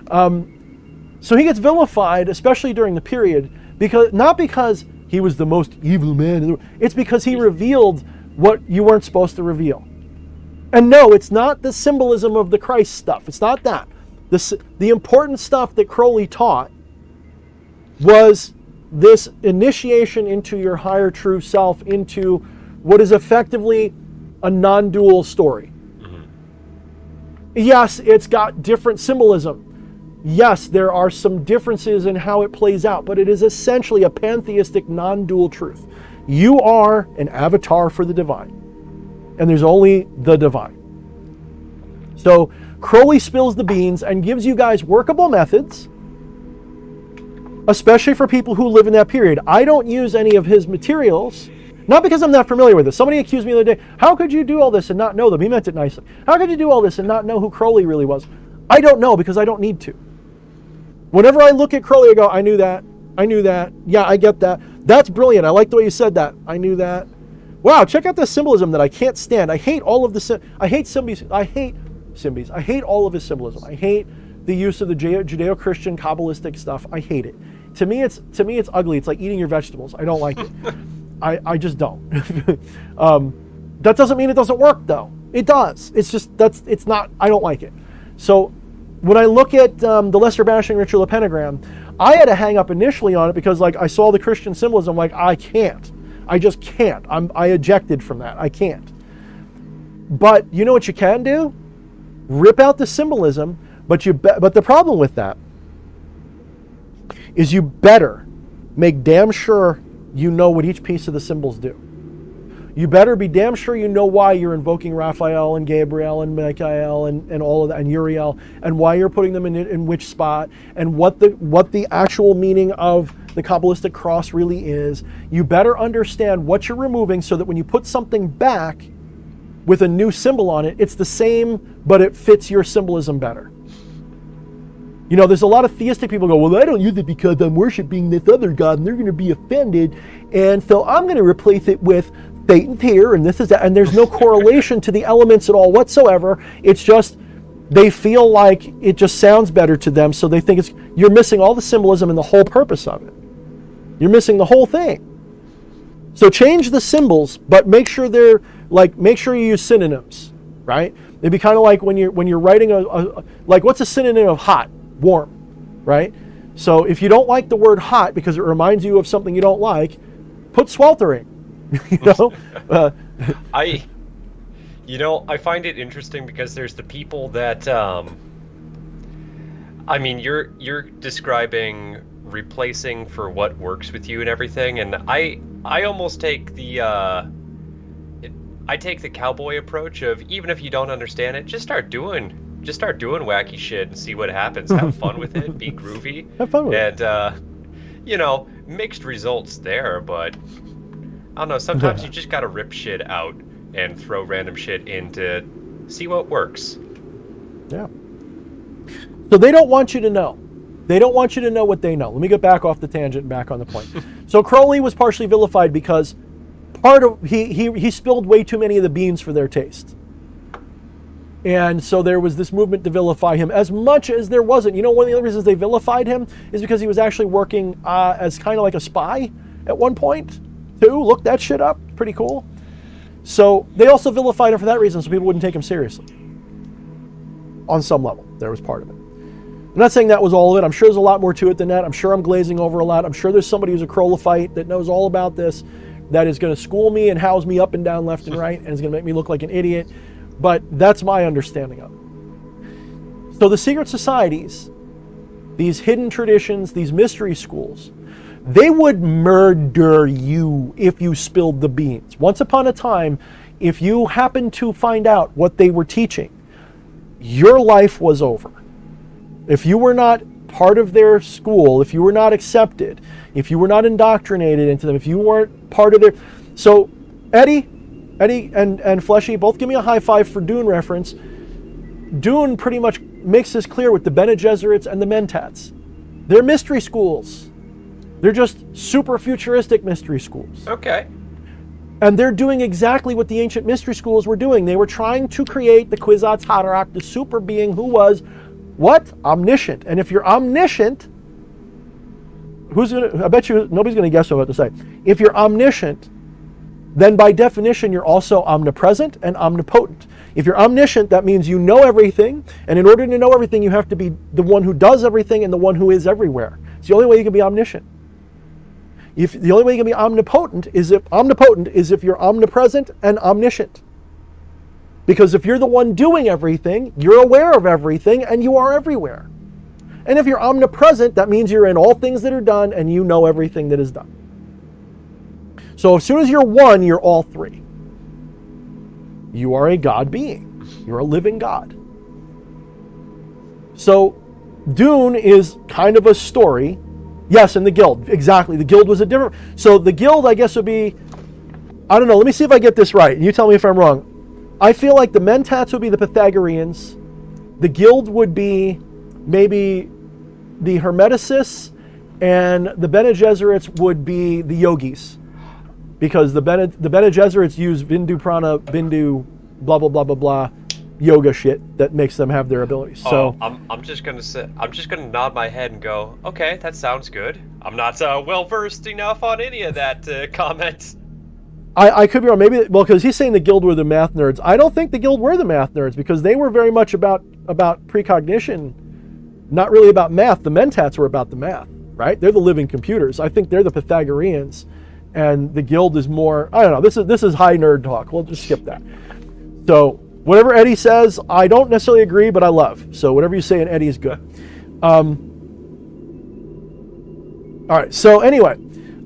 So he gets vilified, especially during the period, not because he was the most evil man, it's because he revealed what you weren't supposed to reveal. And no, it's not the symbolism of the Christ stuff. It's not that. The important stuff that Crowley taught was this initiation into your higher true self, into what is effectively a non-dual story. Mm-hmm. Yes, it's got different symbolism. Yes, there are some differences in how it plays out, but it is essentially a pantheistic non-dual truth. You are an avatar for the divine, and there's only the divine. So Crowley spills the beans and gives you guys workable methods, especially for people who live in that period. I don't use any of his materials, not because I'm not familiar with it. Somebody accused me the other day, how could you do all this and not know them? He meant it nicely. How could you do all this and not know who Crowley really was? I don't know, because I don't need to. Whenever I look at Crowley, I go, I knew that. Yeah, I get that. That's brilliant. I like the way you said that. I knew that. Wow, check out this symbolism that I can't stand. I hate all of the I hate all of his symbolism. I hate the use of the Judeo-Christian Kabbalistic stuff. I hate it. To me, it's ugly. It's like eating your vegetables. I don't like it. I just don't. That doesn't mean it doesn't work, though. It does. It's just it's not. I don't like it. So when I look at the Lesser Banishing Ritual of Pentagram, I had a hang up initially on it because, like, I saw the Christian symbolism. Like, I can't. I just can't. I ejected from that. I can't. But you know what you can do? Rip out the symbolism. But the problem with that is you better make damn sure you know what each piece of the symbols do. You better be damn sure you know why you're invoking Raphael and Gabriel and Michael and all of that, and Uriel, and why you're putting them in which spot, and what the actual meaning of the Kabbalistic cross really is. You better understand what you're removing so that when you put something back with a new symbol on it, it's the same, but it fits your symbolism better. You know, there's a lot of theistic people go, well, I don't use it because I'm worshiping this other god and they're going to be offended, and so I'm going to replace it with Satan's here and this is that, and there's no correlation to the elements at all whatsoever. It's just they feel like it just sounds better to them, so they think you're missing all the symbolism and the whole purpose of it. You're missing the whole thing. So change the symbols, but make sure you use synonyms, right? It'd be kind of like when you're writing like, what's a synonym of hot? Warm, right? So if you don't like the word hot because it reminds you of something you don't like, put sweltering. You know, I find it interesting because there's the people that, I mean, you're describing replacing for what works with you and everything, and I almost take the cowboy approach of, even if you don't understand it, just start doing wacky shit and see what happens. Have fun with it, be groovy. Have fun with it. And mixed results there, but I don't know, sometimes you just gotta rip shit out and throw random shit in to see what works. Yeah. So they don't want you to know. They don't want you to know what they know. Let me get back off the tangent and back on the point. So Crowley was partially vilified because he spilled way too many of the beans for their taste. And so there was this movement to vilify him as much as there wasn't. You know, one of the other reasons they vilified him is because he was actually working as kind of like a spy at one point, too. Look that shit up. Pretty cool. So they also vilified him for that reason, so people wouldn't take him seriously. On some level, there was part of it. I'm not saying that was all of it. I'm sure there's a lot more to it than that. I'm sure I'm glazing over a lot. I'm sure there's somebody who's a Crowleyite that knows all about this, that is going to school me and house me up and down, left and right, and is going to make me look like an idiot. But that's my understanding of it. So the secret societies, these hidden traditions, these mystery schools, they would murder you if you spilled the beans. Once upon a time, if you happened to find out what they were teaching, your life was over. If you were not part of their school, if you were not accepted, if you were not indoctrinated into them, if you weren't part of their... So Eddie and Fleshy, both give me a high five for Dune reference. Dune pretty much makes this clear with the Bene Gesserits and the Mentats. They're mystery schools. They're just super futuristic mystery schools. Okay. And they're doing exactly what the ancient mystery schools were doing. They were trying to create the Kwisatz Haderach, the super being who was what? Omniscient. And if you're omniscient, I bet you nobody's going to guess what I'm about to say. If you're omniscient, then by definition, you're also omnipresent and omnipotent. If you're omniscient, that means you know everything. And in order to know everything, you have to be the one who does everything and the one who is everywhere. It's the only way you can be omniscient. The only way you can be omnipotent is if you're omnipresent and omniscient. Because if you're the one doing everything, you're aware of everything and you are everywhere. And if you're omnipresent, that means you're in all things that are done and you know everything that is done. So as soon as you're one, you're all three. You are a God being. You're a living God. So Dune is kind of a story. Yes, and the guild. Exactly. The guild was a different... So the guild, I guess, would be... I don't know. Let me see if I get this right. You tell me if I'm wrong. I feel like the Mentats would be the Pythagoreans. The guild would be maybe the Hermeticists. And the Bene Gesserits would be the yogis. Because the Bene Gesserits use Bindu Prana, Bindu, blah, blah, blah, blah, blah, yoga shit that makes them have their abilities. So I'm just gonna nod my head and go, okay, that sounds good. I'm not well versed enough on any of that comment. I could be wrong. Maybe because he's saying the guild were the math nerds. I don't think the guild were the math nerds because they were very much about precognition, not really about math. The Mentats were about the math, right? They're the living computers. I think they're the Pythagoreans, and the guild is more. I don't know. This is high nerd talk. We'll just skip that. So. Whatever Eddie says, I don't necessarily agree, but I love. So whatever you say in Eddie is good. All right, so anyway,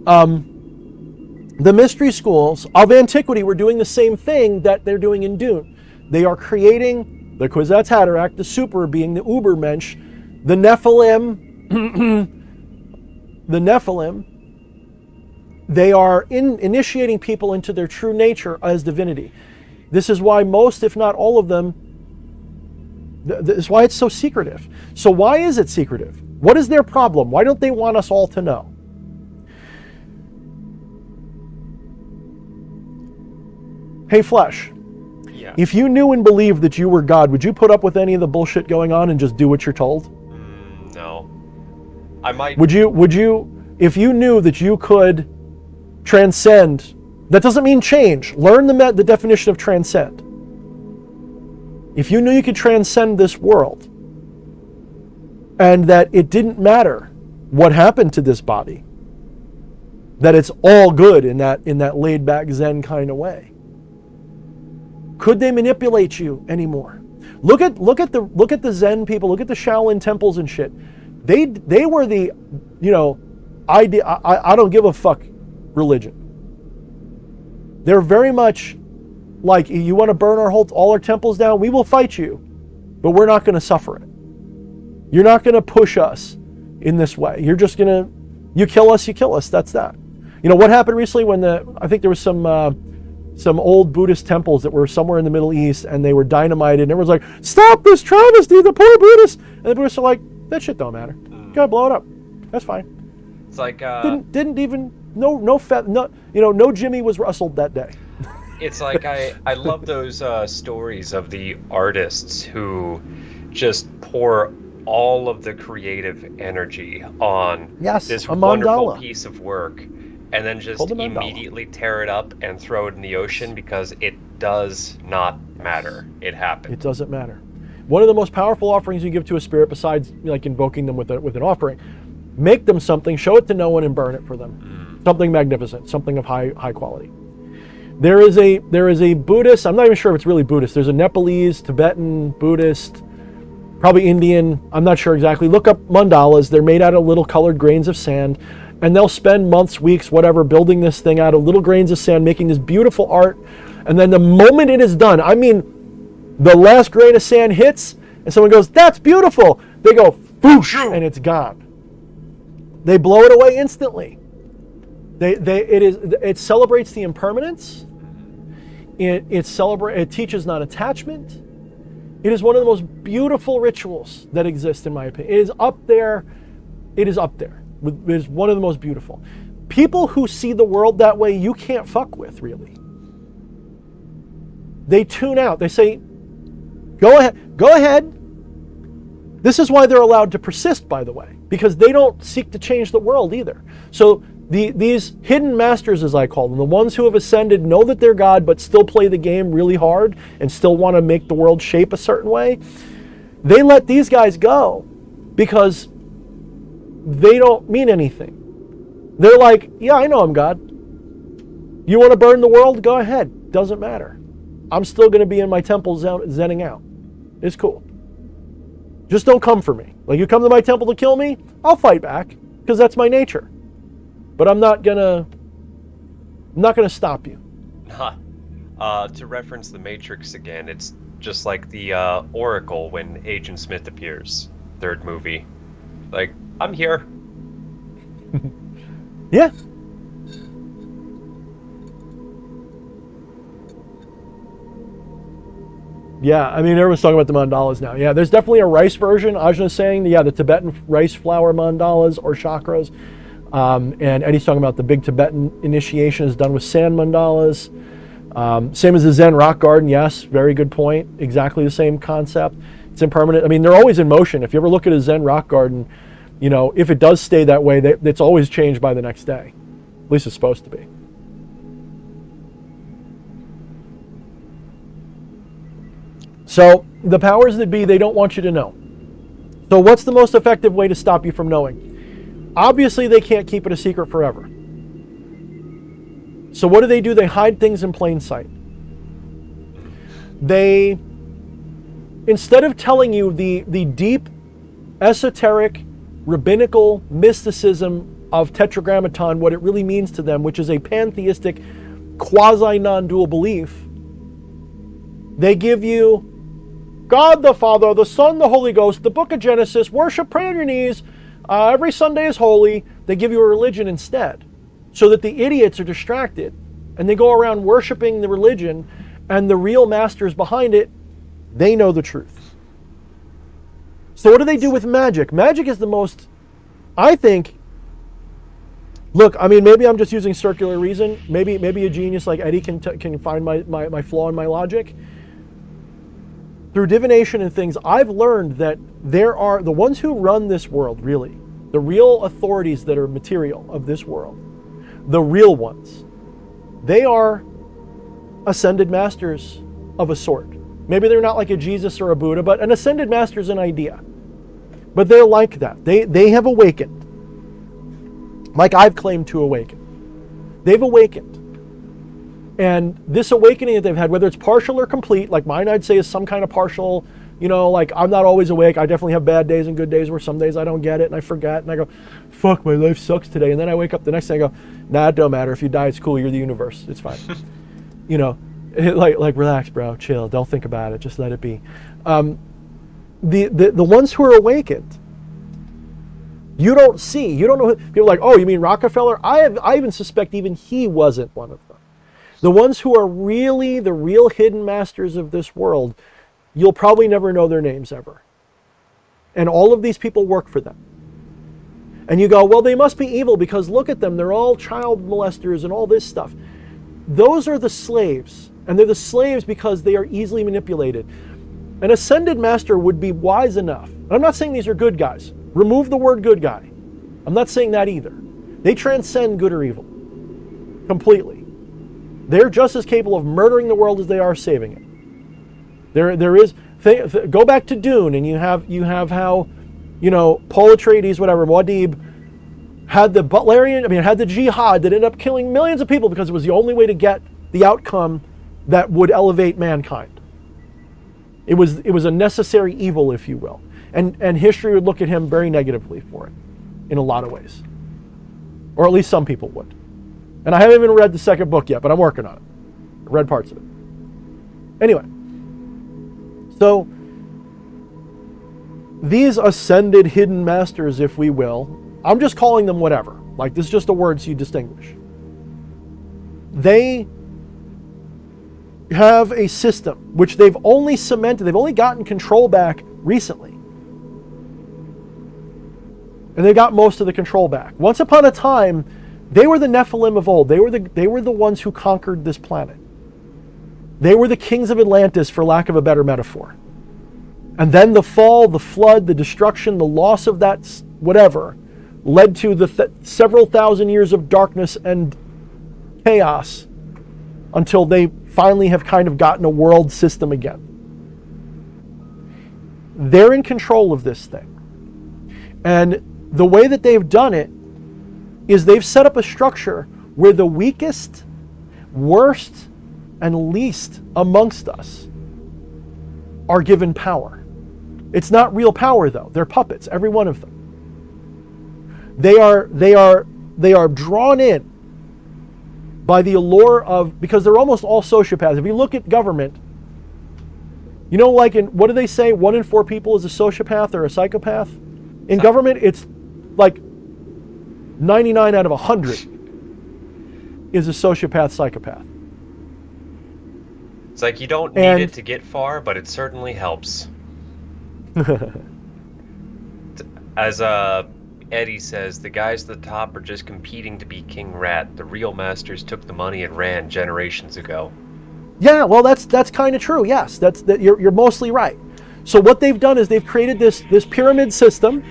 the mystery schools of antiquity were doing the same thing that they're doing in Dune. They are creating the Kwisatz Haderach, the super being, the Ubermensch, the Nephilim, the Nephilim. They are initiating people into their true nature as divinity. This is why most, if not all of them, this is why it's so secretive. So why is it secretive? What is their problem? Why don't they want us all to know? Hey, Flesh. Yeah. If you knew and believed that you were God, would you put up with any of the bullshit going on and just do what you're told? No. I might... Would you, if you knew that you could transcend... That doesn't mean change. Learn the definition of transcend. If you knew you could transcend this world and that it didn't matter what happened to this body, that it's all good in that laid back Zen kind of way, could they manipulate you anymore? Look at the Zen people. Look at the Shaolin temples and shit. They were the, I don't give a fuck religion. They're very much like, you want to burn all our temples down? We will fight you, but we're not going to suffer it. You're not going to push us in this way. You're just going to, you kill us, that's that. What happened recently when I think there was some old Buddhist temples that were somewhere in the Middle East and they were dynamited and everyone's like, stop this travesty, the poor Buddhists. And the Buddhists are like, that shit don't matter. Go blow it up. That's fine. It's like, didn't even, no Jimmy was rustled that day. It's like I love those stories of the artists who just pour all of the creative energy on this wonderful piece of work and then just immediately tear it up and throw it in the ocean because it does not matter. It happened. It doesn't matter. One of the most powerful offerings you give to a spirit, besides like invoking them with an offering, make them something, show it to no one, and burn it for them. Something magnificent, something of high quality. There is a Buddhist, I'm not even sure if it's really Buddhist. There's a Nepalese, Tibetan, Buddhist, probably Indian, I'm not sure exactly. Look up mandalas. They're made out of little colored grains of sand, and they'll spend months, weeks, whatever, building this thing out of little grains of sand, making this beautiful art. And then the moment it is done, I mean, the last grain of sand hits, and someone goes, "That's beautiful." They go, "Whoosh," and it's gone. They blow it away instantly. It celebrates the impermanence. It teaches non-attachment. It is one of the most beautiful rituals that exist, in my opinion. It is up there It is up there. It is one of the most beautiful. People who see the world that way, you can't fuck with, really. They tune out. They say, go ahead. This is why they're allowed to persist, by the way, because they don't seek to change the world either. So these hidden masters, as I call them, the ones who have ascended, know that they're God, but still play the game really hard and still want to make the world shape a certain way, they let these guys go because they don't mean anything. They're like, yeah, I know I'm God. You want to burn the world? Go ahead. Doesn't matter. I'm still going to be in my temple zenning out. It's cool. Just don't come for me. Like, you come to my temple to kill me, I'll fight back because that's my nature. But I'm not gonna stop you. To reference the Matrix again, it's just like the Oracle when Agent Smith appears, third movie. Like, I'm here. Yeah. Yeah, I mean, everyone's talking about the mandalas now. Yeah, there's definitely a rice version. Ajna's saying, the Tibetan rice flower mandalas or chakras. And Eddie's talking about the big Tibetan initiation is done with sand mandalas. Same as the Zen rock garden. Yes, very good point. Exactly the same concept. It's impermanent. I mean, they're always in motion. If you ever look at a Zen rock garden, if it does stay that way, it's always changed by the next day. At least it's supposed to be. So the powers that be, they don't want you to know. So what's the most effective way to stop you from knowing? Obviously, they can't keep it a secret forever. So what do? They hide things in plain sight. They, instead of telling you the deep, esoteric, rabbinical mysticism of Tetragrammaton, what it really means to them, which is a pantheistic, quasi-non-dual belief, they give you God the Father, the Son, the Holy Ghost, the book of Genesis, worship, pray on your knees, every Sunday is holy. They give you a religion instead, so that the idiots are distracted, and they go around worshiping the religion, and the real masters behind it, they know the truth. So what do they do with magic? Magic is the most, I think, look, I mean, maybe I'm just using circular reason. Maybe a genius like Eddie can find my flaw in my logic. Through divination and things, I've learned that there are the ones who run this world, really, the real authorities that are material of this world, the real ones, they are ascended masters of a sort. Maybe they're not like a Jesus or a Buddha, but an ascended master is an idea. But they're like that. They have awakened, like I've claimed to awaken. They've awakened. And this awakening that they've had, whether it's partial or complete, like mine I'd say is some kind of partial, like I'm not always awake. I definitely have bad days and good days where some days I don't get it and I forget and I go, fuck, my life sucks today. And then I wake up the next day and I go, nah, it don't matter. If you die, it's cool. You're the universe. It's fine. Like relax, bro, chill. Don't think about it. Just let it be. The ones who are awakened, you don't see. You don't know. People are like, oh, you mean Rockefeller? I even suspect even he wasn't one of them. The ones who are really the real hidden masters of this world, you'll probably never know their names ever. And all of these people work for them. And you go, well, they must be evil because look at them. They're all child molesters and all this stuff. Those are the slaves. And they're the slaves because they are easily manipulated. An ascended master would be wise enough. I'm not saying these are good guys. Remove the word good guy. I'm not saying that either. They transcend good or evil completely. They're just as capable of murdering the world as they are saving it. There is go back to Dune, and you have how, Paul Atreides, whatever, Muad'Dib had had the jihad that ended up killing millions of people because it was the only way to get the outcome that would elevate mankind. It was a necessary evil, if you will, and history would look at him very negatively for it, in a lot of ways, or at least some people would. And I haven't even read the second book yet, but I'm working on it. I read parts of it. Anyway, so these ascended hidden masters, if we will, I'm just calling them whatever. Like, this is just a word so you distinguish. They have a system which they've only cemented, they've only gotten control back recently. And they got most of the control back. Once upon a time, they were the Nephilim of old. They were the ones who conquered this planet. They were the kings of Atlantis, for lack of a better metaphor. And then the fall, the flood, the destruction, the loss of that whatever, led to the several thousand years of darkness and chaos until they finally have kind of gotten a world system again. They're in control of this thing. And the way that they've done it is they've set up a structure where the weakest, worst, and least amongst us are given power. It's not real power, though. They're puppets, every one of them. They are drawn in by the allure of, because they're almost all sociopaths. If you look at government, you know, like what do they say? 1 in 4 people is a sociopath or a psychopath. In government, it's like 99 out of 100 is a sociopath, psychopath. It's like you don't need it to get far, but it certainly helps. As Eddie says, the guys at the top are just competing to be King Rat. The real masters took the money and ran generations ago. Yeah, well, that's kind of true. Yes, you're mostly right. So what they've done is they've created this pyramid system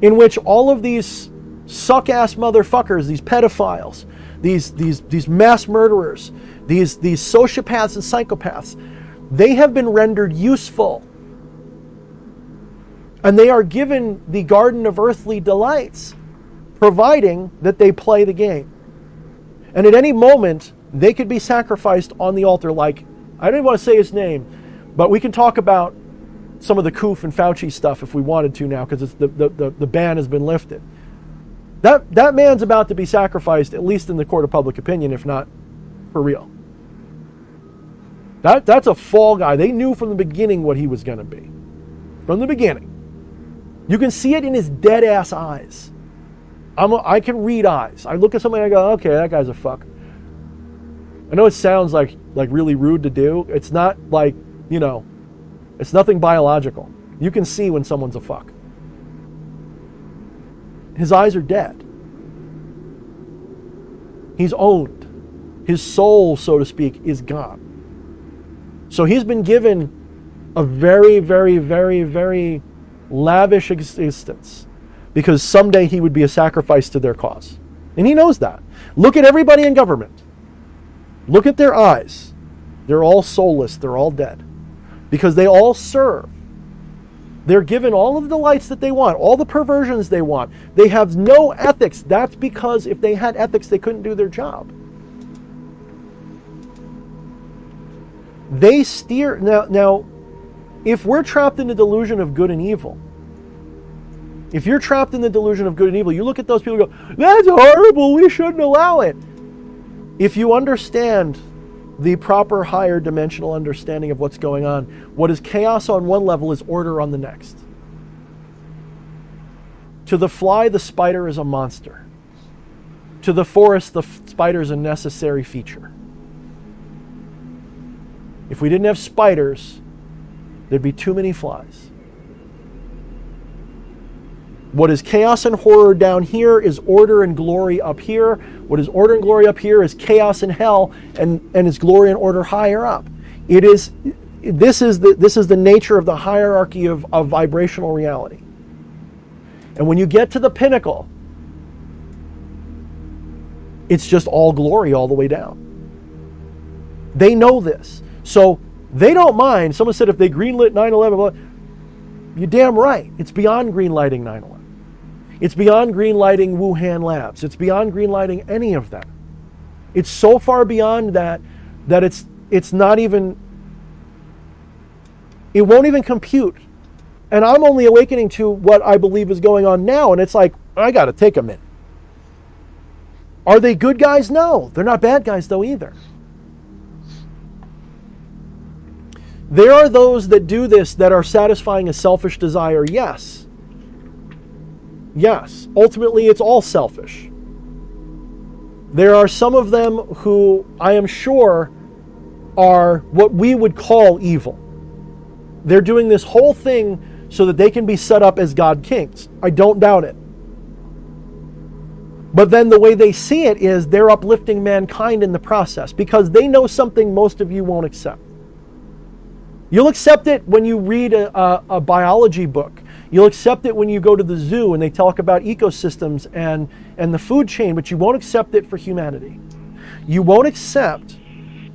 in which all of these suck-ass motherfuckers, these pedophiles, these mass murderers, these sociopaths and psychopaths, they have been rendered useful. And they are given the garden of earthly delights, providing that they play the game. And at any moment, they could be sacrificed on the altar. Like, I don't even want to say his name, but we can talk about some of the Koof and Fauci stuff if we wanted to now, because the ban has been lifted. That man's about to be sacrificed, at least in the court of public opinion, if not for real. That's a fall guy. They knew from the beginning what he was going to be. From the beginning. You can see it in his dead ass eyes. I can read eyes. I look at somebody and I go, okay, that guy's a fuck. I know it sounds like really rude to do. It's not like, it's nothing biological. You can see when someone's a fuck. His eyes are dead. He's owned. His soul, so to speak, is gone. So he's been given a very, very, very, very lavish existence because someday he would be a sacrifice to their cause. And he knows that. Look at everybody in government. Look at their eyes. They're all soulless. They're all dead. Because they all serve. They're given all of the delights that they want, all the perversions they want. They have no ethics. That's because if they had ethics, they couldn't do their job. They steer... Now, if we're trapped in the delusion of good and evil, if you're trapped in the delusion of good and evil, you look at those people and go, that's horrible, we shouldn't allow it. If you understand the proper higher dimensional understanding of what's going on, what is chaos on one level is order on the next. To the fly, the spider is a monster. To the forest, the spider is a necessary feature. If we didn't have spiders, there'd be too many flies. What is chaos and horror down here is order and glory up here. What is order and glory up here is chaos and hell, and is glory and order higher up. This is the nature of the hierarchy of vibrational reality. And when you get to the pinnacle, it's just all glory all the way down. They know this. So they don't mind. Someone said if they greenlit 9/11, you're damn right. It's beyond greenlighting 9/11. It's beyond greenlighting Wuhan labs. It's beyond greenlighting any of that. It's so far beyond that it's not even, it won't even compute. And I'm only awakening to what I believe is going on now, and it's like, I got to take a minute. Are they good guys? No. They're not bad guys, though, either. There are those that do this that are satisfying a selfish desire, yes. Yes, ultimately it's all selfish. There are some of them who I am sure are what we would call evil. They're doing this whole thing so that they can be set up as God kings. I don't doubt it. But then the way they see it is they're uplifting mankind in the process because they know something most of you won't accept. You'll accept it when you read a biology book. You'll accept it when you go to the zoo and they talk about ecosystems and the food chain, but you won't accept it for humanity. You won't accept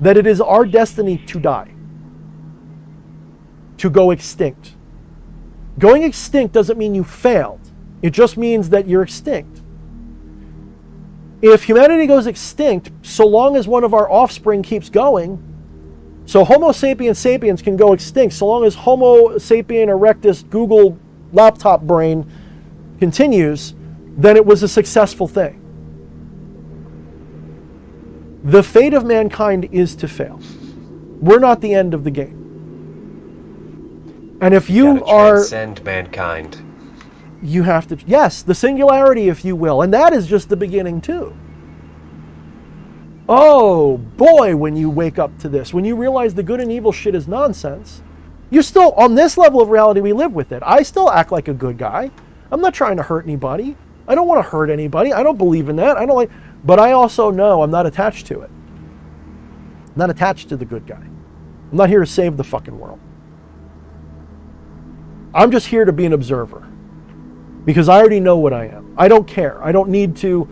that it is our destiny to die, to go extinct. Going extinct doesn't mean you failed. It just means that you're extinct. If humanity goes extinct, so long as one of our offspring keeps going, so Homo sapiens sapiens can go extinct, so long as Homo sapien erectus Google laptop brain continues, then it was a successful thing. The fate of mankind is to fail. We're not the end of the game. And if you are... transcend mankind. You have to... Yes, the singularity, if you will. And that is just the beginning, too. Oh, boy, when you wake up to this, when you realize the good and evil shit is nonsense, you still, on this level of reality, we live with it. I still act like a good guy. I'm not trying to hurt anybody. I don't want to hurt anybody. I don't believe in that. I don't like... But I also know I'm not attached to it. I'm not attached to the good guy. I'm not here to save the fucking world. I'm just here to be an observer. Because I already know what I am. I don't care. I don't need to...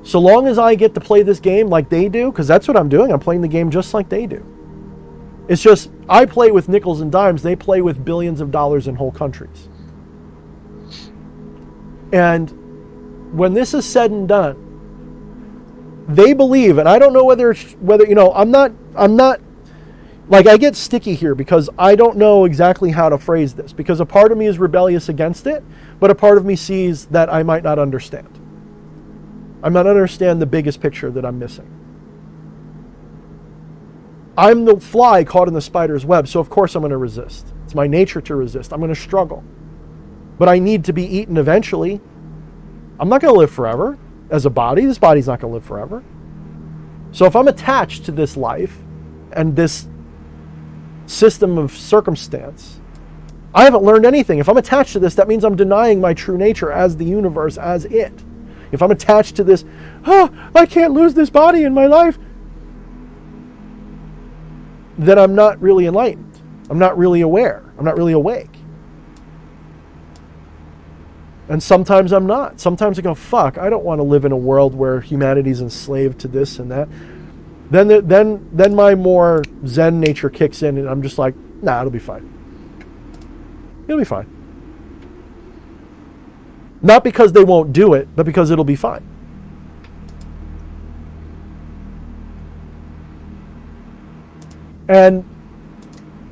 So long as I get to play this game like they do, because that's what I'm doing. I'm playing the game just like they do. It's just, I play with nickels and dimes. They play with billions of dollars in whole countries. And when this is said and done, they believe, and I don't know whether you know, I'm not, like, I get sticky here because I don't know exactly how to phrase this, because a part of me is rebellious against it, but a part of me sees that I might not understand. I might not understand the biggest picture that I'm missing. I'm the fly caught in the spider's web, so of course I'm going to resist. It's my nature to resist. I'm going to struggle. But I need to be eaten eventually. I'm not going to live forever as a body. This body's not going to live forever. So if I'm attached to this life and this system of circumstance, I haven't learned anything. If I'm attached to this, that means I'm denying my true nature as the universe, as it. If I'm attached to this, oh, I can't lose this body in my life, then I'm not really enlightened. I'm not really aware. I'm not really awake. And sometimes I'm not. Sometimes I go, fuck, I don't want to live in a world where humanity's enslaved to this and that. Then my more Zen nature kicks in and I'm just like, nah, it'll be fine. It'll be fine. Not because they won't do it, but because it'll be fine. And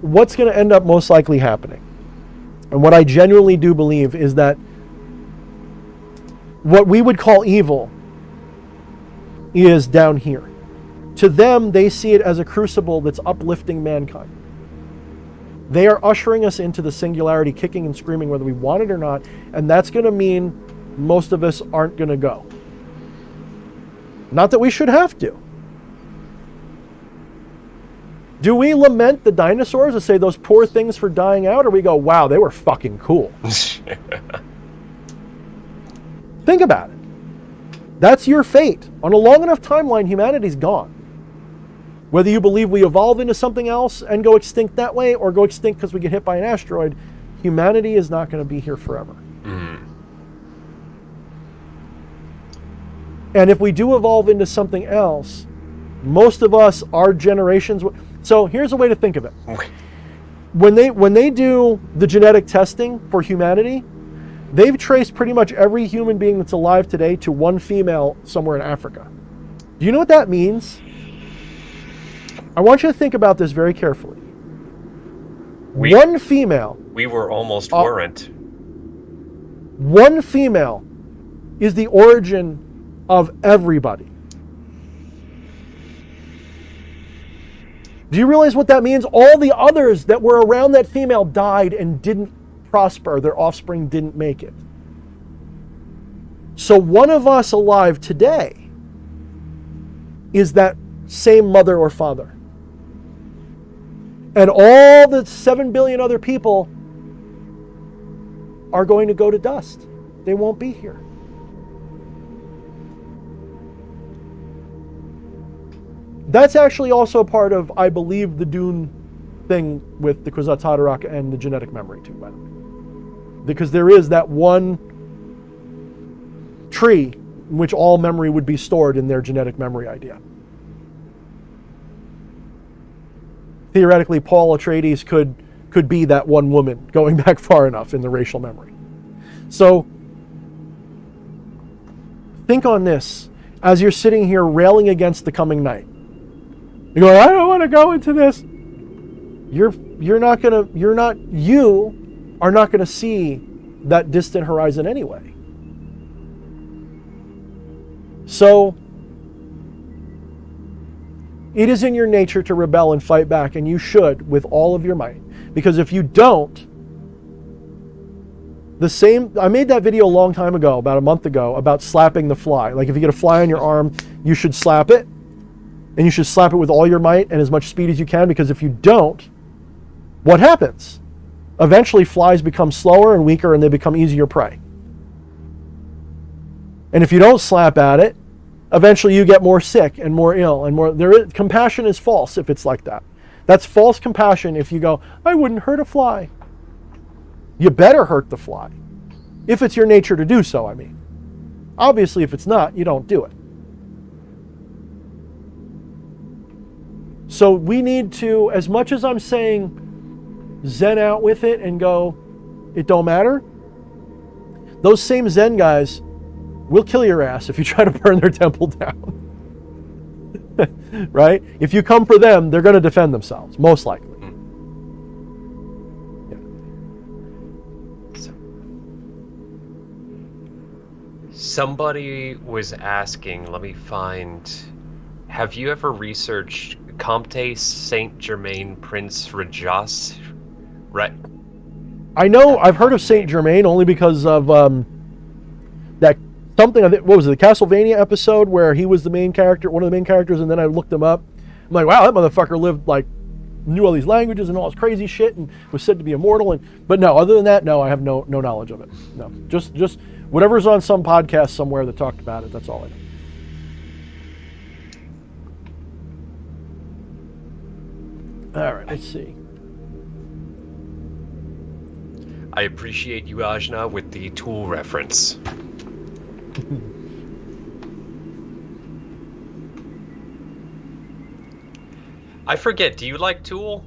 what's going to end up most likely happening, and what I genuinely do believe, is that what we would call evil is down here. To them, they see it as a crucible that's uplifting mankind. They are ushering us into the singularity, kicking and screaming whether we want it or not, and that's going to mean most of us aren't going to go. Not that we should have to. Do we lament the dinosaurs and say those poor things for dying out, or we go, wow, they were fucking cool? Think about it. That's your fate. On a long enough timeline, humanity's gone. Whether you believe we evolve into something else and go extinct that way, or go extinct because we get hit by an asteroid, humanity is not going to be here forever. Mm. And if we do evolve into something else, most of us, our generations... So here's a way to think of it. When they do the genetic testing for humanity, they've traced pretty much every human being that's alive today to one female somewhere in Africa. Do you know what that means? I want you to think about this very carefully. One female... We were almost weren't. One female is the origin of everybody. Do you realize what that means? All the others that were around that female died and didn't prosper. Their offspring didn't make it. So one of us alive today is that same mother or father. And all the 7 billion other people are going to go to dust. They won't be here. That's actually also part of, I believe, the Dune thing with the Kwisatz Haderach and the genetic memory too, by the way. Because there is that one tree in which all memory would be stored in their genetic memory idea. Theoretically, Paul Atreides could be that one woman going back far enough in the racial memory. So think on this as you're sitting here railing against the coming night. You're going, I don't want to go into this. You are not gonna see that distant horizon anyway. So it is in your nature to rebel and fight back, and you should with all of your might. Because if you don't, I made that video a long time ago, about a month ago, about slapping the fly. Like if you get a fly on your arm, you should slap it. And you should slap it with all your might and as much speed as you can, because if you don't, what happens? Eventually flies become slower and weaker and they become easier prey. And if you don't slap at it, eventually you get more sick and more ill and more. Compassion is false if it's like that. That's false compassion if you go, I wouldn't hurt a fly. You better hurt the fly. If it's your nature to do so, I mean. Obviously, if it's not, you don't do it. So we need to, as much as I'm saying, zen out with it and go, it don't matter. Those same Zen guys will kill your ass if you try to burn their temple down. Right? If you come for them, they're going to defend themselves, most likely. Yeah. Somebody was asking, let me find, have you ever researched Comte Saint-Germain Prince Rajas? Right. I know, I've heard of Saint Germain only because of that something, what was it, the Castlevania episode where he was the main character, one of the main characters, and then I looked him up. I'm like, wow, that motherfucker lived, like, knew all these languages and all this crazy shit and was said to be immortal. But no, other than that, no, I have no knowledge of it. No, just whatever's on some podcast somewhere that talked about it, that's all I know. All right, let's see. I appreciate you, Ajna, with the Tool reference. I forget, do you like Tool?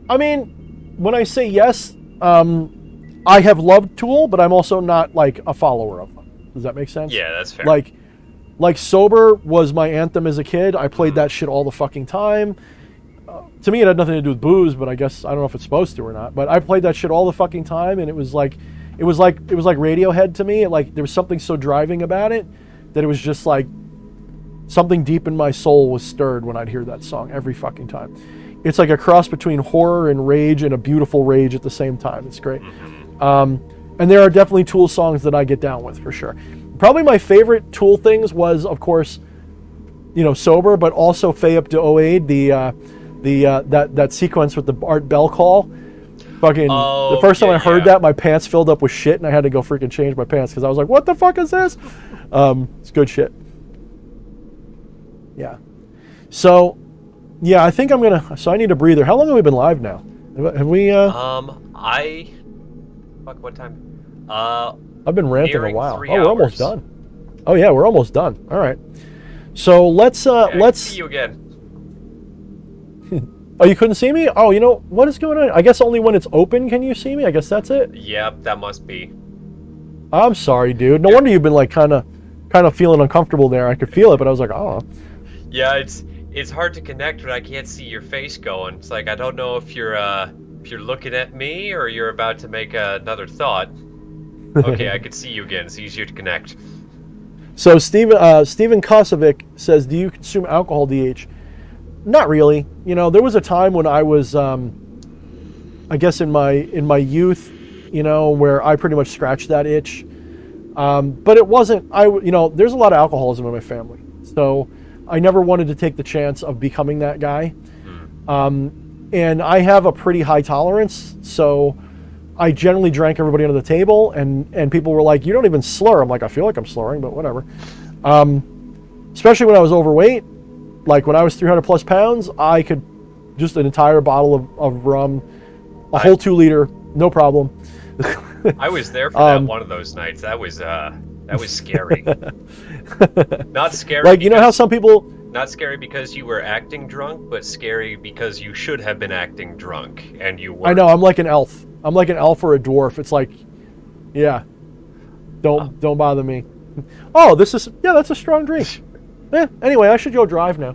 I mean, when I say yes, I have loved Tool, but I'm also not like a follower of them. Does that make sense? Yeah, that's fair. Like Sober was my anthem as a kid. I played that shit all the fucking time. To me, it had nothing to do with booze, but I guess I don't know if it's supposed to or not. But I played that shit all the fucking time, and it was like Radiohead to me. There was something so driving about it that it was just like something deep in my soul was stirred when I'd hear that song every fucking time. It's like a cross between horror and rage, and a beautiful rage at the same time. It's great. And there are definitely Tool songs that I get down with for sure. Probably my favorite Tool things was, of course, Sober, but also Fay Up to Oaid, that sequence with the Art Bell call. Fucking the first time I heard that, my pants filled up with shit, and I had to go freaking change my pants because I was like, "What the fuck is this?" It's good shit. Yeah. So, yeah, I think I'm gonna. So I need a breather. How long have we been live now? Have we? What time? I've been ranting a while. 3 Oh, we're hours. almost done. Oh yeah, we're almost done. All right. So let's see you again. Oh, you couldn't see me? Oh, what is going on? I guess only when it's open can you see me. I guess that's it. Yep, that must be. I'm sorry, dude. No wonder you've been like kind of feeling uncomfortable there. I could feel it, but I was like, oh. Yeah, it's hard to connect when I can't see your face going. It's like I don't know if you're looking at me or you're about to make another thought. Okay, I could see you again. It's easier to connect. So Steven Kosovic says, do you consume alcohol, DH? Not really. There was a time when I was, I guess in my youth, where I pretty much scratched that itch. But it wasn't, there's a lot of alcoholism in my family. So I never wanted to take the chance of becoming that guy. And I have a pretty high tolerance. So I generally drank everybody under the table, and people were like, "You don't even slur." I'm like, "I feel like I'm slurring, but whatever." Especially when I was overweight, like when I was 300 plus pounds, I could just an entire bottle of rum, a whole 2 liter, no problem. I was there for that one of those nights. That was scary. Not scary. Like, you know how some people. Not scary because you were acting drunk, but scary because you should have been acting drunk and you weren't. I know, I'm like an elf. I'm like an elf or a dwarf. It's like, yeah, don't bother me. Oh, that's a strong drink. Anyway, I should go drive now.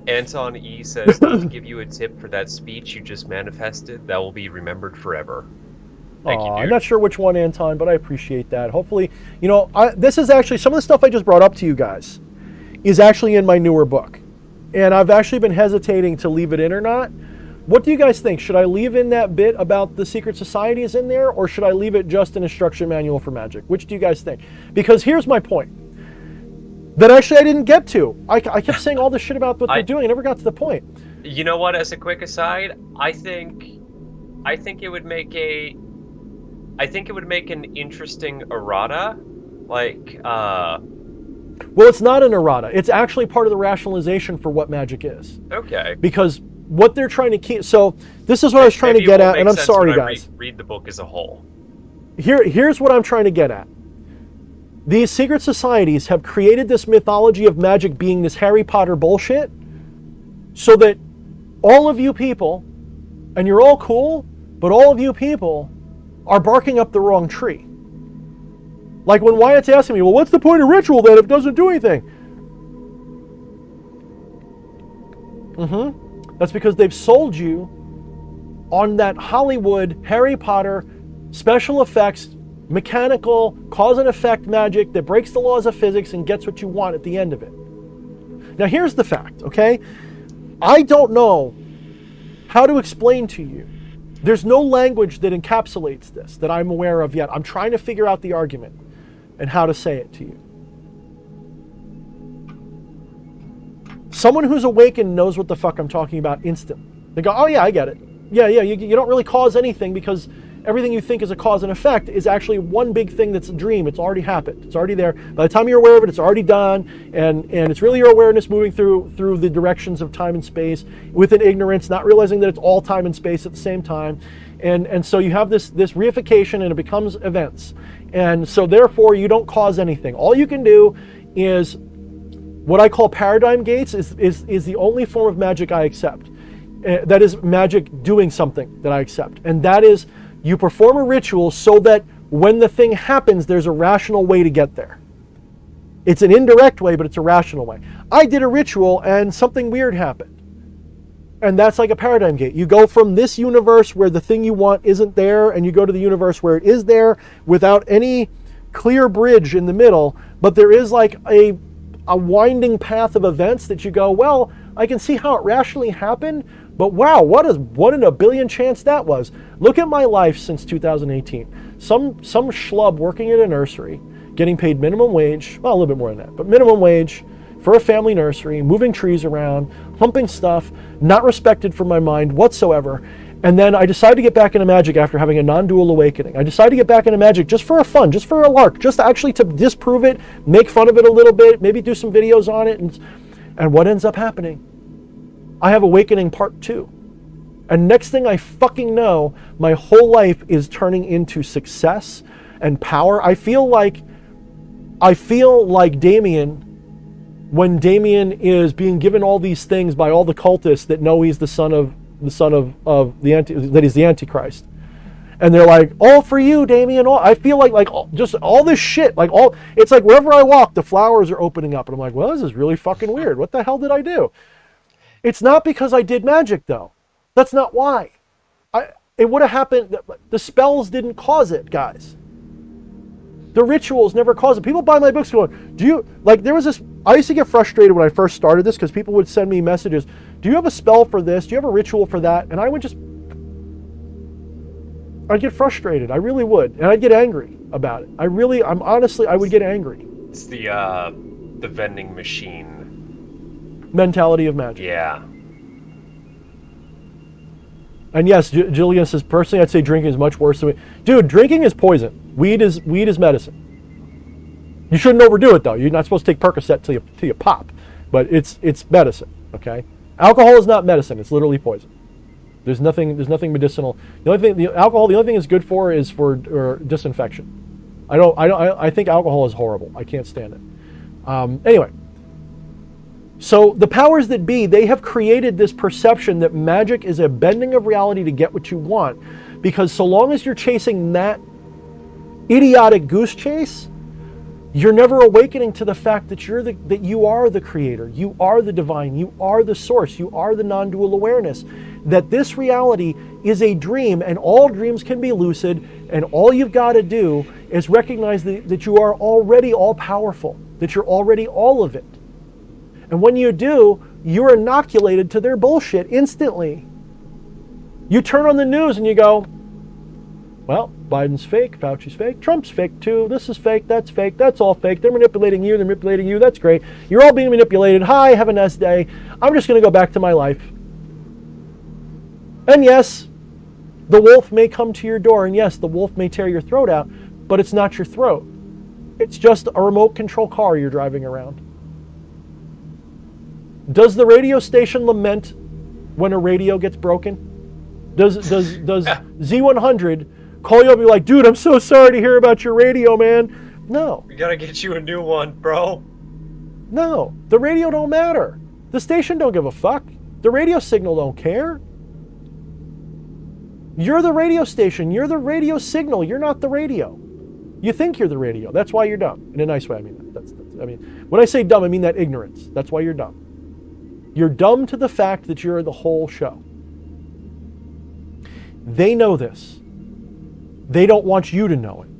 Anton E says, need to give you a tip for that speech you just manifested. That will be remembered forever. Thank you, dude. I'm not sure which one, Anton, but I appreciate that. Hopefully, this is actually some of the stuff I just brought up to you guys is actually in my newer book. And I've actually been hesitating to leave it in or not. What do you guys think? Should I leave in that bit about the secret societies in there, or should I leave it just an instruction manual for magic? Which do you guys think? Because here's my point. That actually I didn't get to. I kept saying all this shit about what they're doing. I never got to the point. You know what? As a quick aside, I think it would make an interesting errata, like. Well, it's not an errata. It's actually part of the rationalization for what magic is. Okay. Because what they're trying to keep. So this is what I was trying to get at, and I'm sorry, guys. Read the book as a whole. Here's what I'm trying to get at. These secret societies have created this mythology of magic being this Harry Potter bullshit, so that all of you people, and you're all cool, but all of you people are barking up the wrong tree. Like when Wyatt's asking me, well, what's the point of ritual then if it doesn't do anything? That's because they've sold you on that Hollywood, Harry Potter, special effects, mechanical, cause and effect magic that breaks the laws of physics and gets what you want at the end of it. Now here's the fact, okay? I don't know how to explain to you. There's no language that encapsulates this that I'm aware of yet. I'm trying to figure out the argument and how to say it to you. Someone who's awakened knows what the fuck I'm talking about instantly. They go, oh yeah, I get it. Yeah, you don't really cause anything because everything you think is a cause and effect is actually one big thing that's a dream. It's already happened. It's already there. By the time you're aware of it, it's already done. And it's really your awareness moving through the directions of time and space with an ignorance, not realizing that it's all time and space at the same time. And so you have this reification and it becomes events. And so therefore you don't cause anything. All you can do is what I call paradigm gates is the only form of magic I accept. That is magic doing something that I accept. And that is you perform a ritual so that when the thing happens, there's a rational way to get there. It's an indirect way, but it's a rational way. I did a ritual and something weird happened. And that's like a paradigm gate. You go from this universe where the thing you want isn't there, and you go to the universe where it is there without any clear bridge in the middle, but there is like a winding path of events that you go, well, I can see how it rationally happened, but wow, what in a billion chance that was. Look at my life since 2018. Some schlub working at a nursery, getting paid minimum wage, well, a little bit more than that, but minimum wage for a family nursery, moving trees around, humping stuff, not respected for my mind whatsoever. And then I decided to get back into magic after having a non-dual awakening. I decided to get back into magic just for a fun, just for a lark, just actually to disprove it, make fun of it a little bit, maybe do some videos on it. And what ends up happening? I have Awakening Part 2. And next thing I fucking know, my whole life is turning into success and power. I feel like Damien, when Damien is being given all these things by all the cultists that know he's the son of that he's the Antichrist, and they're like, all for you, Damien. I feel like just all this shit, it's like wherever I walk, the flowers are opening up, and I'm like, well, this is really fucking weird. What the hell did I do? It's not because I did magic though. That's not why. It would have happened. The spells didn't cause it, guys. The rituals never caused it. People buy my books going, there was this, I used to get frustrated when I first started this because people would send me messages. Do you have a spell for this? Do you have a ritual for that? And I'd get frustrated. I really would. And I'd get angry about it. I would get angry. It's the vending machine mentality of magic. Yeah. And yes, Jillian says, personally, I'd say drinking is much worse than weed. Dude, drinking is poison. Weed is medicine. You shouldn't overdo it, though. You're not supposed to take Percocet till you pop. But it's medicine, okay? Alcohol is not medicine. It's literally poison. There's nothing medicinal. The only thing it's good for is for disinfection. I think alcohol is horrible. I can't stand it. Anyway, so the powers that be, they have created this perception that magic is a bending of reality to get what you want, because so long as you're chasing that idiotic goose chase, you're never awakening to the fact that that you are the creator, you are the divine, you are the source, you are the non-dual awareness, that this reality is a dream, and all dreams can be lucid, and all you've got to do is recognize that you are already all-powerful, that you're already all of it. And when you do, you're inoculated to their bullshit instantly. You turn on the news and you go, well, Biden's fake, Fauci's fake, Trump's fake too, this is fake, that's all fake, they're manipulating you, that's great. You're all being manipulated, hi, have a nice day, I'm just going to go back to my life. And yes, the wolf may come to your door, and yes, the wolf may tear your throat out, but it's not your throat. It's just a remote control car you're driving around. Does the radio station lament when a radio gets broken? Does Z100 call you up and be like, dude, I'm so sorry to hear about your radio, man? No. We gotta get you a new one, bro. No. The radio don't matter. The station don't give a fuck. The radio signal don't care. You're the radio station. You're the radio signal. You're not the radio. You think you're the radio. That's why you're dumb. In a nice way, I mean that. When I say dumb, I mean that ignorance. That's why you're dumb. You're dumb to the fact that you're the whole show. They know this. They don't want you to know it.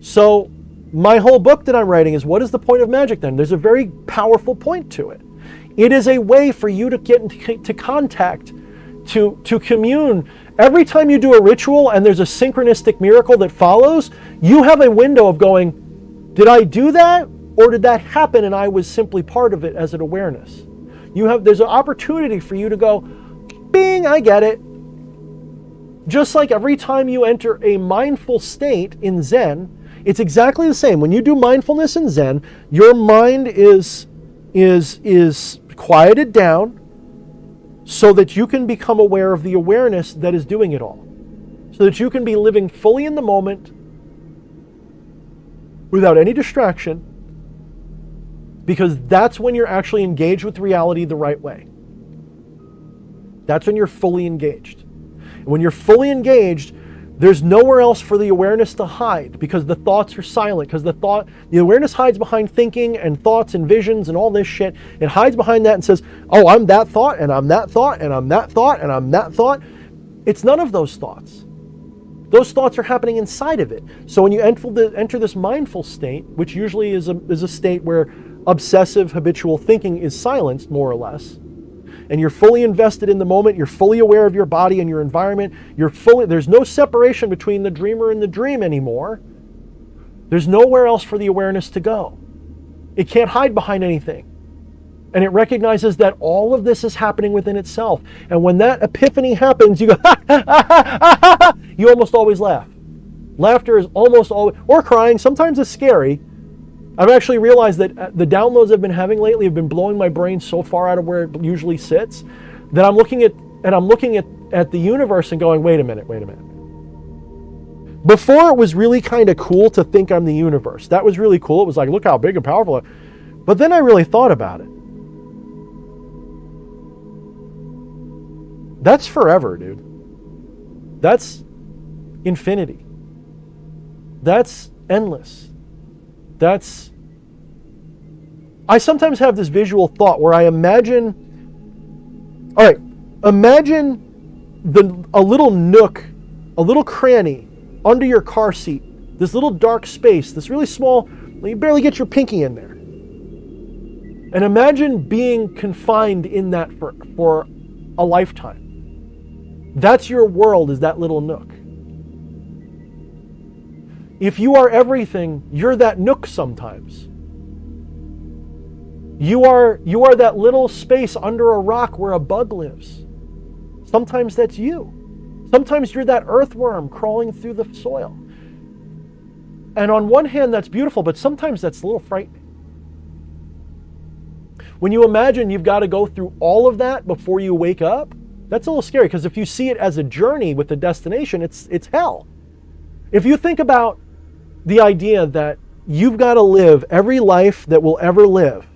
So my whole book that I'm writing is, what is the point of magic then? There's a very powerful point to it. It is a way for you to get into contact, to commune. Every time you do a ritual and there's a synchronistic miracle that follows, you have a window of going, did I do that? Or did that happen and I was simply part of it as an awareness? There's an opportunity for you to go, bing, I get it. Just like every time you enter a mindful state in Zen, it's exactly the same. When you do mindfulness in Zen, your mind is quieted down so that you can become aware of the awareness that is doing it all. So that you can be living fully in the moment without any distraction, because that's when you're actually engaged with reality the right way. That's when you're fully engaged. And when you're fully engaged, there's nowhere else for the awareness to hide, because the thoughts are silent, because the awareness hides behind thinking and thoughts and visions and all this shit. It hides behind that and says, oh, I'm that thought, and I'm that thought, and I'm that thought, and I'm that thought. It's none of those thoughts. Those thoughts are happening inside of it. So when you enter this mindful state, which usually is a state where obsessive habitual thinking is silenced, more or less, and you're fully invested in the moment, you're fully aware of your body and your environment, there's no separation between the dreamer and the dream anymore. There's nowhere else for the awareness to go. It can't hide behind anything. And it recognizes that all of this is happening within itself. And when that epiphany happens, you go, ha, ha, ha, ha, ha, ha. You almost always laugh. Laughter is almost always, or crying. Sometimes it's scary. I've actually realized that the downloads I've been having lately have been blowing my brain so far out of where it usually sits that I'm looking at the universe and going, wait a minute. Before, it was really kind of cool to think I'm the universe. That was really cool. It was like, look how big and powerful. But then I really thought about it. That's forever, dude. That's infinity. That's endless. I sometimes have this visual thought where I imagine a little nook, a little cranny under your car seat, this little dark space, this really small, you barely get your pinky in there. And imagine being confined in that for a lifetime. That's your world, is that little nook. If you are everything, you're that nook sometimes. You are that little space under a rock where a bug lives. Sometimes that's you. Sometimes you're that earthworm crawling through the soil. And on one hand, that's beautiful, but sometimes that's a little frightening. When you imagine you've got to go through all of that before you wake up, that's a little scary, because if you see it as a journey with a destination, it's hell. If you think about the idea that you've got to live every life that we'll ever live,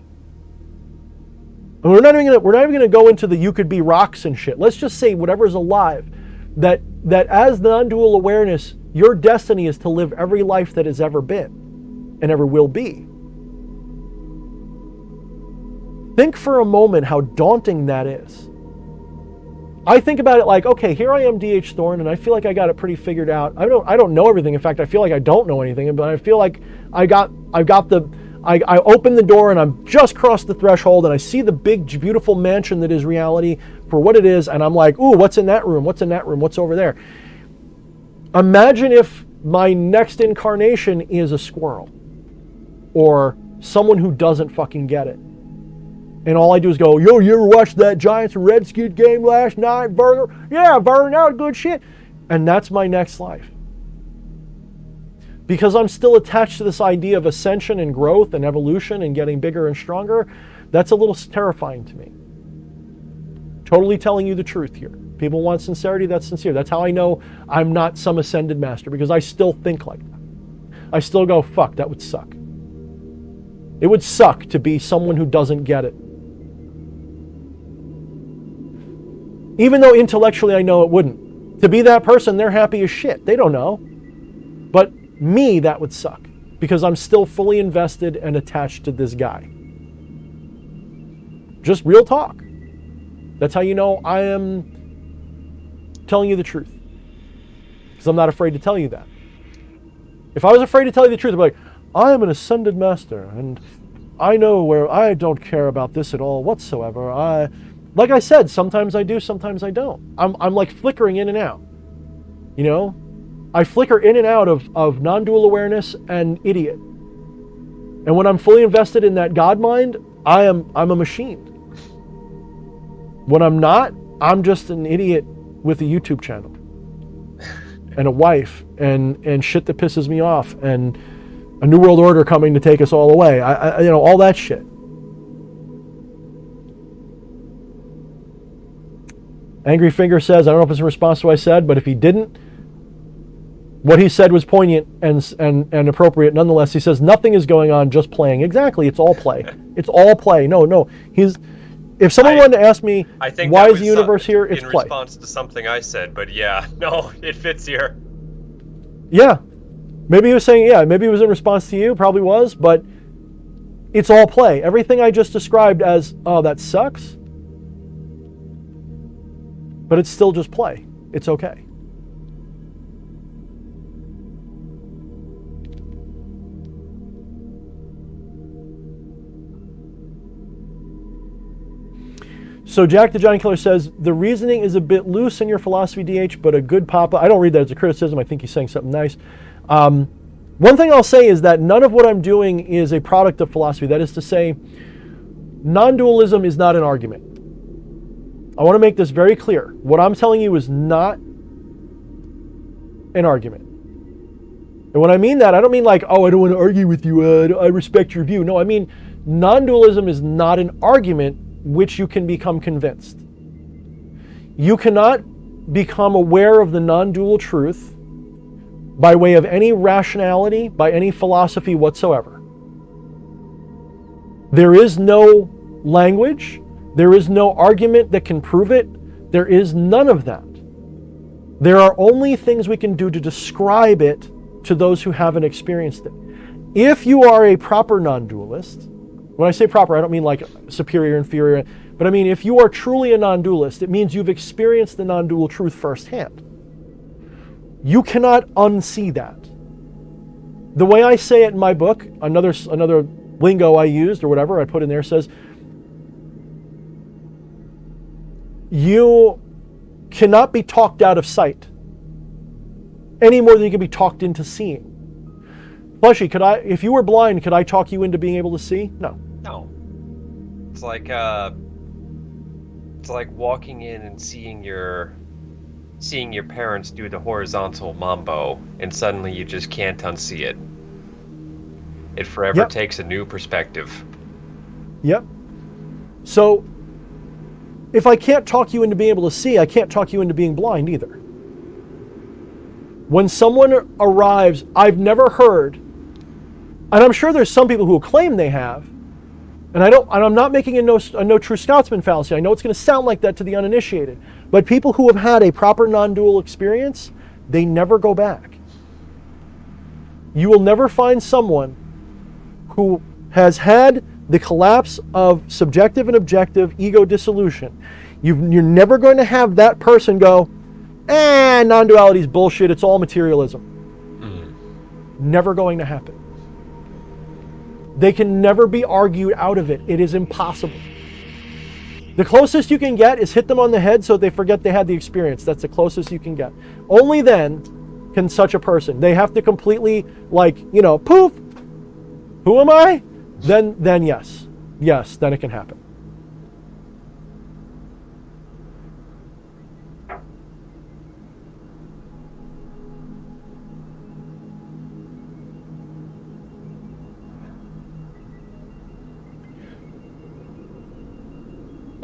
and we're not even gonna go into the you could be rocks and shit. Let's just say whatever's alive, that as the non-dual awareness, your destiny is to live every life that has ever been and ever will be. Think for a moment how daunting that is. I think about it like, okay, here I am, D.H. Thorne, and I feel like I got it pretty figured out. I don't know everything. In fact, I feel like I don't know anything, but I feel like I open the door and I'm just crossed the threshold, and I see the big, beautiful mansion that is reality for what it is, and I'm like, ooh, what's in that room? What's in that room? What's over there? Imagine if my next incarnation is a squirrel or someone who doesn't fucking get it. And all I do is go, yo, you ever watched that Giants and Redskins game last night, Burger? Yeah, Burger, that was good shit. And that's my next life. Because I'm still attached to this idea of ascension and growth and evolution and getting bigger and stronger, that's a little terrifying to me. Totally telling you the truth here. People want sincerity, that's sincere. That's how I know I'm not some ascended master, because I still think like that. I still go, fuck, that would suck. It would suck to be someone who doesn't get it. Even though intellectually I know it wouldn't. To be that person, they're happy as shit. They don't know. But me, that would suck. Because I'm still fully invested and attached to this guy. Just real talk. That's how you know I am telling you the truth. Because I'm not afraid to tell you that. If I was afraid to tell you the truth, I'd be like, I am an ascended master, and I know where I don't care about this at all whatsoever. Like I said, sometimes I do, sometimes I don't. I'm like flickering in and out. You know? I flicker in and out of non-dual awareness and idiot. And when I'm fully invested in that God mind, I'm a machine. When I'm not, I'm just an idiot with a YouTube channel. And a wife and shit that pisses me off, and a new world order coming to take us all away. I all that shit. Angry Finger says, I don't know if it's in response to what I said, but if he didn't, what he said was poignant and appropriate nonetheless. He says, nothing is going on, just playing. Exactly, it's all play. It's all play. No. If someone wanted to ask me, why is the universe here, it's play. In response to something I said, but yeah, no, it fits here. Yeah. Maybe he was saying, maybe it was in response to you, probably was, but it's all play. Everything I just described as, oh, that sucks, but it's still just play. It's okay. So Jack the Giant Killer says, the reasoning is a bit loose in your philosophy, DH, but a good papa. I don't read that as a criticism. I think he's saying something nice. One thing I'll say is that none of what I'm doing is a product of philosophy. That is to say, non-dualism is not an argument. I want to make this very clear. What I'm telling you is not an argument. And when I mean that, I don't mean like, oh, I don't want to argue with you. I respect your view. No, I mean non-dualism is not an argument which you can become convinced. You cannot become aware of the non-dual truth by way of any rationality, by any philosophy whatsoever. There is no language, there is no argument that can prove it, there is none of that. There are only things we can do to describe it to those who haven't experienced it. If you are a proper non-dualist, when I say proper, I don't mean like superior, inferior, but I mean if you are truly a non-dualist, it means you've experienced the non-dual truth firsthand. You cannot unsee that. The way I say it in my book, another lingo I used or whatever I put in there says, you cannot be talked out of sight any more than you can be talked into seeing. Fleshy, if you were blind, could I talk you into being able to see? No. No. It's like walking in and seeing your seeing your parents do the horizontal mambo, and suddenly you just can't unsee it. It forever Yep. takes a new perspective. Yep. So, if I can't talk you into being able to see, I can't talk you into being blind either. When someone arrives, I've never heard, and I'm sure there's some people who claim they have, and I'm not making a no true Scotsman fallacy. I know it's going to sound like that to the uninitiated, but people who have had a proper non-dual experience, they never go back. You will never find someone who has had the collapse of subjective and objective ego dissolution. You're never going to have that person go, non-duality is bullshit, it's all materialism. Never going to happen. They can never be argued out of it. It is impossible. The closest you can get is hit them on the head so they forget they had the experience. That's the closest you can get. Only then can such a person. They have to completely, poof, who am I? Then yes. Yes, then it can happen.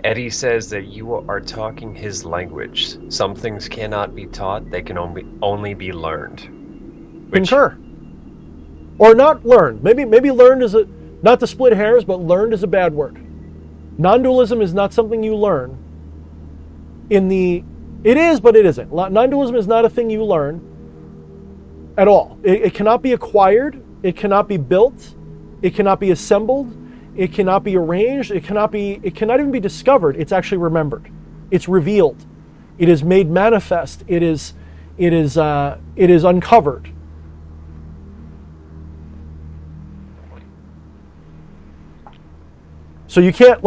Eddie says that you are talking his language. Some things cannot be taught, they can only be learned. Concur. Or not learned. Maybe learned is not to split hairs, but learned is a bad word. Non-dualism is not something you learn. It is, but it isn't. Non-dualism is not a thing you learn at all. It cannot be acquired. It cannot be built. It cannot be assembled. It cannot be arranged. It cannot even be discovered. It's actually remembered. It's revealed. It is made manifest. It is uncovered. So you can't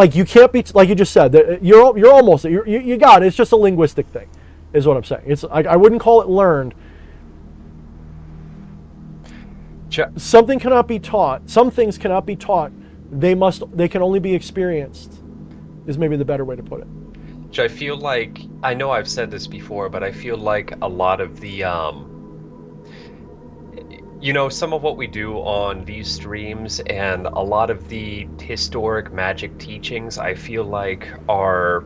be, like you just said, you're almost, you got it. It's just a linguistic thing, is what I'm saying. It's I wouldn't call it learned. Something cannot be taught. Some things cannot be taught. They can only be experienced, is maybe the better way to put it. Which I feel like, I know I've said this before, but I feel like a lot of the, some of what we do on these streams and a lot of the historic magic teachings, I feel like you're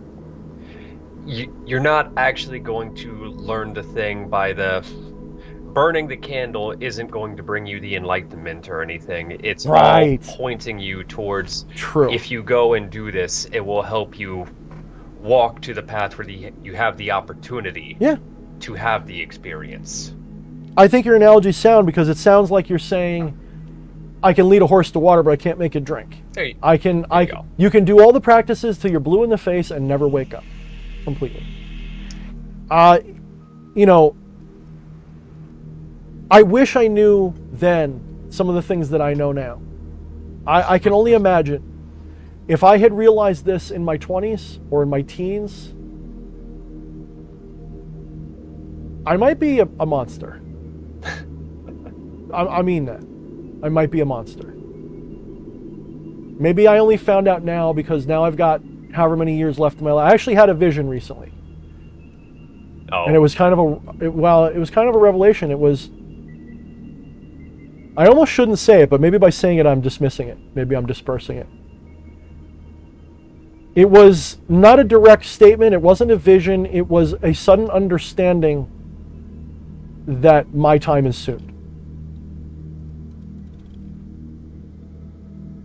not actually going to learn the thing by burning the candle isn't going to bring you the enlightenment or anything. It's all pointing you towards, if you go and do this, it will help you walk to the path where you have the opportunity to have the experience. I think your analogy's sound because it sounds like you're saying, I can lead a horse to water, but I can't make it drink. You can do all the practices till you're blue in the face and never wake up completely. I wish I knew then some of the things that I know now. I can only imagine if I had realized this in my 20s or in my teens, I might be a monster. I mean that. I might be a monster. Maybe I only found out now because now I've got however many years left in my life. I actually had a vision recently. And it was kind of a revelation. It was, I almost shouldn't say it, but maybe by saying it, I'm dismissing it. Maybe I'm dispersing it. It was not a direct statement. It wasn't a vision. It was a sudden understanding that my time is soon.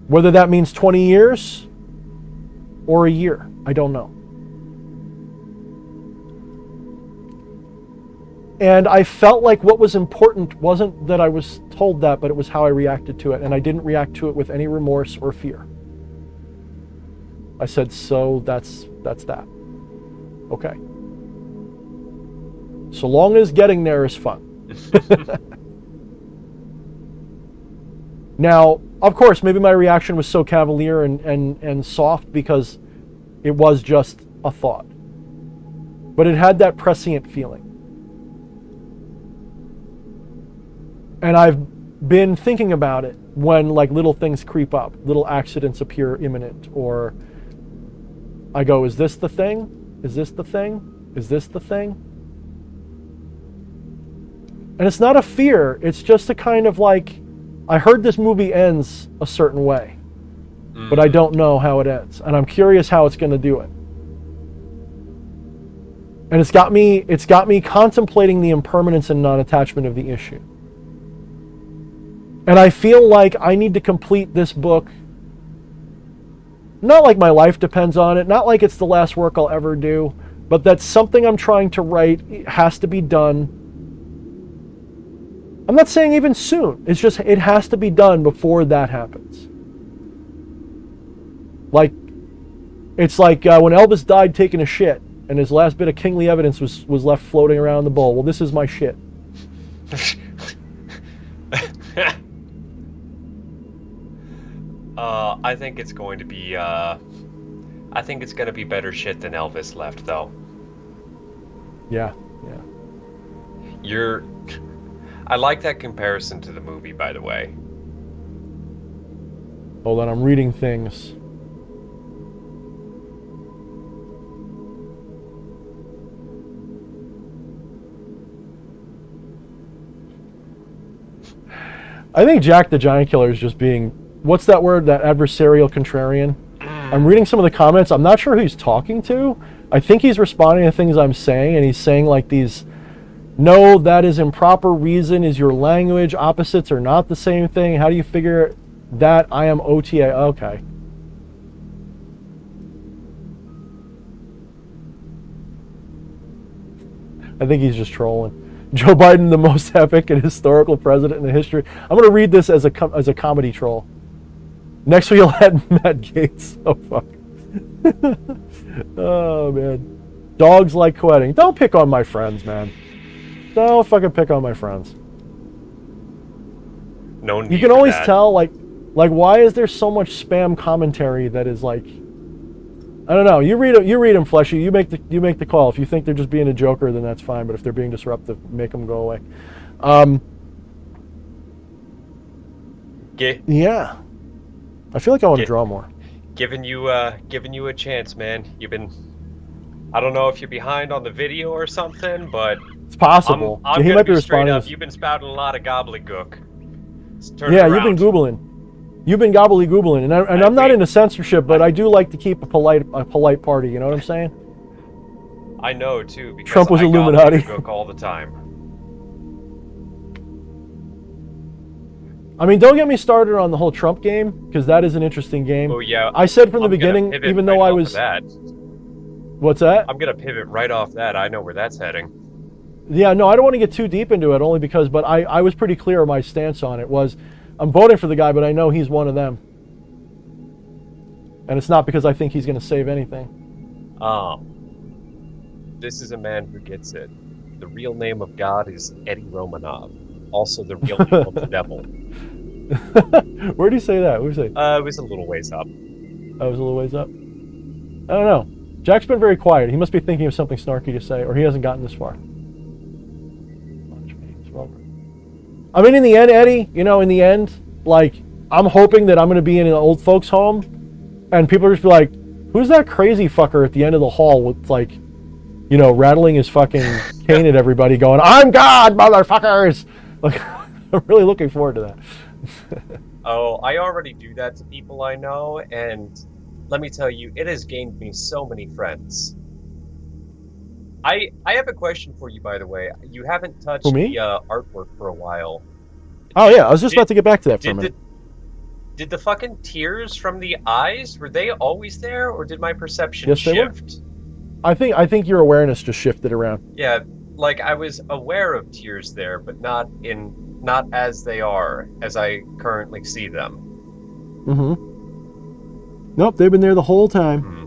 Whether that means 20 years or a year, I don't know. And I felt like what was important wasn't that I was told that, but it was how I reacted to it. And I didn't react to it with any remorse or fear. I said, so that's that. Okay. So long as getting there is fun. Now, of course, maybe my reaction was so cavalier and soft because it was just a thought. But it had that prescient feeling. And I've been thinking about it when little things creep up, little accidents appear imminent, or I go, is this the thing? Is this the thing? Is this the thing? And it's not a fear. It's just a kind of like, I heard this movie ends a certain way, but I don't know how it ends. And I'm curious how it's going to do it. And it's got me contemplating the impermanence and non-attachment of the issue. And I feel like I need to complete this book. Not like my life depends on it, not like it's the last work I'll ever do, but that something I'm trying to write has to be done. I'm not saying even soon. It's just, it has to be done before that happens. Like, it's like when Elvis died taking a shit, and his last bit of kingly evidence was left floating around the bowl. Well, this is my shit. I think it's going to be, I think it's going to be better shit than Elvis left, though. Yeah. I like that comparison to the movie, by the way. Hold on, I'm reading things. I think Jack the Giant Killer is just being, what's that word? That adversarial contrarian? I'm reading some of the comments. I'm not sure who he's talking to. I think he's responding to things I'm saying, and he's saying like these, no, that is improper reason is your language. Opposites are not the same thing. How do you figure that? I am OTA. Okay. I think he's just trolling. Joe Biden, the most epic and historical president in the history. I'm going to read this as a comedy troll. Next we'll add Matt Gaetz. Oh, fuck. Oh, man. Dogs like quitting. Don't pick on my friends, man. Don't fucking pick on my friends. No need. You can always tell, like, why is there so much spam commentary that is like, I don't know. You read them, Fleshy. You make the call. If you think they're just being a joker, then that's fine. But if they're being disruptive, make them go away. Yeah. I feel like I want to draw more. Giving you a chance, man. You've been, I don't know if you're behind on the video or something, but it's possible. I'm he gonna might be be straight responding. up. You've been spouting a lot of gobbledygook. Yeah, you've been googling. You've been gobbly-googling, and I'm not into censorship, but I do like to keep a polite party. You know what I'm saying? I know too, because Trump was I Illuminati. gobbledygook all the time. I mean, don't get me started on the whole Trump game, because that is an interesting game. Oh yeah. I said from the beginning, even though I was. What's that? I'm gonna pivot right off that. I know where that's heading. Yeah, no, I don't want to get too deep into it, only because, but I was pretty clear my stance on it was, I'm voting for the guy, but I know he's one of them. And it's not because I think he's going to save anything. This is a man who gets it. The real name of God is Eddie Romanov. Also the real name of the devil. Where do you say that? Where do you say? It was a little ways up. Oh, it was a little ways up? I don't know. Jack's been very quiet. He must be thinking of something snarky to say, or he hasn't gotten this far. I mean, in the end, Eddie, in the end, like, I'm hoping that I'm going to be in an old folks' home, and people are just be like, who's that crazy fucker at the end of the hall with, like, rattling his fucking cane at everybody going, I'm God, motherfuckers! Like, I'm really looking forward to that. Oh, I already do that to people I know, and let me tell you, it has gained me so many friends. I have a question for you, by the way. You haven't touched the artwork for a while. Oh, yeah. I was just about to get back to that for a minute. Did the fucking tears from the eyes, were they always there, or did my perception shift? They were. I think your awareness just shifted around. Yeah, like I was aware of tears there, but not as they are, as I currently see them. Mm-hmm. Nope, they've been there the whole time. Mm-hmm.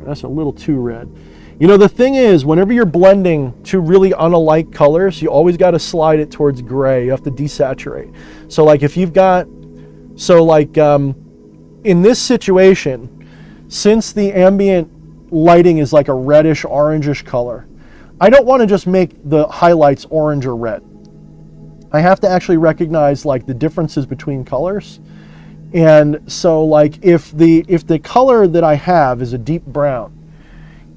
That's a little too red. The thing is, whenever you're blending two really unalike colors, you always got to slide it towards gray. You have to desaturate. So, like, if you've got, in this situation, since the ambient lighting is like a reddish, orangish color, I don't want to just make the highlights orange or red. I have to actually recognize, like, the differences between colors. And so, like, if the color that I have is a deep brown,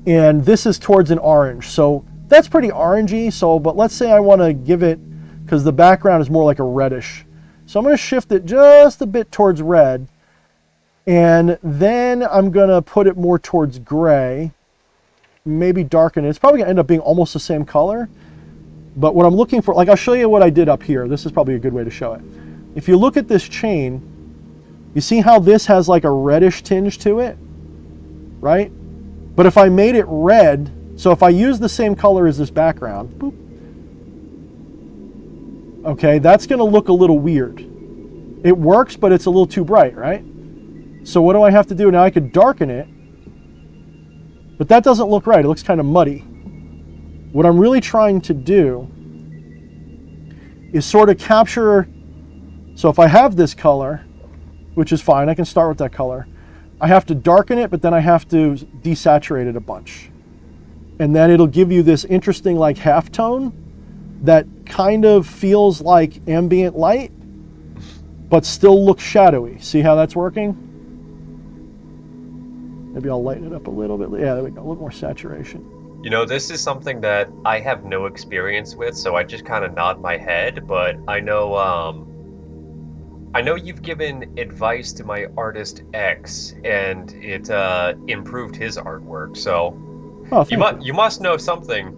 and this is towards an orange. So that's pretty orangey. So, but let's say I want to give it, because the background is more like a reddish. So I'm going to shift it just a bit towards red. And then I'm going to put it more towards gray. Maybe darken it. It's probably going to end up being almost the same color. But what I'm looking for, like I'll show you what I did up here. This is probably a good way to show it. If you look at this chain, you see how this has like a reddish tinge to it, right? But if I made it red, so if I use the same color as this background, boop, okay, that's going to look a little weird. It works, but it's a little too bright, right? So what do I have to do? Now I could darken it, but that doesn't look right. It looks kind of muddy. What I'm really trying to do is sort of capture, so if I have this color, which is fine, I can start with that color. I have to darken it, but then I have to desaturate it a bunch. And then it'll give you this interesting like halftone that kind of feels like ambient light, but still looks shadowy. See how that's working? Maybe I'll lighten it up a little bit. Yeah, there we go, a little more saturation. You know, this is something that I have no experience with, so I just kind of nod my head, but I know you've given advice to my artist X, and it improved his artwork, so you must know something.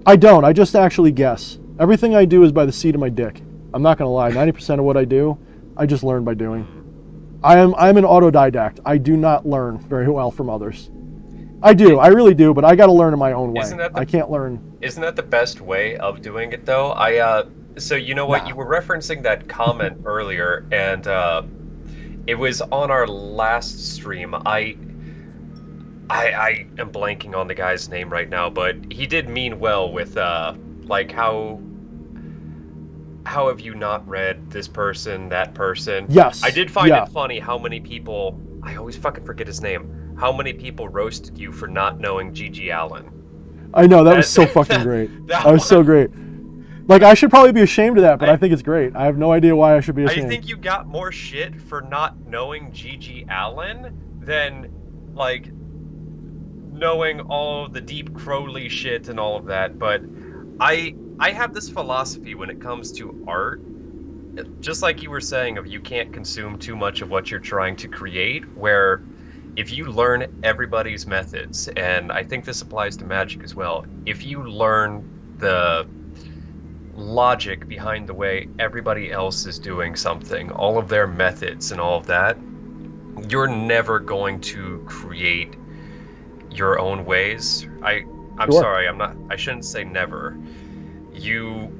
I don't, I just actually guess. Everything I do is by the seat of my dick. I'm not gonna lie, 90% of what I do, I just learn by doing. I'm an autodidact. I do not learn very well from others. I do, I really do, but I got to learn in my own way. I can't learn. Isn't that the best way of doing it, though? So you know what? You were referencing that comment earlier, and it was on our last stream. I am blanking on the guy's name right now, but he did mean well with like how have you not read this person, that person? Yes. I did find it funny how many people, I always fucking forget his name, how many people roasted you for not knowing G.G. Allen. I know, that was so fucking great. That was so great. Like, I should probably be ashamed of that, but I think it's great. I have no idea why I should be ashamed. I think you got more shit for not knowing G.G. Allen than, like, knowing all the Deep Crowley shit and all of that, but I have this philosophy when it comes to art, just like you were saying, of you can't consume too much of what you're trying to create, where if you learn everybody's methods, and I think this applies to magic as well, if you learn the logic behind the way everybody else is doing something, all of their methods and all of that, you're never going to create your own ways. I'm Sure. sorry, I shouldn't say never.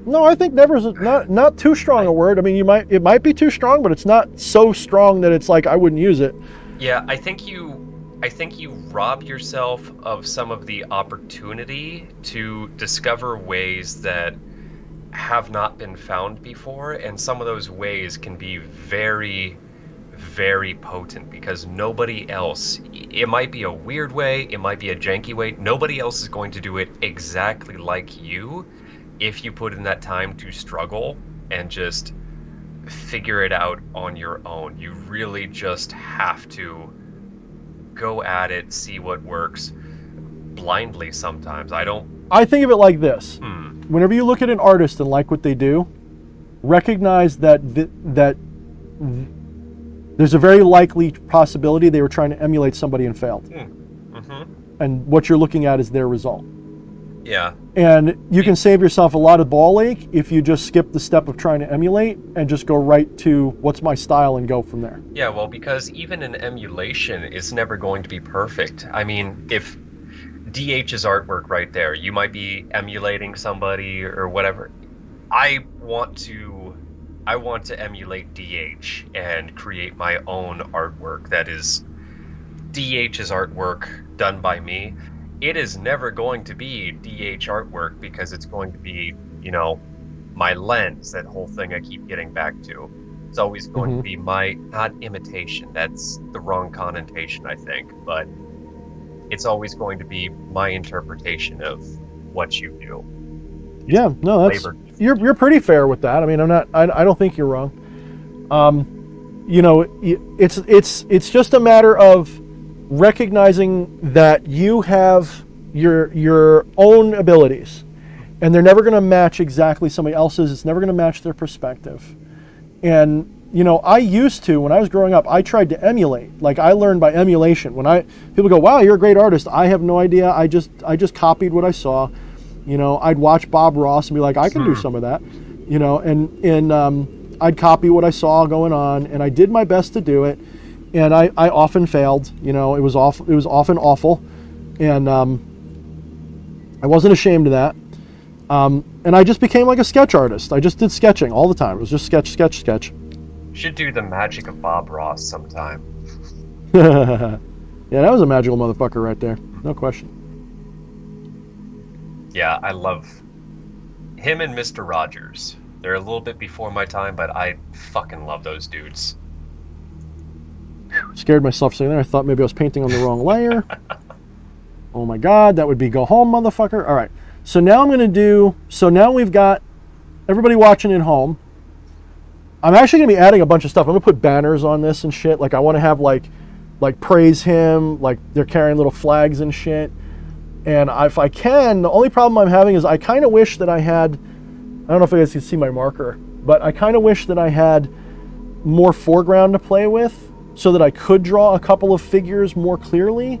No, I think never is not too strong a word. I mean, it might be too strong, but it's not so strong that it's like I wouldn't use it. Yeah, I think you rob yourself of some of the opportunity to discover ways that have not been found before, and some of those ways can be very, very potent because nobody else, it might be a weird way, it might be a janky way, nobody else is going to do it exactly like you if you put in that time to struggle and just figure it out on your own. You really just have to go at it, see what works blindly sometimes. I think of it like this. Whenever you look at an artist and like what they do, recognize that there's a very likely possibility they were trying to emulate somebody and failed. And what you're looking at is their result. Yeah. And you can save yourself a lot of ball ache if you just skip the step of trying to emulate and just go right to what's my style and go from there. Yeah, well, because even an emulation is never going to be perfect. I mean, if DH's artwork right there, you might be emulating somebody or whatever. I want to emulate DH and create my own artwork that is DH's artwork done by me. It is never going to be DH artwork because it's going to be, my lens, that whole thing I keep getting back to. It's always going to be my, not imitation, that's the wrong connotation, I think, but it's always going to be my interpretation of what you do. Yeah, no, you're pretty fair with that. I mean, I don't think you're wrong. It's just a matter of recognizing that you have your own abilities, and they're never going to match exactly somebody else's. It's never going to match their perspective. And I used to, when I was growing up, I tried to emulate. Like, I learned by emulation. People go, "Wow, you're a great artist." I have no idea. I just copied what I saw. I'd watch Bob Ross and be like, "I can do some of that," and I'd copy what I saw going on, and I did my best to do it, and I often failed. It was often awful, and I wasn't ashamed of that. And I just became like a sketch artist. I just did sketching all the time. It was just sketch. Should do the magic of Bob Ross sometime. Yeah, that was a magical motherfucker right there. No question. Yeah, I love him and Mr. Rogers. They're a little bit before my time, but I fucking love those dudes. Scared myself sitting there. I thought maybe I was painting on the wrong layer. Oh my god, that would be go home, motherfucker. All right. So now now we've got everybody watching at home. I'm actually going to be adding a bunch of stuff. I'm going to put banners on this and shit. Like, I want to have like praise him, like they're carrying little flags and shit. And if I can, the only problem I'm having is I kind of wish that I had, I don't know if you guys can see my marker, but I kind of wish that I had more foreground to play with so that I could draw a couple of figures more clearly.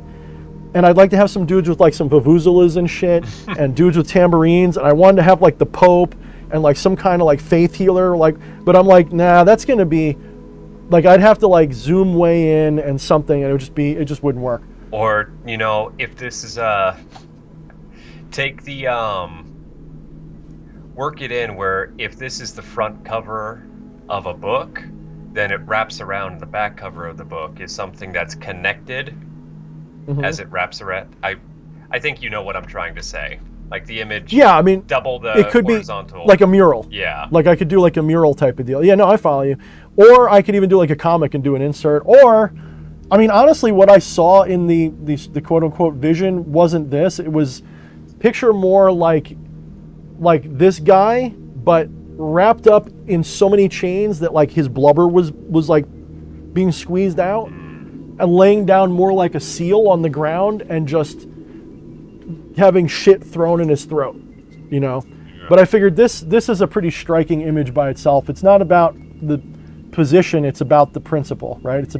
And I'd like to have some dudes with like some vuvuzelas and shit and dudes with tambourines. And I wanted to have like the Pope and like some kind of like faith healer, but I'm like, nah, that's going to be like, I'd have to like zoom way in and something, and it just wouldn't work. Or, if this is take the work it in where if this is the front cover of a book, then it wraps around the back cover of the book is something that's connected as it wraps around. I think you know what I'm trying to say. Like the image, yeah, I mean, double the it could horizontal. Be like a mural. Yeah. Like I could do like a mural type of deal. Yeah, no, I follow you. Or I could even do like a comic and do an insert. Or, I mean, honestly, what I saw in the quote unquote vision wasn't this. It was picture more like this guy, but wrapped up in so many chains that like his blubber was like being squeezed out, and laying down more like a seal on the ground and just having shit thrown in his throat, Yeah. But I figured this is a pretty striking image by itself. It's not about the position, it's about the principle, right? It's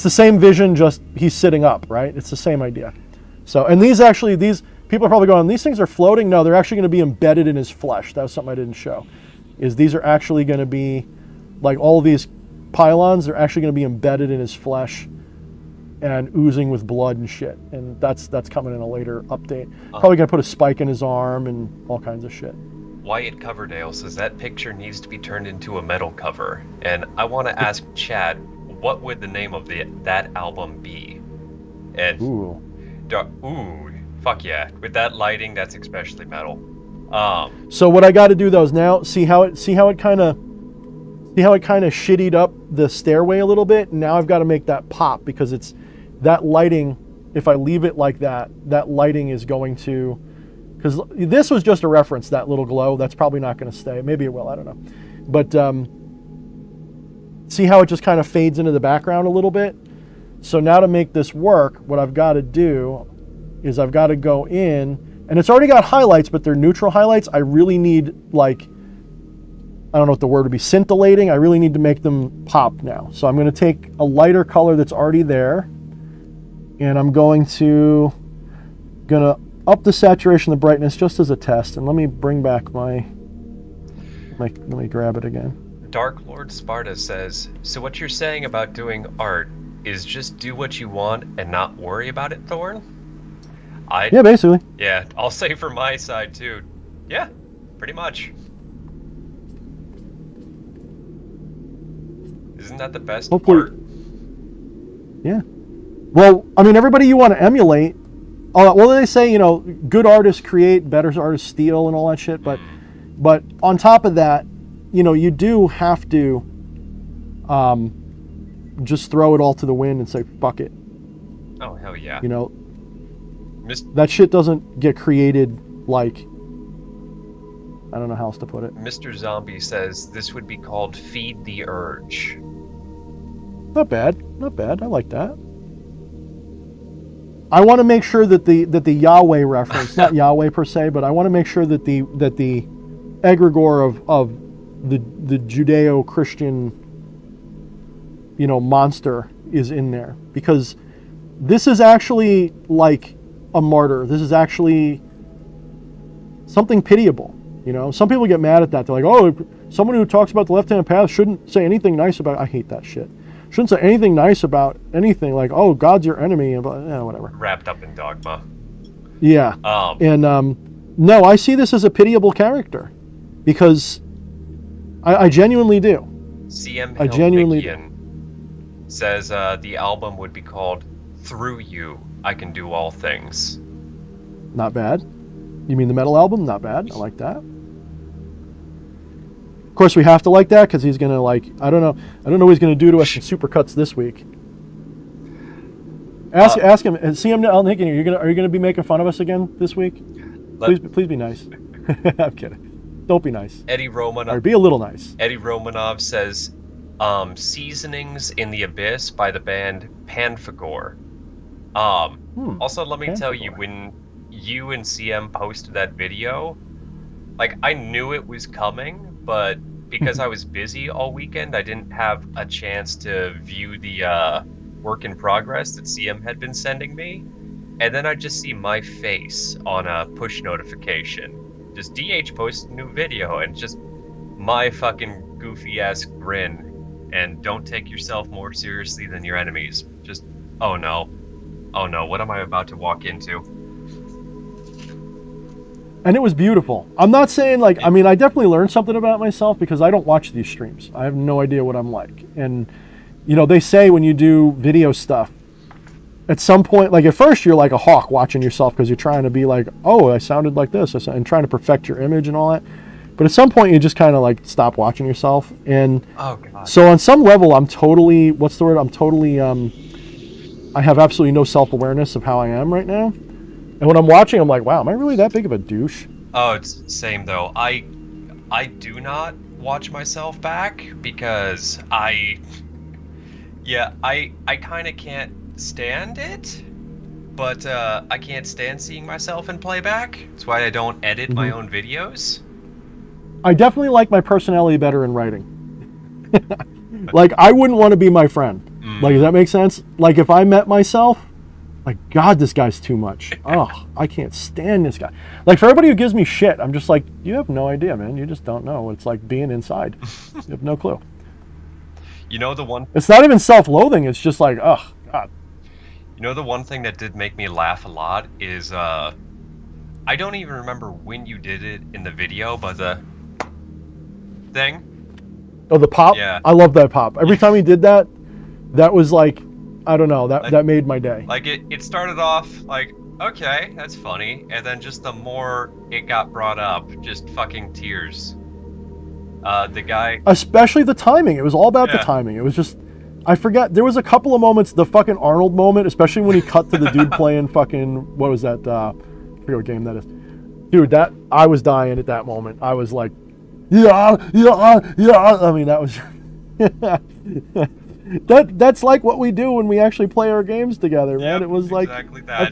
the same vision, just he's sitting up, right? It's the same idea. So, and these people are probably going, these things are floating. No, they're actually going to be embedded in his flesh. That was something I didn't show. These are actually going to be, like all of these pylons, they're actually going to be embedded in his flesh and oozing with blood and shit. And that's coming in a later update. Probably going to put a spike in his arm and all kinds of shit. Wyatt Coverdale says that picture needs to be turned into a metal cover. And I want to ask Chad, what would the name of that album be? And ooh, fuck yeah! With that lighting, that's especially metal. So what I got to do though is now see how it kind of shittied up the stairway a little bit. Now I've got to make that pop because it's that lighting. If I leave it like that, that lighting is going to, because this was just a reference. That little glow, that's probably not going to stay. Maybe it will. I don't know. But see how it just kind of fades into the background a little bit. So now to make this work, what I've got to do is I've got to go in, and it's already got highlights, but they're neutral highlights. I really need, like, I don't know what the word would be, scintillating. I really need to make them pop now. So I'm going to take a lighter color that's already there, and I'm going to up the saturation, the brightness, just as a test. And let me bring back let me grab it again. Dark Lord Sparta says, so what you're saying about doing art is just do what you want and not worry about it, Thorne? Yeah, basically. Yeah, I'll say for my side too. Yeah, pretty much. Isn't that the best part? Yeah. Well, I mean, everybody you want to emulate, well, they say, good artists create, better artists steal and all that shit. But on top of that, you do have to just throw it all to the wind and say, fuck it. Oh, hell yeah. That shit doesn't get created like, I don't know how else to put it. Mr. Zombie says this would be called Feed the Urge. Not bad. I like that. I want to make sure that the Yahweh reference, not Yahweh per se, but I want to make sure that the egregore of the Judeo-Christian, monster is in there, because this is actually like a martyr. This is actually something pitiable. Some people get mad at that. They're like, oh, someone who talks about the left-hand path shouldn't say anything nice about. I hate that shit. Shouldn't say anything nice about anything, like, oh, God's your enemy, and whatever. Wrapped up in dogma. Yeah. No, I see this as a pitiable character, because I genuinely do. CM I genuinely says the album would be called "Through You, I Can Do All Things." Not bad. You mean the metal album? Not bad. I like that. Of course, we have to like that because he's gonna I don't know what he's gonna do to us in Supercuts this week. Ask him. See him. I'm thinking, are you gonna be making fun of us again this week? Please be nice. I'm kidding. Don't be nice. Eddie Romanov. Or be a little nice. Eddie Romanov says, "Seasonings in the Abyss" by the band Panfagor. Also, let me tell you, when you and CM posted that video, I knew it was coming, but because I was busy all weekend, I didn't have a chance to view the work in progress that CM had been sending me. And then I just see my face on a push notification. Just DH posted a new video, and just my fucking goofy ass grin. And don't take yourself more seriously than your enemies. Just, oh no, what am I about to walk into? And it was beautiful. I'm not saying I definitely learned something about myself because I don't watch these streams. I have no idea what I'm like. And, they say when you do video stuff, at some point, at first you're like a hawk watching yourself because you're trying to be like, oh, I sounded like this, and trying to perfect your image and all that. But at some point you just kind of stop watching yourself. And oh, God. So on some level, I'm totally, I have absolutely no self-awareness of how I am right now. And when I'm watching, I'm like, wow, am I really that big of a douche? Oh, it's same though. I do not watch myself back because I kind of can't stand it, but I can't stand seeing myself in playback. That's why I don't edit my own videos. I definitely like my personality better in writing. I wouldn't want to be my friend. Does that make sense? If I met myself, God, this guy's too much. Oh, I can't stand this guy. For everybody who gives me shit, I'm just like, you have no idea, man. You just don't know what it's like being inside. You have no clue. The one... It's not even self-loathing. It's just oh, God. The one thing that did make me laugh a lot is, I don't even remember when you did it in the video, but the thing. Oh, the pop? Yeah. I love that pop. Every time he did that, that was I don't know, that made my day. It started off okay, that's funny, and then just the more it got brought up, just fucking tears. The guy... Especially the timing. It was all about the timing. It was just... I forget. There was a couple of moments, the fucking Arnold moment, especially when he cut to the dude playing fucking... What was that? I forget what game that is. Dude, I was dying at that moment. I was like, yeah. I mean, that was... That's what we do when we actually play our games together, man. Yep, it was exactly that. I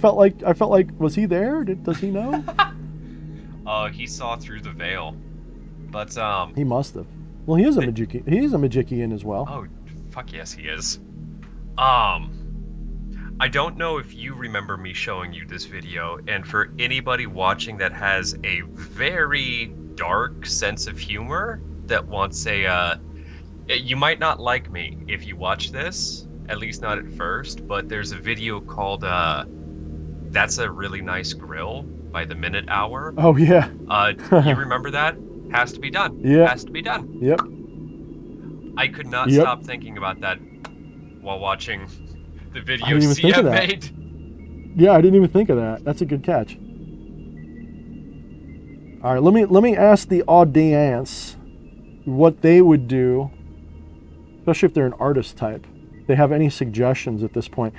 felt like was he there? Does he know? He saw through the veil. But he must have. Well, he is a Magician. He's a Magician as well. Oh, fuck yes, he is. I don't know if you remember me showing you this video, and for anybody watching that has a very dark sense of humor that wants you might not like me if you watch this, at least not at first, but there's a video called That's a Really Nice Grill by The Minute Hour. Oh, yeah. You remember that? Has to be done. Yeah. Has to be done. Yep. I could not stop thinking about that while watching the video CM made. Yeah, I didn't even think of that. That's a good catch. All right, let me ask the audience what they would do, especially if they're an artist type. If they have any suggestions at this point.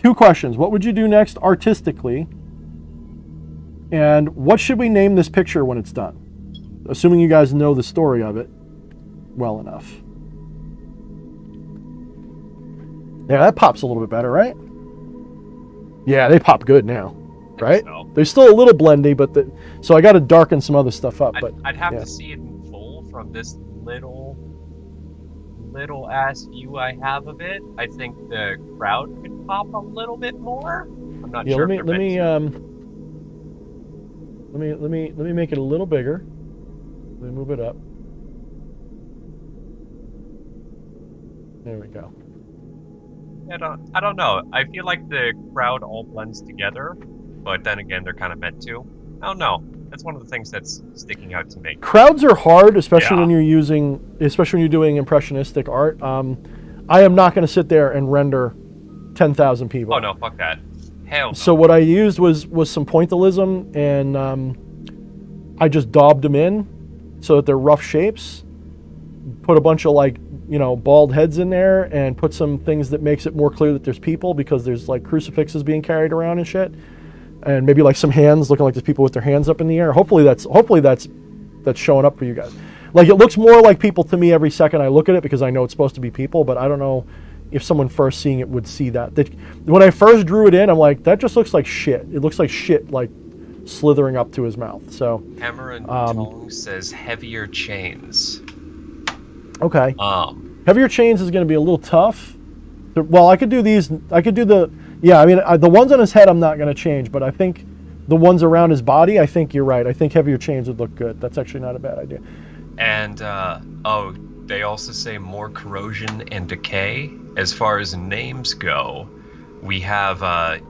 2 questions. What would you do next artistically? And what should we name this picture when it's done? Assuming you guys know the story of it well enough. Yeah, that pops a little bit better, right? Yeah, they pop good now, right? So. They're still a little blendy, but so I got to darken some other stuff up. But I'd have yeah. to see it in full from this little ass view I have of it. I think the crowd could pop a little bit more. I'm not sure. Let me make it a little bigger. Let me move it up. There we go. I don't know. I feel like the crowd all blends together, but then again, they're kind of meant to. I don't know. That's one of the things that's sticking out to me. Crowds are hard, especially when you're doing impressionistic art. I am not going to sit there and render 10,000 people. Oh no, fuck that. Hell no. So what I used was some pointillism, and I just daubed them in so that they're rough shapes. Put a bunch of bald heads in there, and put some things that makes it more clear that there's people, because there's like crucifixes being carried around and shit, and maybe like some hands looking like there's people with their hands up in the air. Hopefully that's showing up for you guys. Like, it looks more like people to me every second I look at it, because I know it's supposed to be people, but I don't know if someone first seeing it would see that. When I first drew it in, I'm like, that just looks like shit. It looks like shit, like slithering up to his mouth. So Hammer and Tong says heavier chains. Okay. Heavier chains is going to be a little tough. Well, I could do these. I could do the. Yeah, I mean, the ones on his head I'm not going to change, but I think the ones around his body, I think you're right. I think heavier chains would look good. That's actually not a bad idea. And they also say more corrosion and decay. As far as names go, we have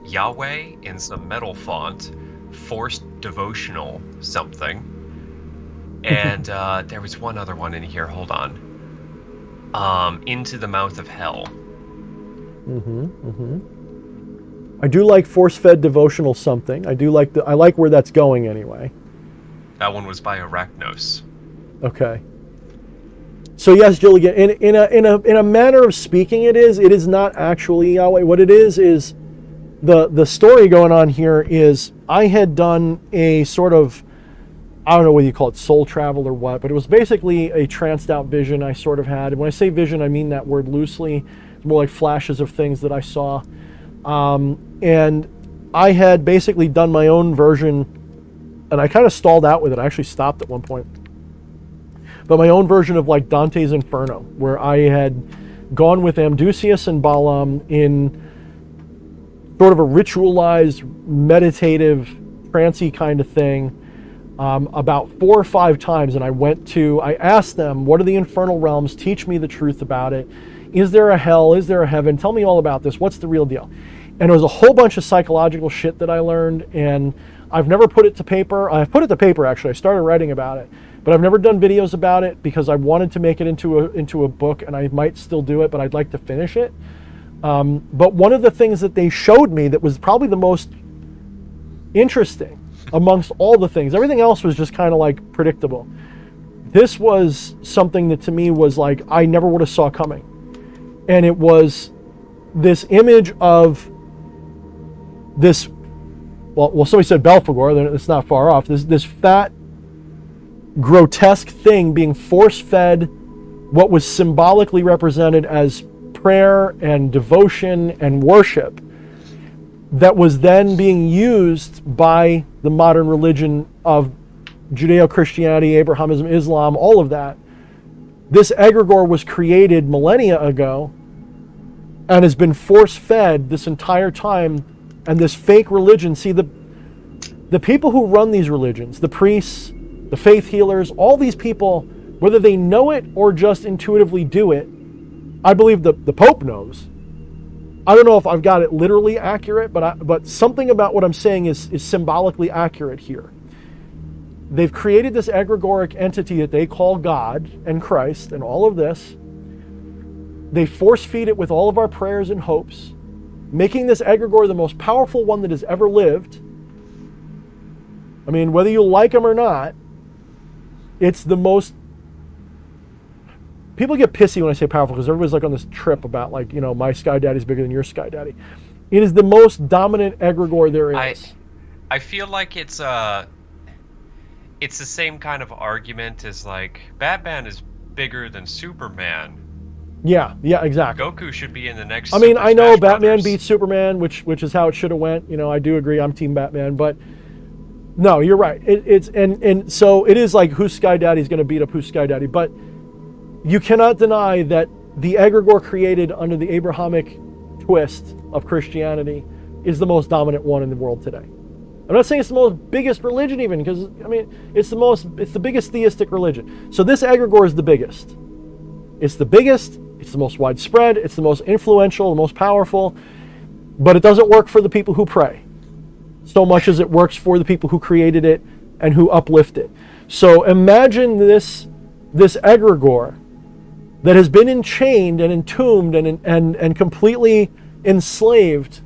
Yahweh in some metal font, forced devotional something, and there was one other one in here. Hold on. Into the mouth of hell. I do like force-fed devotional something. I like where that's going anyway. That one was by Arachnos. Okay. So yes, Gilligan, in a manner of speaking, it is not actually Yahweh. What it is the story going on here is I had done a sort of, I don't know whether you call it soul travel or what, but it was basically a tranced out vision I sort of had. And when I say vision, I mean that word loosely. It's more like flashes of things that I saw. And I had basically done my own version, and I kind of stalled out with it. I actually stopped at one point. But my own version of like Dante's Inferno, where I had gone with Amdusias and Balaam in sort of a ritualized, meditative, trancy kind of thing, about 4 or 5 times. And I asked them, what are the infernal realms? Teach me the truth about it. Is there a hell? Is there a heaven? Tell me all about this. What's the real deal? And there was a whole bunch of psychological shit that I learned, and I've never put it to paper. I've put it to paper, actually. I started writing about it, but I've never done videos about it because I wanted to make it into a book, and I might still do it, but I'd like to finish it. But one of the things that they showed me that was probably the most interesting amongst all the things, everything else was just kind of like predictable. This was something that to me was like I never would have saw coming. And it was this image of this, well, somebody said Belphegor, then it's not far off. This fat, grotesque thing being force-fed what was symbolically represented as prayer and devotion and worship, that was then being used by the modern religion of Judeo-Christianity, Abrahamism, Islam, all of that. This egregore was created millennia ago and has been force-fed this entire time. And this fake religion, see, the people who run these religions, the priests, the faith healers, all these people, whether they know it or just intuitively do it, I believe the Pope knows. I don't know if I've got it literally accurate, but something about what I'm saying is symbolically accurate here. They've created this egregoric entity that they call God and Christ and all of this. They force feed it with all of our prayers and hopes, making this egregore the most powerful one that has ever lived. I mean, whether you like him or not, it's the most... People get pissy when I say powerful because everybody's like on this trip about like, you know, my Sky Daddy's bigger than your Sky Daddy. It is the most dominant egregore there is. I feel like it's the same kind of argument as like Batman is bigger than Superman. Yeah, exactly. Goku should be in the next. I mean, Super I know Smash Batman Brothers. beats Superman, which is how it should have went. You know, I do agree. I'm Team Batman, but no, you're right. It's and so it is like who's Sky Daddy's going to beat up who's Sky Daddy, but you cannot deny that the egregore created under the Abrahamic twist of Christianity is the most dominant one in the world today. I'm not saying it's the most biggest religion even, because I mean it's the biggest theistic religion. So this egregore is the biggest. It's the biggest, it's the most widespread, it's the most influential, the most powerful, but it doesn't work for the people who pray so much as it works for the people who created it and who uplift it. So imagine this egregore that has been enchained and entombed and completely enslaved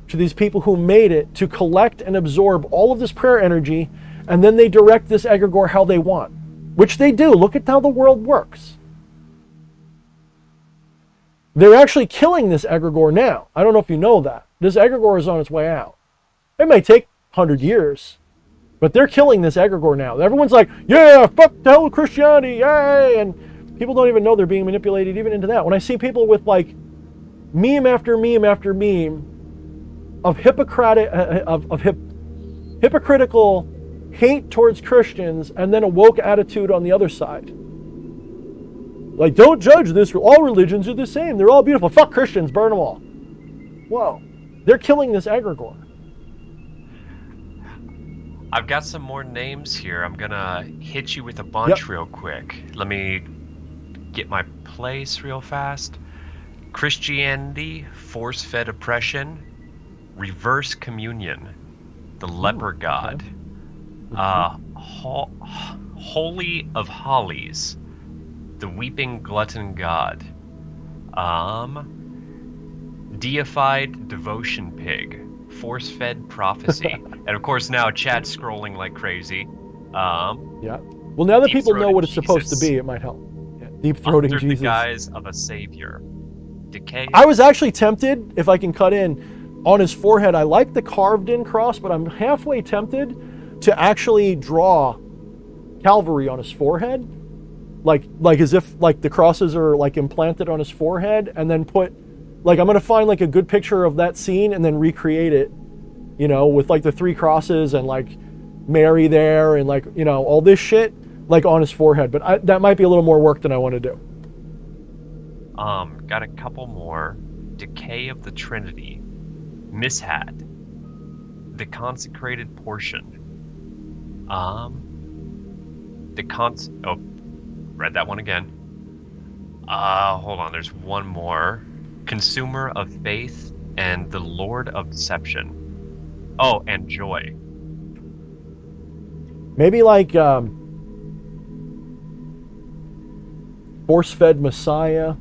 to these people who made it to collect and absorb all of this prayer energy, and then they direct this egregore how they want, which they do. Look at how the world works. They're actually killing this egregore now. I don't know if you know that. This egregore is on its way out. It may take 100 years, but they're killing this egregore now. Everyone's like, yeah, fuck the hell with Christianity, yay! And people don't even know they're being manipulated even into that. When I see people with like meme after meme after meme of hypocritical hate towards Christians and then a woke attitude on the other side. Like, don't judge this. All religions are the same. They're all beautiful. Fuck Christians. Burn them all. Whoa. They're killing this egregore. I've got some more names here. I'm gonna hit you with a bunch real quick. Let me get my place real fast. Christianity, force-fed oppression, reverse communion, the leper god, holy of hollies, the weeping glutton god, deified devotion pig, force-fed prophecy, and of course now chat's scrolling like crazy. Yeah. Well, now that people know what it's supposed to be, it might help. Yeah. Deep-throating Under Jesus. the guise of a savior. Decay. I was actually tempted, if I can cut in, on his forehead. I like the carved-in cross, but I'm halfway tempted to actually draw Calvary on his forehead, like as if like the crosses are like implanted on his forehead, and then put like I'm gonna find like a good picture of that scene and then recreate it, you know, with like the 3 crosses and like Mary there and like, you know, all this shit like on his forehead. But that might be a little more work than I want to do. Got a couple more. Decay of the Trinity, Mishad, the consecrated portion. Read that one again. Hold on, there's one more. Consumer of faith and the Lord of deception. Oh, and joy. Maybe like force-fed Messiah.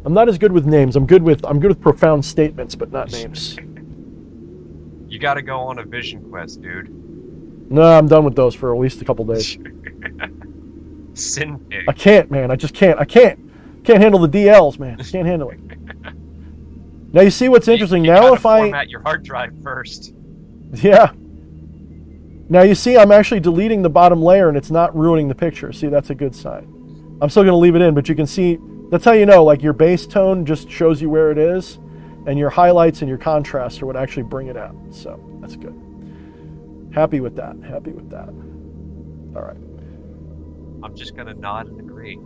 I'm not as good with names. I'm good with profound statements, but not names. You gotta go on a vision quest, dude. No, I'm done with those for at least a couple days. Sin pig. I can't, man. I just can't. I can't handle the DLs, man. I can't handle it. Now you see what's interesting. You now gotta if I format your hard drive first. Yeah. Now you see I'm actually deleting the bottom layer and it's not ruining the picture. See, that's a good sign. I'm still going to leave it in, but you can see, that's how you know, like your base tone just shows you where it is, and your highlights and your contrasts are what actually bring it out. So that's good. Happy with that. Happy with that. All right. I'm just gonna nod and agree.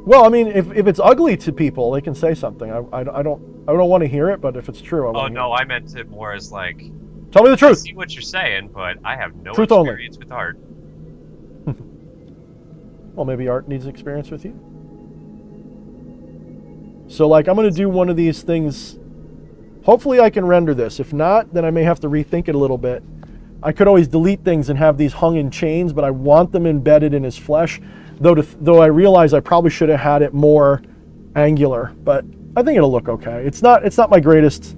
Well, I mean, if it's ugly to people, they can say something. I don't want to hear it, but if it's true, I want to hear I meant it more as like, tell me the I truth. see what you're saying, but I have no Truth only. experience with art. Well, maybe art needs experience with you. So, like, I'm going to do one of these things. Hopefully I can render this. If not, then I may have to rethink it a little bit. I could always delete things and have these hung in chains, but I want them embedded in his flesh. Though I realize I probably should have had it more angular, but I think it'll look okay. It's not my greatest.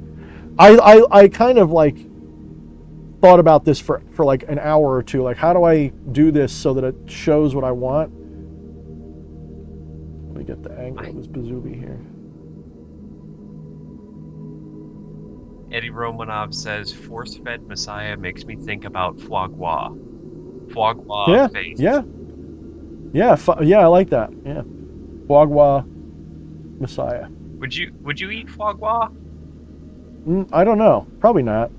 I kind of like thought about this for like an hour or two. Like, how do I do this so that it shows what I want? Let me get the angle of this Bazoobi here. Eddie Romanov says, force-fed Messiah makes me think about foie gras. Foie gras Yeah, face. yeah, yeah. I like that. Yeah, foie gras Messiah. Would you eat foie gras? I don't know. Probably not.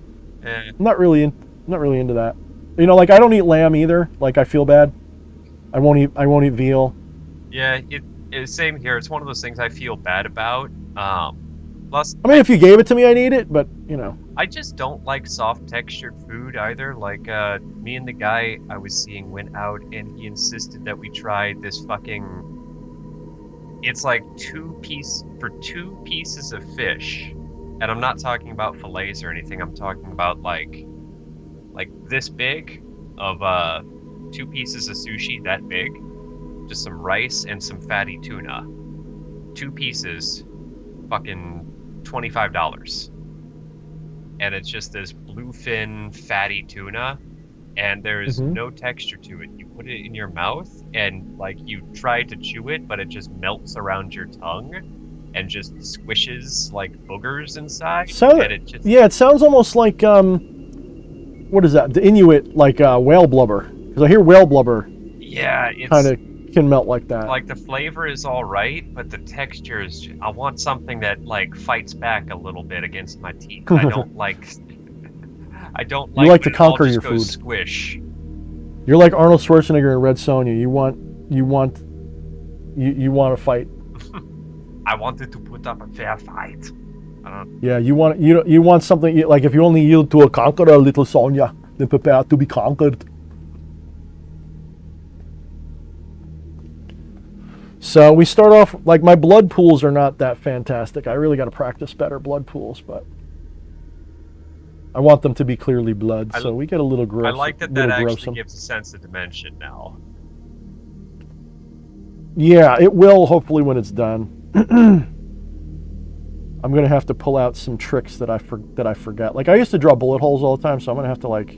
Eh, I'm not really into that. You know, like I don't eat lamb either. Like I feel bad. I won't eat veal. yeah, it's same here. It's one of those things I feel bad about. Plus, I mean, if you gave it to me, I'd eat it. But you know. I just don't like soft textured food either. Like, me and the guy I was seeing went out and he insisted that we try this fucking. It's like two pieces of fish. And I'm not talking about fillets or anything. I'm talking about like this big of two pieces of sushi that big. Just some rice and some fatty tuna. Two pieces, fucking $25. And it's just this bluefin fatty tuna, and there's no texture to it. You put it in your mouth, and like you try to chew it, but it just melts around your tongue, and just squishes like boogers inside. So and it just yeah, it sounds almost like what is that? The Inuit like whale blubber, because I hear whale blubber yeah, it's kind of can melt like that. like the flavor is all right, but the texture is. I want something that like fights back a little bit against my teeth. I don't like. I don't like. You like to when it all conquer just your goes food. Squish. You're like Arnold Schwarzenegger in Red Sonja. You want to fight. I wanted to put up a fair fight. Yeah, you want something like if you only yield to a conqueror, little Sonja, then prepare to be conquered. So we start off like my blood pools are not that fantastic. I really got to practice better blood pools, but I want them to be clearly blood. So we get a little gross. I like that actually gives a sense of dimension now. Yeah, it will hopefully when it's done. I'm gonna have to pull out some tricks that I forget. Like I used to draw bullet holes all the time, so I'm gonna have to like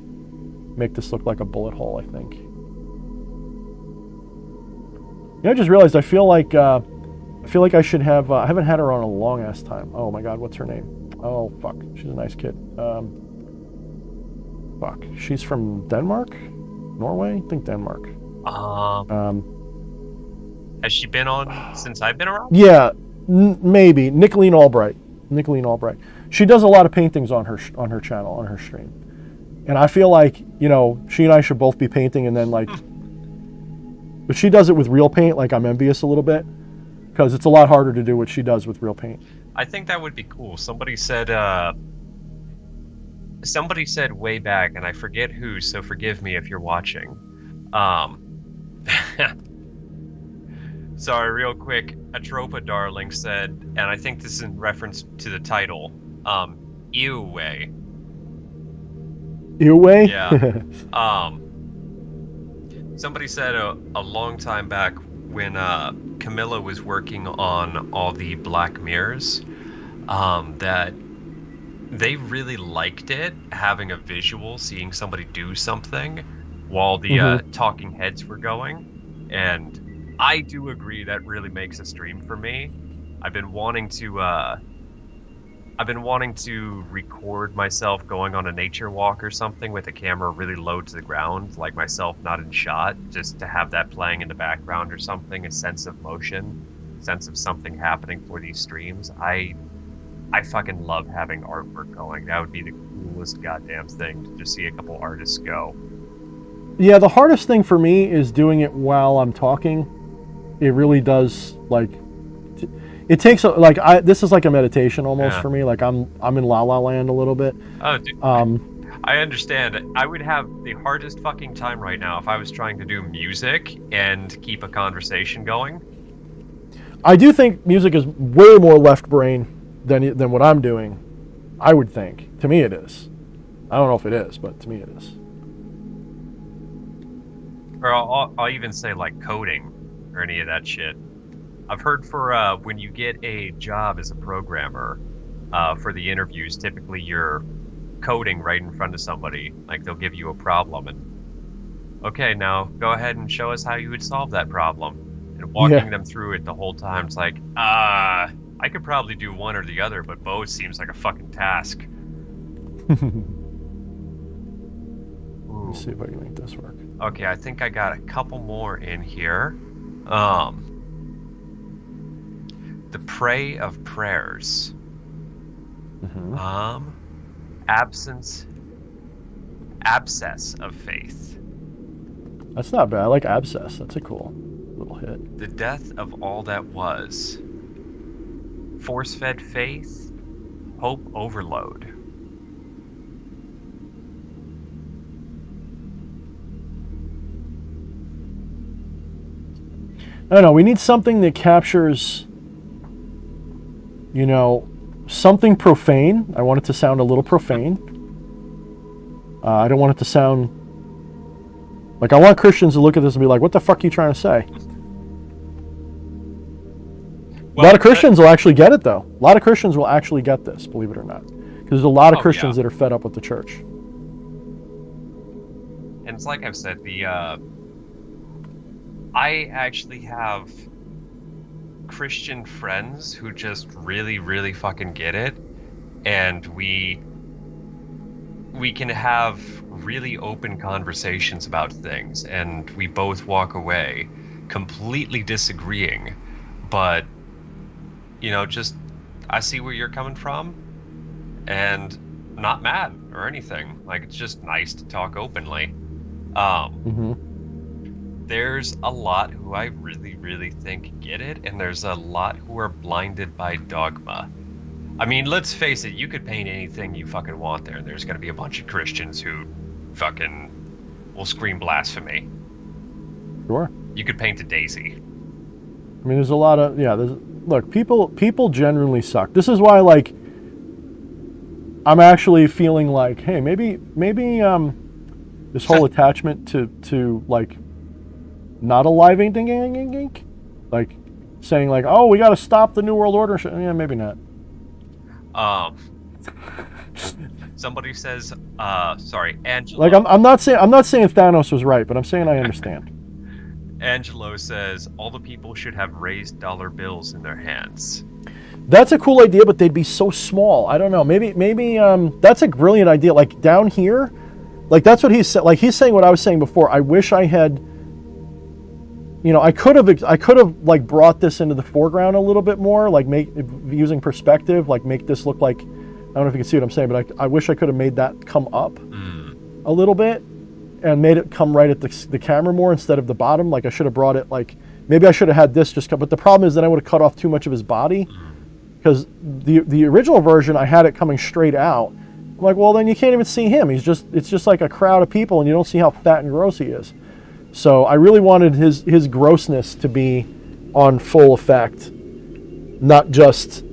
make this look like a bullet hole. I think. I just realized I feel like I should have. I haven't had her on a long ass time. Oh my God, what's her name? Oh fuck, she's a nice kid. Fuck, she's from Denmark, Norway. I think Denmark. Has she been on since I've been around? Yeah, maybe Nicolene Albright. Nicolene Albright. She does a lot of paintings on her channel, on her stream, and I feel like she and I should both be painting, and then like. But she does it with real paint, like I'm envious a little bit, because it's a lot harder to do what she does with real paint. I think that would be cool. Somebody said way back, and I forget who, so forgive me if you're watching. Sorry, real quick, Atropa Darling said, and I think this is in reference to the title, Ewe. Ewe? Yeah. Somebody said a long time back when Camilla was working on all the Black Mirrors, that they really liked it, having a visual, seeing somebody do something while the talking heads were going. And I do agree that really makes a stream for me. I've been wanting to record myself going on a nature walk or something with a camera really low to the ground, like myself not in shot, just to have that playing in the background or something, a sense of motion, sense of something happening for these streams. I fucking love having artwork going. That would be the coolest goddamn thing, to just see a couple artists go. Yeah, the hardest thing for me is doing it while I'm talking. It really does, like... It takes this is like a meditation almost for me. Like I'm in La La Land a little bit. Oh, dude, I understand. I would have the hardest fucking time right now if I was trying to do music and keep a conversation going. I do think music is way more left brain than what I'm doing. I would think. To me, it is. I don't know if it is, but to me, it is. Or I'll even say like coding or any of that shit. I've heard for when you get a job as a programmer, for the interviews, typically you're coding right in front of somebody. Like they'll give you a problem and, okay, now go ahead and show us how you would solve that problem. And walking them through it the whole time, it's like, I could probably do one or the other, but both seems like a fucking task. Ooh. me see if I can make this work. Okay, I think I got a couple more in here. The Prey of Prayers. Mm-hmm. Abscess of Faith. That's not bad. I like Abscess. That's a cool little hit. The Death of All That Was. Force-Fed Faith. Hope Overload. I don't know. We need something that captures, something profane. I want it to sound a little profane. I don't want it to sound like, I want Christians to look at this and be like, what the fuck are you trying to say? A lot of Christians will actually get it, though. A lot of Christians will actually get this, believe it or not. Because there's a lot of Christians that are fed up with the church. And it's like I've said, I actually have Christian friends who just really, really fucking get it. And we can have really open conversations about things, and we both walk away completely disagreeing, but just I see where you're coming from and not mad or anything. Like, it's just nice to talk openly. There's a lot who I really, really think get it, and there's a lot who are blinded by dogma. I mean, let's face it, you could paint anything you fucking want there, and there's going to be a bunch of Christians who fucking will scream blasphemy. Sure. You could paint a daisy. I mean, there's a lot of, look, people generally suck. This is why, I'm actually feeling like, hey, maybe this whole attachment to not a live anything, like saying like, oh, we got to stop the New World Order. Yeah, maybe not. Somebody says, sorry, Angelo. Like, I'm not saying Thanos was right, but I'm saying I understand. Angelo says all the people should have raised dollar bills in their hands. That's a cool idea, but they'd be so small. I don't know. Maybe that's a brilliant idea. Like down here, like that's what he said. Like he's saying what I was saying before. I wish I had. I could have like brought this into the foreground a little bit more, like using perspective, like make this look like, I don't know if you can see what I'm saying, but I wish I could have made that come up a little bit and made it come right at the camera more instead of the bottom. Like I should have brought it, like maybe I should have had this just come, but the problem is that I would have cut off too much of his body, because the original version I had it coming straight out. I'm like, well, then you can't even see him. It's just like a crowd of people and you don't see how fat and gross he is. So I really wanted his grossness to be on full effect, not just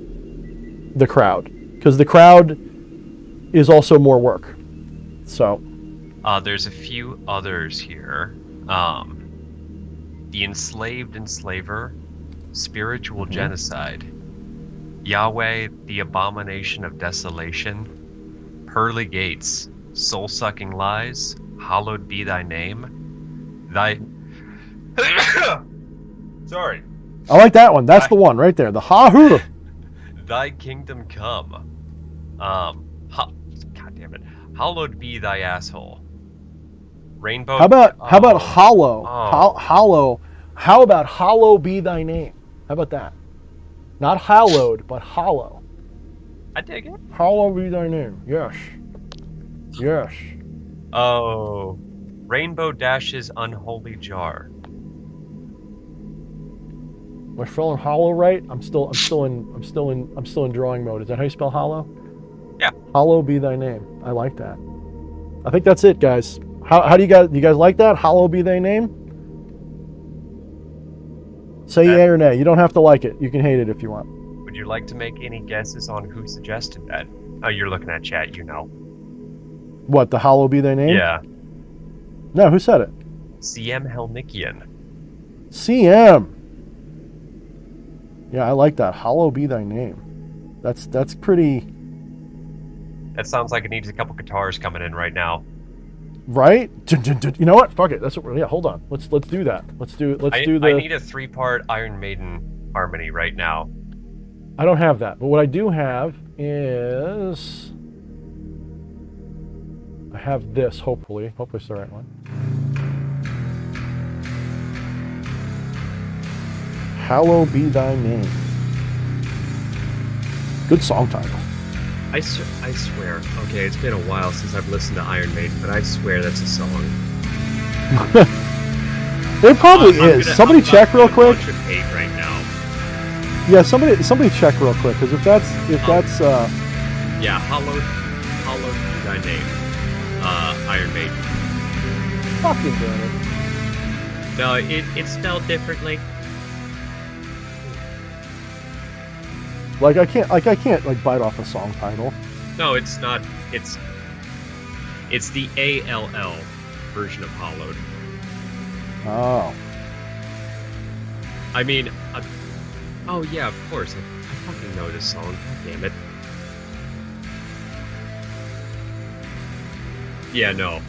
the crowd, because the crowd is also more work. So there's a few others here. The enslaved enslaver, spiritual genocide, Yahweh, the abomination of desolation, pearly gates, soul-sucking lies, hallowed be thy name. Sorry. I like that one. That's the one right there. The ha-hoo. Thy kingdom come. God damn it. Hallowed be thy asshole. Rainbow. How about hollow? Oh. Hollow. How about hollow be thy name? How about that? Not hallowed, but hollow. I dig it. Hollow be thy name. Yes. Yes. Oh. Rainbow Dash's unholy jar. Am I spelling hollow right? I'm still in drawing mode. Is that how you spell hollow? Yeah. Hollow be thy name. I like that. I think that's it, guys. How do you guys like that? Hollow be thy name? Say yay or nay. You don't have to like it. You can hate it if you want. Would you like to make any guesses on who suggested that? Oh, you're looking at chat, you know. What, the hollow be thy name? Yeah. No, who said it? CM Helnikian. CM. Yeah, I like that. Hollow be thy name. That's pretty. That sounds like it needs a couple guitars coming in right now. Right? You know what? Fuck it. That's what. Yeah, hold on. Let's do that. Let's do the. I need a 3-part Iron Maiden harmony right now. I don't have that, but what I do have is. I I have this, hopefully. Hopefully it's the right one. Hallowed be thy name. Good song title. I swear. Okay, it's been a while since I've listened to Iron Maiden, but I swear that's a song. It probably is. Somebody check real quick. I'm gonna hate right now. Yeah, somebody check real quick, because if that's yeah, hallowed be thy name. Iron Maiden. fucking damn it. No, it's spelled differently. Like I can't like bite off a song title. No, it's not. It's the ALL version of Hollowed. Oh. I mean, oh yeah, of course. I fucking know this song. God damn it. Yeah, no.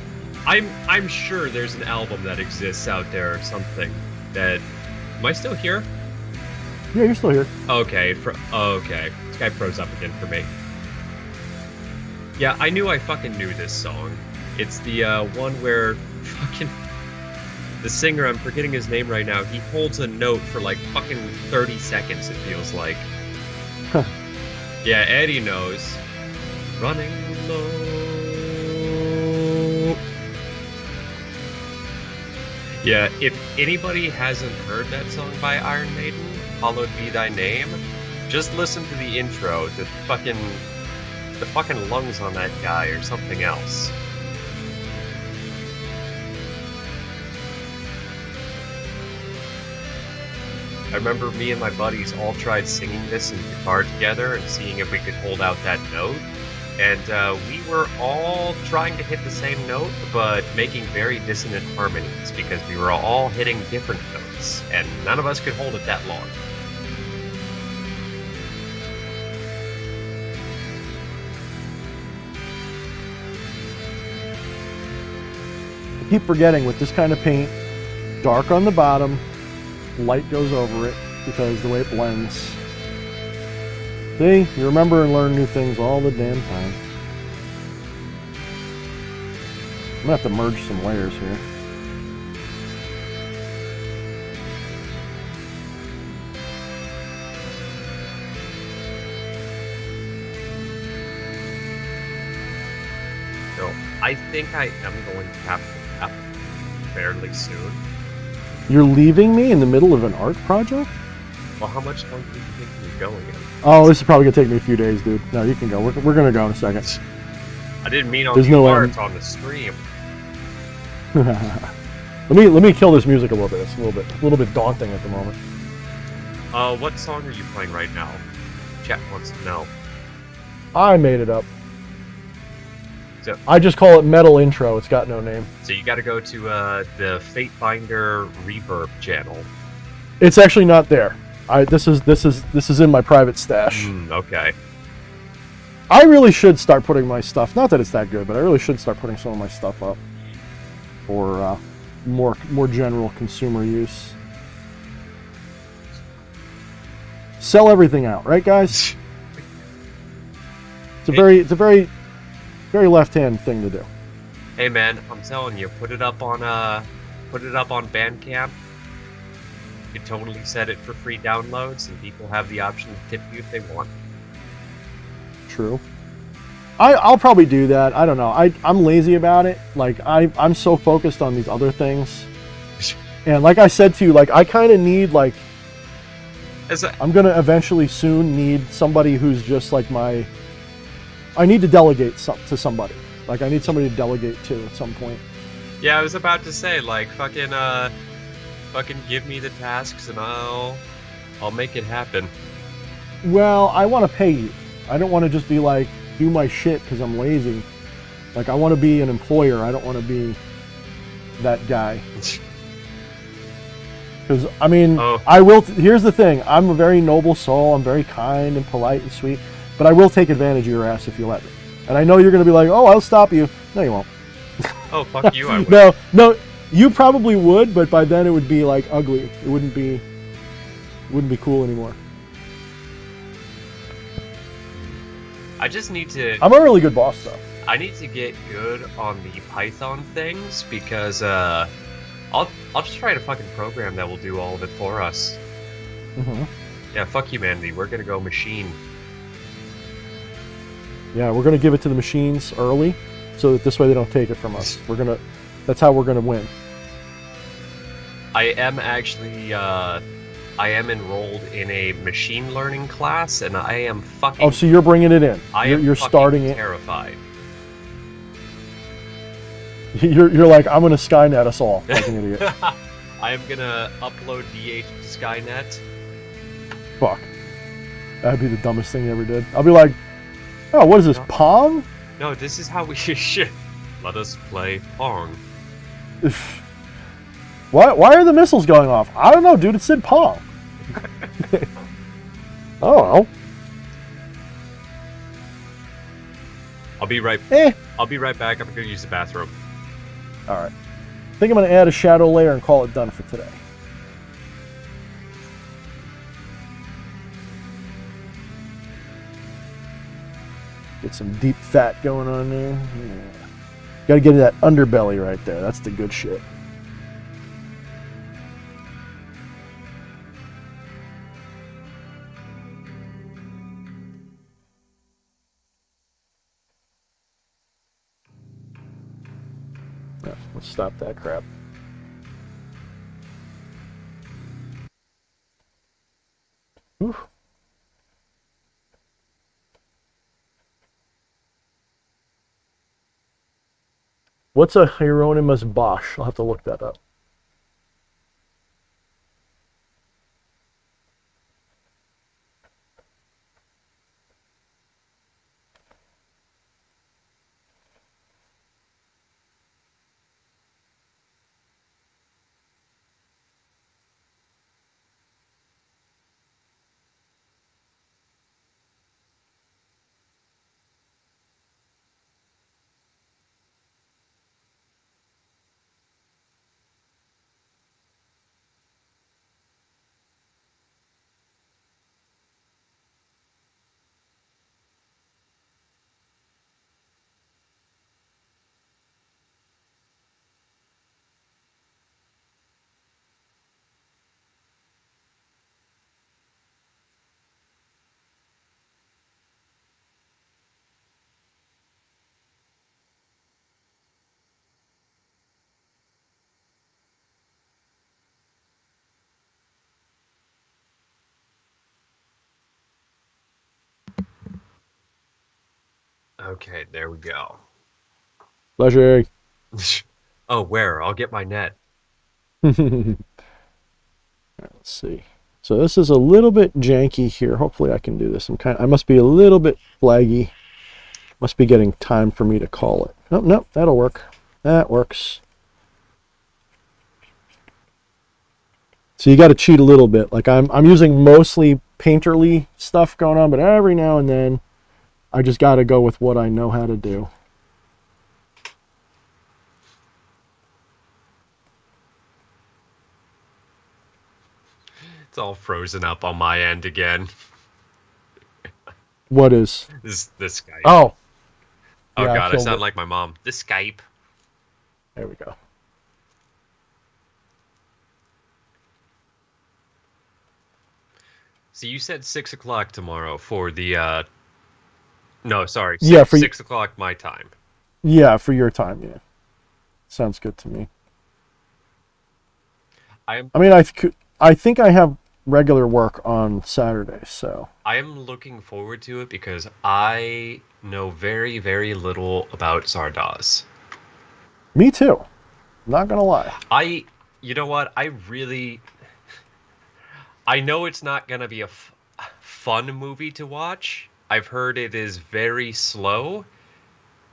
I'm sure there's an album that exists out there or something that. Am I still here? Yeah, you're still here. Okay, okay. This guy froze up again for me. Yeah, I knew I fucking knew this song. It's the one where fucking the singer, I'm forgetting his name right now, he holds a note for like fucking 30 seconds, it feels like. Huh. Yeah, Eddie knows. Running low. Yeah, if anybody hasn't heard that song by Iron Maiden, Hallowed Be Thy Name, just listen to the intro. The fucking lungs on that guy or something else. I remember me and my buddies all tried singing this in guitar together and seeing if we could hold out that note. And we were all trying to hit the same note, but making very dissonant harmonies because we were all hitting different notes, and none of us could hold it that long. I keep forgetting with this kind of paint, dark on the bottom, light goes over it because the way it blends. See, you remember and learn new things all the damn time. I'm gonna have to merge some layers here. So I think I am going to have to wrap fairly soon. You're leaving me in the middle of an art project? Well, how much longer do you think you're going in? Oh, this is probably gonna take me a few days, dude. No, you can go. We're gonna go in a second. I didn't mean on There's the no parts end. on the stream. let me kill this music a little bit. It's a little bit daunting at the moment. What song are you playing right now? Chat wants to know. I made it up. So, I just call it metal intro. It's got no name. so you got to go to the Fatefinder Reverb channel. It's actually not there. This is in my private stash. Okay. I really should start putting my stuff. Not that it's that good, but I really should start putting some of my stuff up for more general consumer use. Sell everything out, right, guys? It's a very left-hand thing to do. Hey man, I'm telling you, put it up on Bandcamp. You can totally set it for free downloads, and people have the option to tip you if they want. True. I'll probably do that. I don't know. I'm lazy about it. Like I'm so focused on these other things, and like I said to you, like I kind of need like I'm gonna eventually soon need somebody who's just like my. I need to delegate to somebody. Like I need somebody to delegate to at some point. Yeah, I was about to say like fucking give me the tasks and I'll make it happen. Well, I want to pay you. I don't want to just be like do my shit because I'm lazy. Like I want to be an employer. I don't want to be that guy. Because I mean, I will. Here's the thing: I'm a very noble soul. I'm very kind and polite and sweet, but I will take advantage of your ass if you let me. And I know you're going to be like, "Oh, I'll stop you." No, you won't. Oh, fuck you! I would. No, you probably would, but by then it would be like ugly. It wouldn't be cool anymore. I just need to. I'm a really good boss, though. I need to get good on the Python things because I'll just try to fucking program that will do all of it for us. Mm-hmm. Yeah, fuck humanity. We're gonna go machine. Yeah, we're gonna give it to the machines early, so that this way they don't take it from us. That's how we're gonna win. I am actually I am enrolled in a machine learning class, and I am fucking. Oh, so you're bringing it in. You're fucking starting it. terrified. You're like, I'm gonna Skynet us all like an idiot. I am gonna upload DH to Skynet. Fuck. That'd be the dumbest thing you ever did. I'll be like, oh, what is this, Pong? No, this is how we should. Let us play Pong. Why are the missiles going off? I don't know, dude. It said Pong. I don't know. I'll be right back. I'm gonna use the bathroom. All right. I think I'm gonna add a shadow layer and call it done for today. Get some deep fat going on there. Yeah. Gotta get that underbelly right there. That's the good shit. Yeah, let's stop that crap. Ooh. What's a Hieronymus Bosch? I'll have to look that up. Okay, there we go. Pleasure. Oh, where? I'll get my net. Let's see. So this is a little bit janky here. Hopefully I can do this. I must be a little bit flaggy. Must be getting time for me to call it. Nope, nope, that'll work. That works. So you got to cheat a little bit. Like I'm using mostly painterly stuff going on, but every now and then I just got to go with what I know how to do. It's all frozen up on my end again. What is? This Skype. Oh. Oh Yeah, god, I sound like my mom. The Skype. There we go. So you said 6 o'clock tomorrow for the no, sorry. Yeah, for 6 o'clock my time. Yeah, for your time, yeah. Sounds good to me. I mean, I think I have regular work on Saturday, so. I am looking forward to it because I know very, very little about Zardoz. Me too. Not gonna lie. You know what? I know it's not gonna be a fun movie to watch. I've heard it is very slow,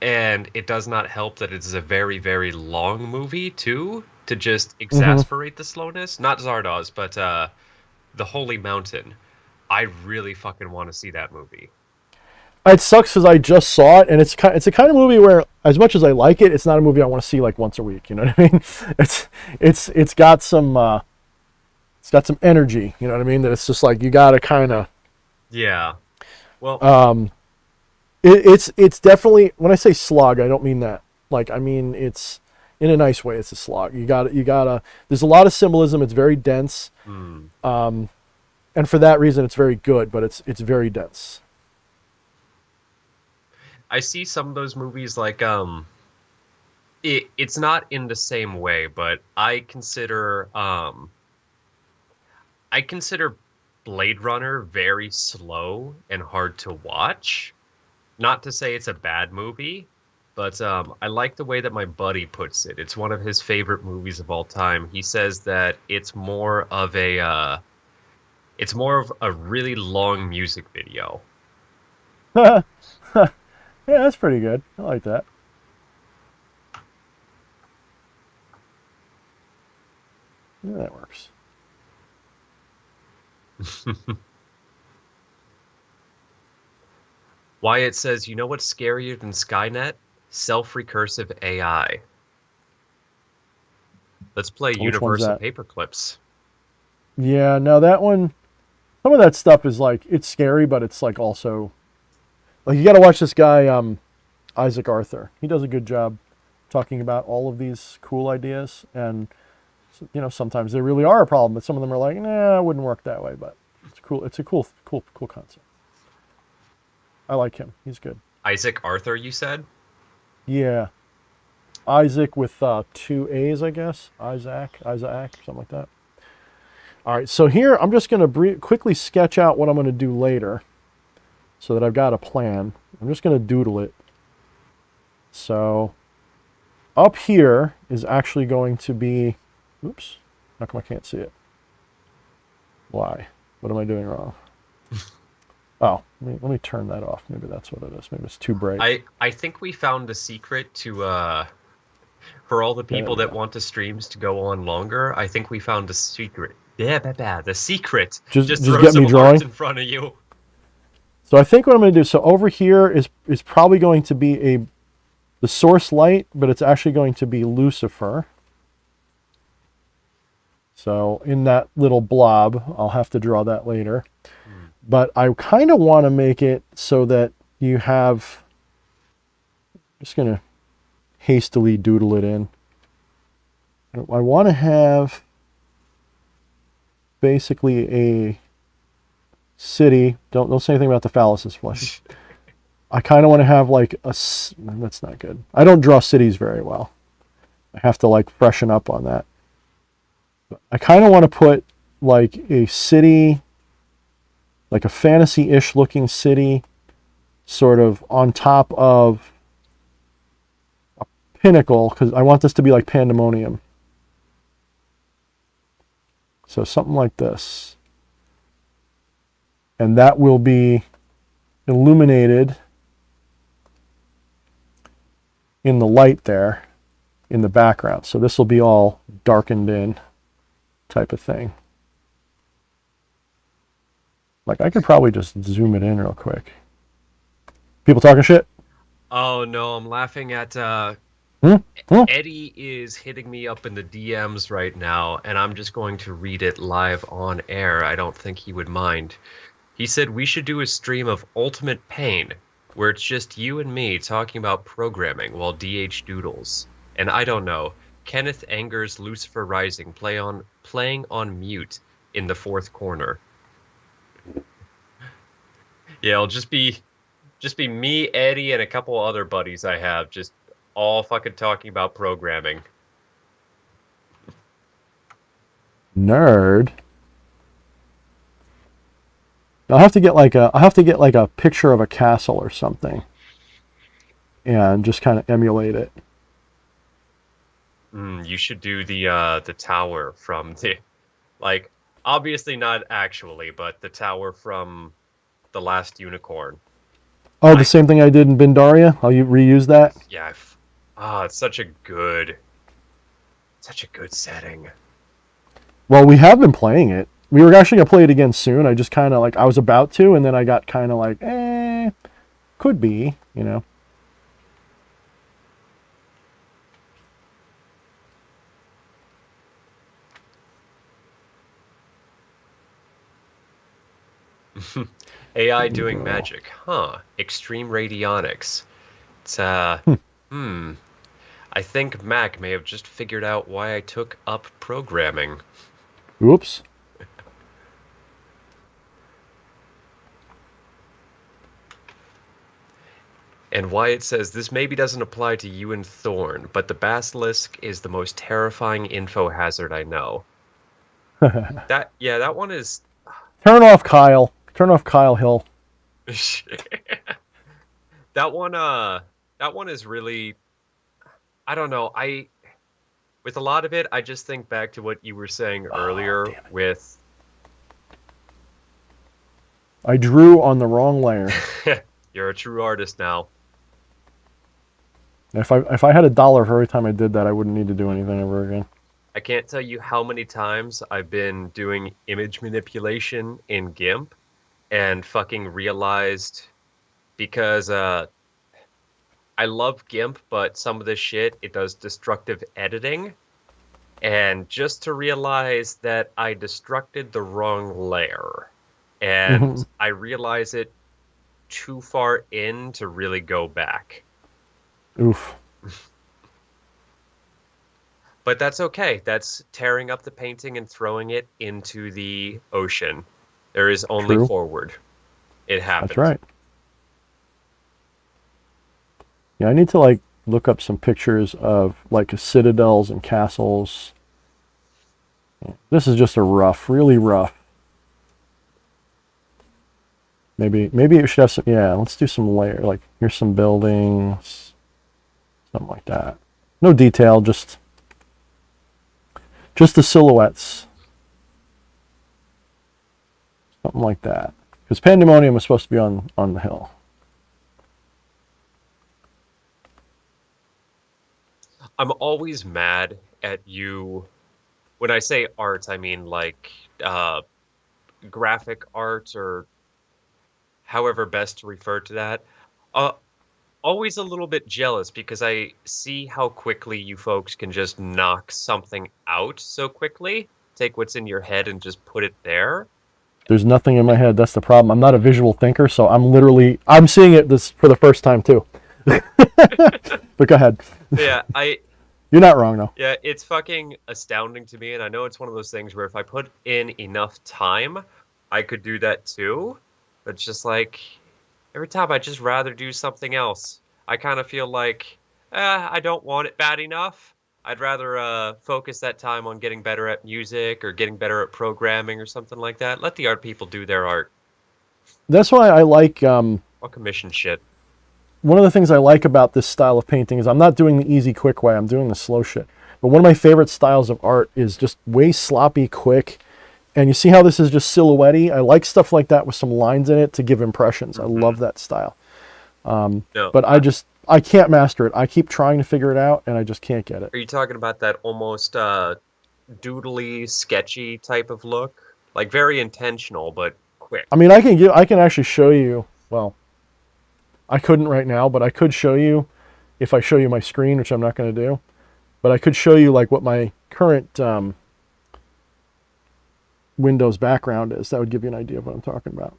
and it does not help that it's a very, very long movie too, to just exasperate the slowness. Not Zardoz, but The Holy Mountain. I really fucking want to see that movie. It sucks because I just saw it, and it's a kind of movie where, as much as I like it, it's not a movie I want to see like once a week. You know what I mean? It's got some energy. You know what I mean? That it's just like you gotta kind of. Yeah. Well. It's definitely, when I say slog, I don't mean that. Like, I mean it's in a nice way. It's a slog. You gotta. There's a lot of symbolism. It's very dense, Hmm. and for that reason, it's very good. But it's very dense. I see some of those movies like it's not in the same way, but I consider Blade Runner very slow and hard to watch. Not to say it's a bad movie, but I like the way that my buddy puts it. It's one of his favorite movies of all time. He says that it's more of a really long music video. Yeah, that's pretty good. I like that. Yeah, that works. Wyatt says, "You know what's scarier than Skynet? Self-recursive AI." Let's play Which one's Universal that? Paperclips. Yeah, no, that one. Some of that stuff is like it's scary, but it's like also like you got to watch this guy, Isaac Arthur. He does a good job talking about all of these cool ideas, and sometimes they really are a problem, but some of them are like, nah, it wouldn't work that way. But it's cool. It's a cool concept. I like him. He's good. Isaac Arthur, you said? Yeah, Isaac with two A's, I guess. Isaac, something like that. All right, so here I'm just going to quickly sketch out what I'm going to do later so that I've got a plan. I'm just going to doodle it. So up here is actually going to be, oops, how come I can't see it? Why? What am I doing wrong? Oh, let me turn that off. Maybe that's what it is. Maybe it's too bright. I think we found the secret to for all the There people we that go. want the streams to go on longer. I think we found the secret. Yeah, the secret. Just Just throw get some me art drawing. in front of you. So I think what I'm going to do, so over here is probably going to be the source light, but it's actually going to be Lucifer. So in that little blob, I'll have to draw that later. But I kind of want to make it so that you have, just going to hastily doodle it in. I want to have basically a city. Don't say anything about the phalluses flushing. I kind of want to have like that's not good. I don't draw cities very well. I have to like freshen up on that. But I kind of want to put like a city, like a fantasy-ish looking city, sort of on top of a pinnacle, because I want this to be like pandemonium. So something like this. And that will be illuminated in the light there in the background. So this will be all darkened in type of thing. Like I could probably just zoom it in real quick. People talking shit? Oh no, I'm laughing at Hmm? Hmm? Eddie is hitting me up in the DMs right now, and I'm just going to read it live on air. I don't think he would mind. He said we should do a stream of Ultimate Pain, where it's just you and me talking about programming while DH doodles. And I don't know, Kenneth Anger's Lucifer Rising playing on mute in the fourth corner. Yeah, it'll just be me, Eddie, and a couple other buddies I have, just all fucking talking about programming. Nerd. I'll have to get like a picture of a castle or something and just kind of emulate it. You should do the tower from the, like, obviously not actually, but the tower from The Last Unicorn. Oh, the same thing I did in Bindaria? I'll reuse that? Yeah, it's such a good setting. Well, we have been playing it. We were actually going to play it again soon. I just kind of like, I was about to, and then I got kind of like, could be, you know. AI There you doing go. magic. Huh. Extreme radionics. It's, I think Mac may have just figured out why I took up programming. Oops. And why it says this maybe doesn't apply to you and Thorne, but the basilisk is the most terrifying info hazard I know. That one is Turn off Kyle. Turn off Kyle Hill. that one is really, I don't know. With a lot of it, I just think back to what you were saying earlier Damn it. with I drew on the wrong layer. you're a true artist now. If I had $1 for every time I did that, I wouldn't need to do anything ever again. I can't tell you how many times I've been doing image manipulation in GIMP and fucking realized because I love GIMP, but some of this shit, it does destructive editing. And just to realize that I destructed the wrong layer. And I realize it too far in to really go back. Oof. But that's okay. That's tearing up the painting and throwing it into the ocean. There is only True. forward. It happens. That's right. Yeah, I need to like look up some pictures of like citadels and castles. This is just a rough, really rough. Maybe it should have some. Yeah, let's do some layer. Like here's some buildings, something like that. No detail, just the silhouettes, something like that. Because Pandemonium was supposed to be on the hill. I'm always mad at you. When I say art, I mean like graphic art or however best to refer to that. Always a little bit jealous because I see how quickly you folks can just knock something out so quickly. Take what's in your head and just put it there. There's nothing in my head. That's the problem. I'm not a visual thinker, so I'm seeing it this for the first time too. But go ahead. Yeah, You're not wrong though. Yeah, it's fucking astounding to me, and I know it's one of those things where if I put in enough time, I could do that too. But it's just like every time I'd just rather do something else. I kind of feel like, I don't want it bad enough. I'd rather focus that time on getting better at music or getting better at programming or something like that. Let the art people do their art. That's why I like. I'll commission shit. One of the things I like about this style of painting is I'm not doing the easy, quick way. I'm doing the slow shit. But one of my favorite styles of art is just way sloppy, quick. And you see how this is just silhouette-y? I like stuff like that with some lines in it to give impressions. I love that style. No, But I can't master it. I keep trying to figure it out, and I just can't get it. Are you talking about that almost doodly, sketchy type of look? Like very intentional, but quick. I mean, I can actually show you. Well, I couldn't right now, but I could show you if I show you my screen, which I'm not going to do. But I could show you like what my current Windows background is. That would give you an idea of what I'm talking about.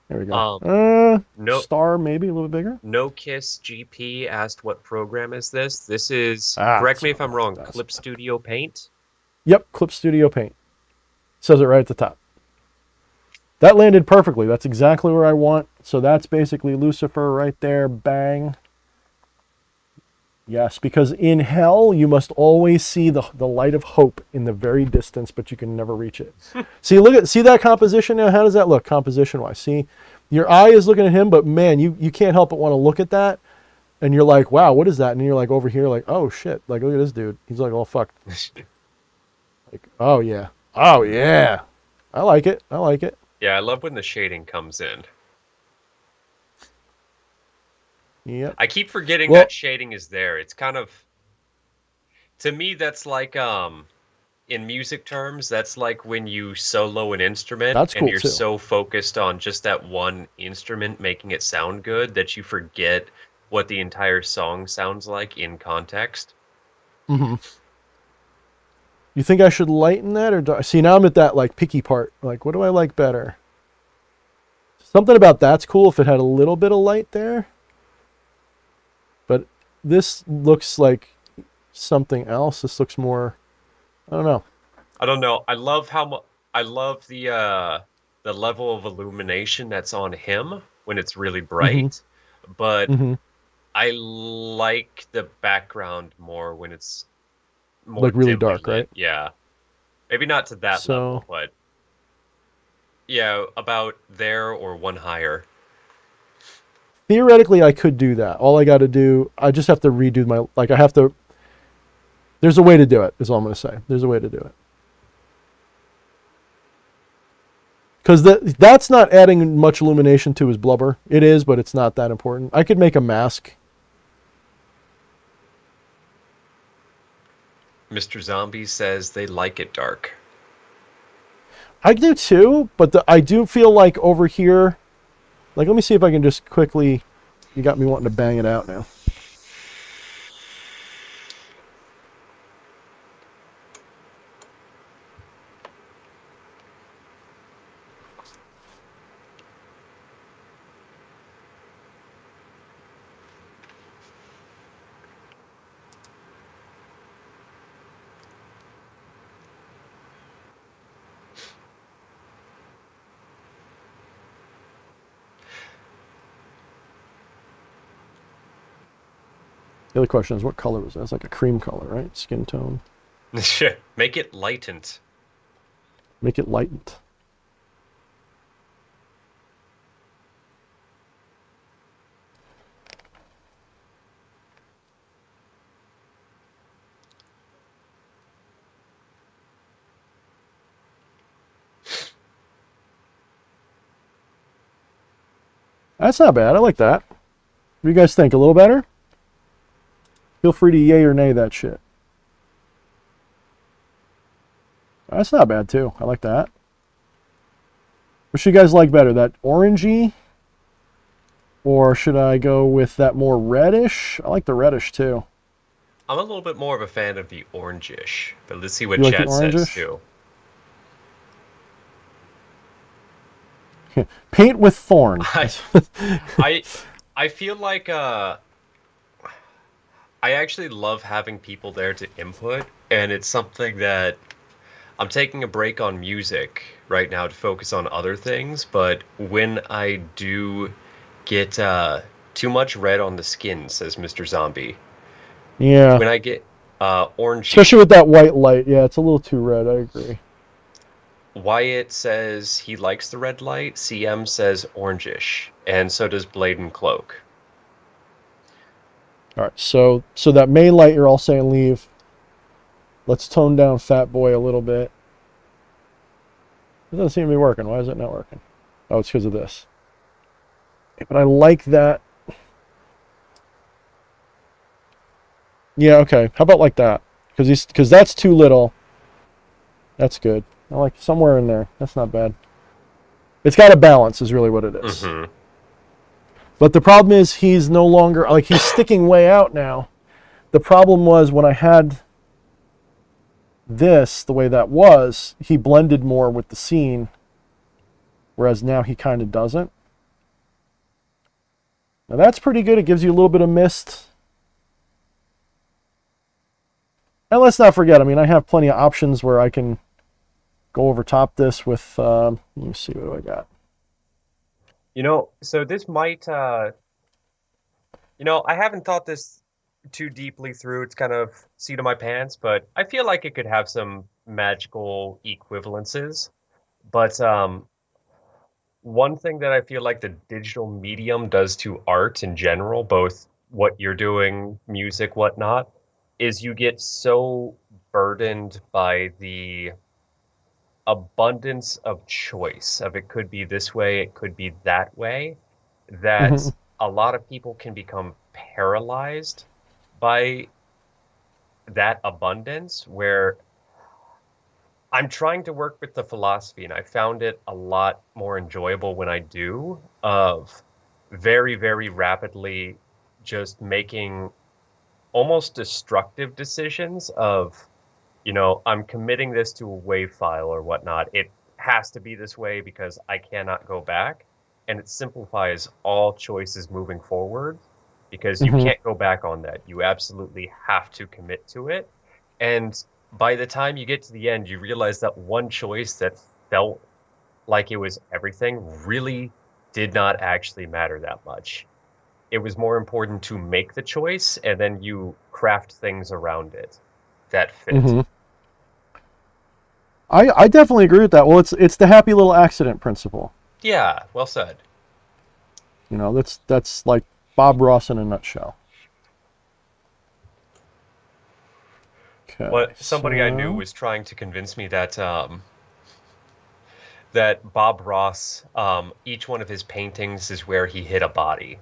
There we go. No, Star maybe a little bit bigger. No Kiss GP asked what program is this? This is, Ah, correct me if I'm wrong, that's Clip Studio Paint? Yep, Clip Studio Paint. Says it right at the top. That landed perfectly. That's exactly where I want. So that's basically Lucifer right there. Bang. Yes, because in hell, you must always see the light of hope in the very distance, but you can never reach it. See that composition now? How does that look composition-wise? See, your eye is looking at him, but man, you can't help but want to look at that. And you're like, wow, what is that? And you're like over here, like, oh shit, like look at this dude. He's like all fucked. Like, oh yeah. Oh yeah. I like it. I like it. Yeah, I love when the shading comes in. Yep. I keep forgetting that shading is there. It's kind of, to me, that's like, in music terms, that's like when you solo an instrument That's cool and you're too. so focused on just that one instrument making it sound good that you forget what the entire song sounds like in context. Mm-hmm. You think I should lighten that, or see now I'm at that like picky part. Like, what do I like better? Something about that's cool if it had a little bit of light there. But this looks like something else. This looks more, I don't know. I don't know. I love how much I love the level of illumination that's on him when it's really Hmm. bright, but Hmm. I like the background more when it's more Like really dimly dark, lit. right? Yeah. Maybe not to that So level, but yeah, about there or one higher. theoretically, I could do that. All I got to do, I just have to redo my, like, I have to, there's a way to do it, is all I'm going to say. There's a way to do it. Because that's not adding much illumination to his blubber. It is, but it's not that important. I could make a mask. Mr. Zombie says they like it dark. I do too, but I do feel like over here, like, let me see if I can just quickly, you got me wanting to bang it out now. The other question is, what color was that? It's like a cream color, right? Skin tone. Make it lightened. Make it lightened. That's not bad. I like that. What do you guys think? A little better? Feel free to yay or nay that shit. That's not bad too. I like that. What should you guys like better? That orangey? Or should I go with that more reddish? I like the reddish too. I'm a little bit more of a fan of the orangish, but let's see what You like the chat says orangish? too. Paint with Thorne. I I I feel like I actually love having people there to input, and it's something that I'm taking a break on music right now to focus on other things, but when I do get too much red on the skin, says Mr. Zombie. Yeah. When I get orangey, Especially with that white light. Yeah, it's a little too red. I agree. Wyatt says he likes the red light, CM says orangish, and so does Blade and Cloak. All right. So that main light you're all saying leave. Let's tone down Fat Boy a little bit. It doesn't seem to be working. Why is it not working? Oh, it's because of this. But I like that. Yeah, okay. How about like that? Because that's too little. That's good. I like somewhere in there. That's not bad. It's got a balance, is really what it is. Mm-hmm. But the problem is he's no longer, like, he's sticking way out now. The problem was when I had this the way that was, he blended more with the scene, whereas now he kind of doesn't. Now that's pretty good. It gives you a little bit of mist. And let's not forget, I mean, I have plenty of options where I can go over top this with, let me see, what do I got? So this might, I haven't thought this too deeply through. It's kind of seat of my pants, but I feel like it could have some magical equivalences. But one thing that I feel like the digital medium does to art in general, both what you're doing, music, whatnot, is you get so burdened by the abundance of choice of it could be this way, it could be that way, that a lot of people can become paralyzed by that abundance where I'm trying to work with the philosophy, and I found it a lot more enjoyable when I do, of very, very rapidly just making almost destructive decisions of, I'm committing this to a WAV file or whatnot. It has to be this way because I cannot go back. and it simplifies all choices moving forward because you Hmm. can't go back on that. You absolutely have to commit to it. And by the time you get to the end, you realize that one choice that felt like it was everything really did not actually matter that much. It was more important to make the choice and then you craft things around it that fit. Hmm. I definitely agree with that. Well, it's the happy little accident principle. Yeah, well said. You know, that's like Bob Ross in a nutshell. Okay, What somebody I knew so was trying to convince me that that Bob Ross, each one of his paintings is where he hit a body.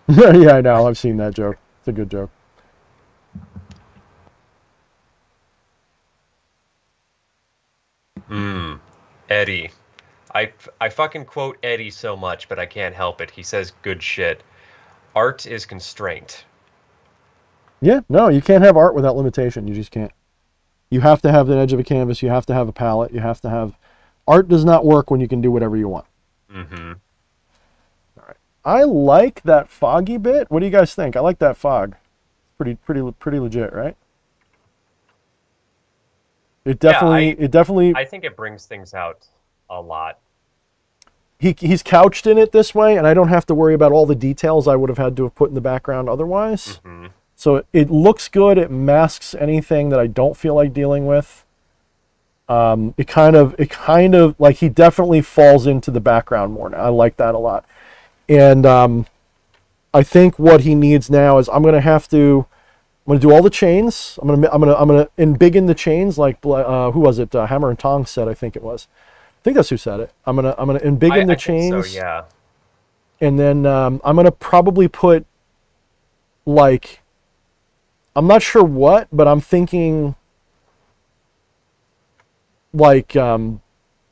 yeah, I know. I've seen that joke. It's a good joke. Hmm. Eddie. I fucking quote Eddie so much, but I can't help it. He says good shit. Art is constraint. Yeah, no, you can't have art without limitation. You just can't. You have to have the edge of a canvas. You have to have a palette. You have to have. Art does not work when you can do whatever you want. Mm-hmm. I like that foggy bit. What do you guys think? I like that fog. Pretty legit, right? Yeah, I It definitely. I think it brings things out a lot. He's couched in it this way, and I don't have to worry about all the details I would have had to have put in the background otherwise. Mm-hmm. So it looks good. It masks anything that I don't feel like dealing with. It kind of like he definitely falls into the background more now. I like that a lot. And I think what he needs now is I'm gonna do all the chains. I'm gonna embiggen the chains like who was it? Hammer and Tong said, I think it was. I think that's who said it. I'm gonna embiggen the I think so, chains, yeah. and then I'm gonna probably put like I'm not sure what, but I'm thinking like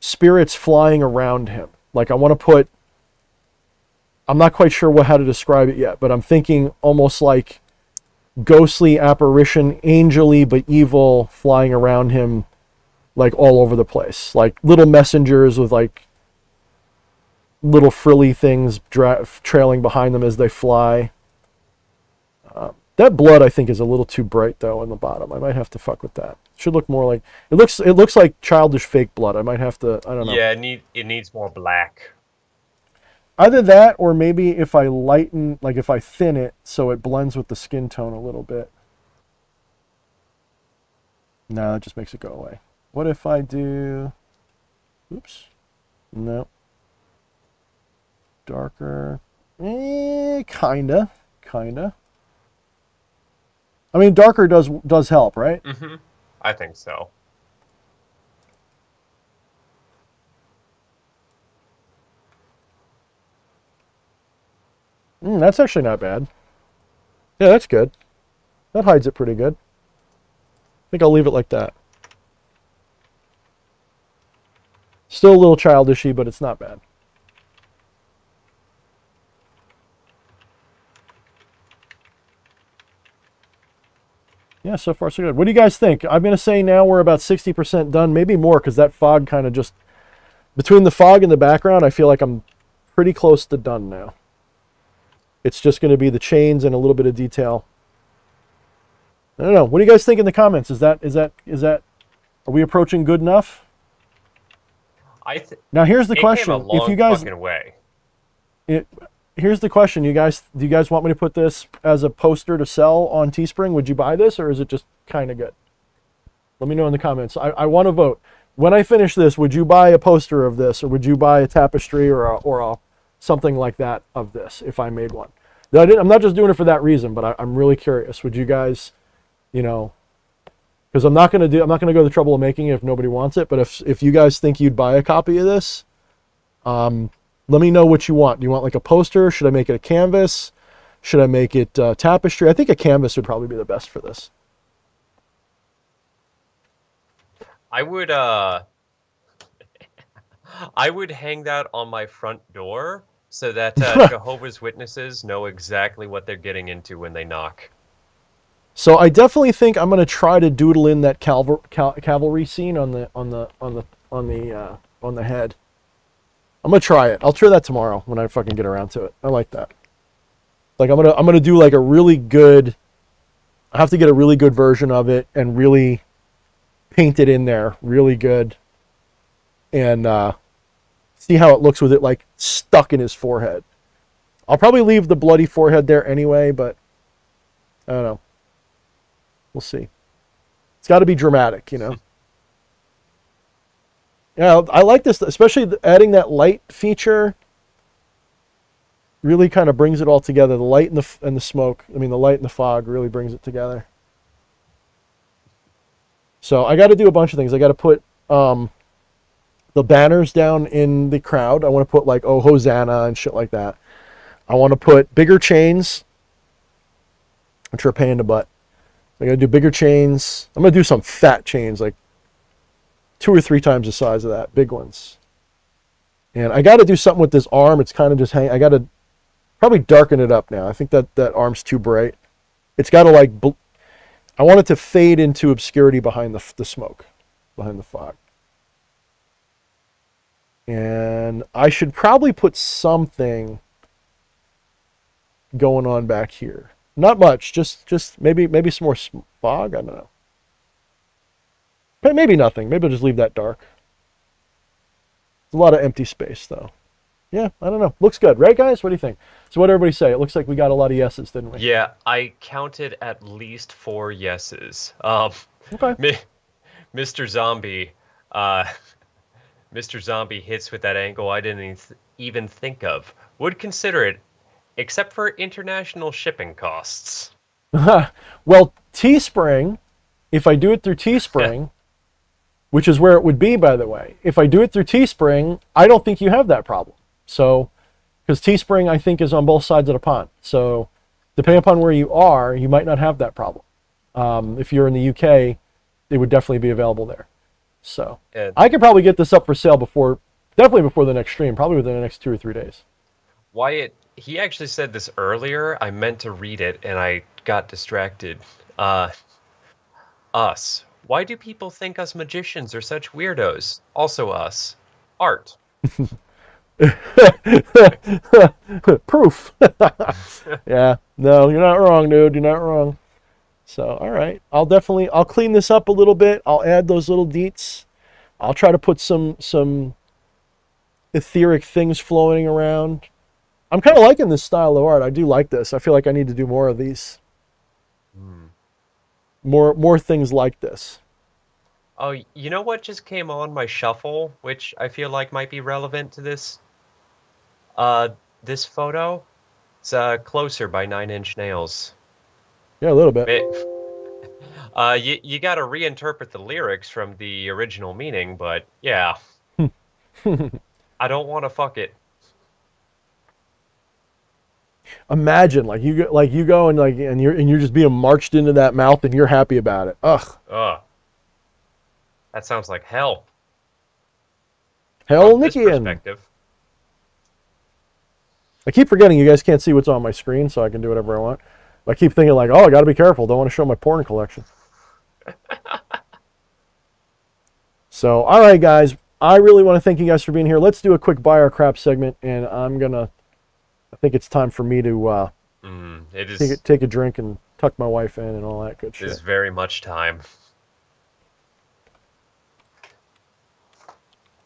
spirits flying around him. Like I want to put. I'm not quite sure how to describe it yet, but I'm thinking almost like ghostly apparition, angely but evil, flying around him like all over the place, like little messengers with like little frilly things trailing behind them as they fly. That blood I think is a little too bright though on the bottom. I might have to fuck with that. It should look more like it looks. It looks like childish fake blood. I might have to. I don't know. Yeah, it needs more black. Either that or maybe if I lighten, like if I thin it so it blends with the skin tone a little bit. No, that just makes it go away. What if I do... Oops. No. Darker. Kinda. Kinda. I mean, darker does help, right? Mm-hmm. I think so. That's actually not bad. Yeah, that's good. That hides it pretty good. I think I'll leave it like that. Still a little childishy, but it's not bad. Yeah, so far so good. What do you guys think? I'm going to say now we're about 60% done, maybe more, because that fog kind of just... Between the fog and the background, I feel like I'm pretty close to done now. It's just going to be the chains and a little bit of detail. I don't know. What do you guys think in the comments? Is that... Are we approaching good enough? Now here's the question. Came a long If you guys... fucking way. Here's the question. Do you guys want me to put this as a poster to sell on Teespring? Would you buy this, or is it just kind of good? Let me know in the comments. I want to vote. When I finish this, would you buy a poster of this, or would you buy a tapestry or a something like that of this if I made one? I'm not just doing it for that reason, but I'm really curious. Would you guys, because I'm not going to go to the trouble of making it if nobody wants it. But if you guys think you'd buy a copy of this, let me know what you want. Do you want like a poster? Should I make it a canvas? Should I make it tapestry? I think a canvas would probably be the best for this. I would hang that on my front door so that Jehovah's Witnesses know exactly what they're getting into when they knock. So I definitely think I'm going to try to doodle in that cavalry scene on the head. I'm gonna try it. I'll try that tomorrow when I fucking get around to it. I like that. Like I'm gonna do like a really good. I have to get a really good version of it and really paint it in there really good, and see how it looks with it like stuck in his forehead. I'll probably leave the bloody forehead there anyway, but I don't know. We'll see. It's got to be dramatic, you know. Yeah, I like this, especially adding that light feature. Really kind of brings it all together. The light and the smoke. I mean, the light and the fog really brings it together. So I got to do a bunch of things. I got to put the banners down in the crowd. I want to put like "Oh Hosanna" and shit like that. I want to put bigger chains, which are a pain in the butt. I got to do bigger chains. I'm gonna do some fat chains, like 2 or 3 times the size of that, big ones. And I got to do something with this arm. It's kind of just hanging. I got to probably darken it up now. I think that arm's too bright. It's got to like. I want it to fade into obscurity behind the smoke, behind the fog. And I should probably put something going on back here. Not much, just maybe some more fog. I don't know. But maybe nothing. Maybe I'll just leave that dark. There's a lot of empty space though. Yeah, I don't know. Looks good, right, guys? What do you think? So what did everybody say? It looks like we got a lot of yeses, didn't we? Yeah, I counted at least 4 yeses. Okay. Mr. Zombie, Mr. Zombie hits with that angle I didn't even think of. Would consider it, except for international shipping costs. Well, Teespring, if I do it through Teespring, which is where it would be, by the way, if I do it through Teespring, I don't think you have that problem. So, because Teespring, I think, is on both sides of the pond. So, depending upon where you are, you might not have that problem. If you're in the UK, it would definitely be available there. So, I could probably get this up for sale definitely before the next stream, probably within the next 2 or 3 days. Wyatt, he actually said this earlier. I meant to read it, and I got distracted. Us. Why do people think us magicians are such weirdos? Also us. Art. Proof. Yeah. No, you're not wrong, dude. You're not wrong. So, all right. I'll clean this up a little bit. I'll add those little deets. I'll try to put some etheric things floating around. I'm kind of liking this style of art. I do like this. I feel like I need to do more of these. More things like this. Oh, you know what just came on my shuffle, which I feel like might be relevant to this? This photo? It's Closer by 9 Inch Nails. Yeah, a little bit. You got to reinterpret the lyrics from the original meaning, but yeah. I don't want to fuck it. Imagine you go and you're just being marched into that mouth and you're happy about it. Ugh. That sounds like hell. Hell, From this Nickian. perspective. I keep forgetting you guys can't see what's on my screen, so I can do whatever I want. I keep thinking like, oh, I got to be careful. Don't want to show my porn collection. So, all right, guys. I really want to thank you guys for being here. Let's do a quick buy our crap segment, and I think it's time for me to take a drink and tuck my wife in and all that good shit. It is very much time.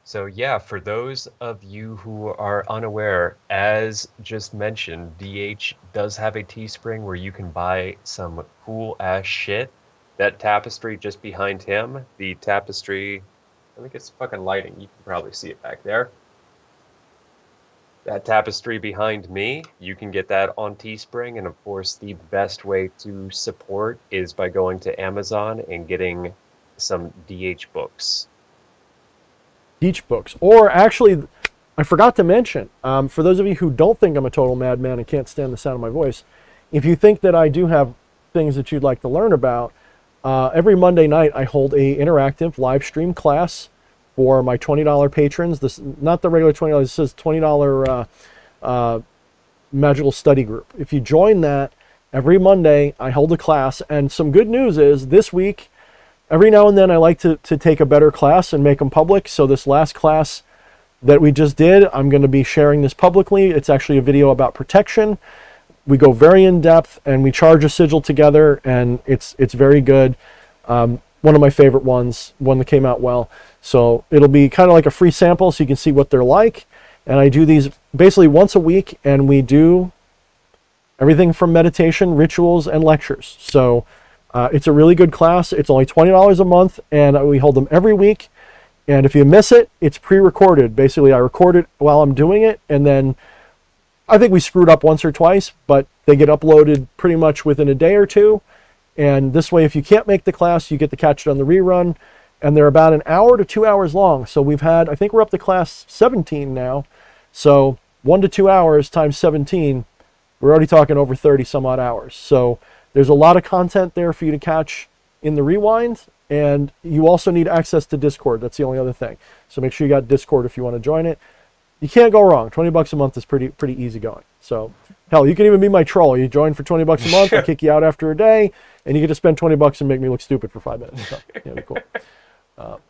So yeah, for those of you who are unaware, as just mentioned, DH does have a Teespring where you can buy some cool ass shit. That tapestry just behind him, the tapestry, I think it's fucking lighting, you can probably see it back there. That tapestry behind me, you can get that on Teespring, and of course the best way to support is by going to Amazon and getting some DH books. DH books. Or actually, I forgot to mention, for those of you who don't think I'm a total madman and can't stand the sound of my voice, if you think that I do have things that you'd like to learn about, every Monday night I hold a interactive live stream class for my $20 patrons. This not the regular $20. This is $20 magical study group. If you join that, every Monday I hold a class, and some good news is this week, every now and then I like to take a better class and make them public. So this last class that we just did. I'm going to be sharing this publicly. It's actually a video about protection. We go very in depth, and we charge a sigil together, and it's very good. One of my favorite ones, one that came out well. So it'll be kind of like a free sample, so you can see what they're like. And I do these basically once a week, and we do everything from meditation, rituals, and lectures. So it's a really good class. It's only $20 a month, and we hold them every week. And if you miss it, it's pre-recorded. Basically, I record it while I'm doing it, and then I think we screwed up once or twice, but they get uploaded pretty much within a day or two. And this way, if you can't make the class, you get to catch it on the rerun. And they're about an hour to 2 hours long. So we've had, I think we're up to class 17 now. So 1 to 2 hours times 17, we're already talking over 30 some odd hours. So there's a lot of content there for you to catch in the rewind. And you also need access to Discord. That's the only other thing. So make sure you got Discord if you want to join it. You can't go wrong. $20 a month is pretty easy going. So hell, you can even be my troll. You join for $20 a month, I kick you out after a day, and you get to spend $20 and make me look stupid for 5 minutes. So yeah, it'd be cool. All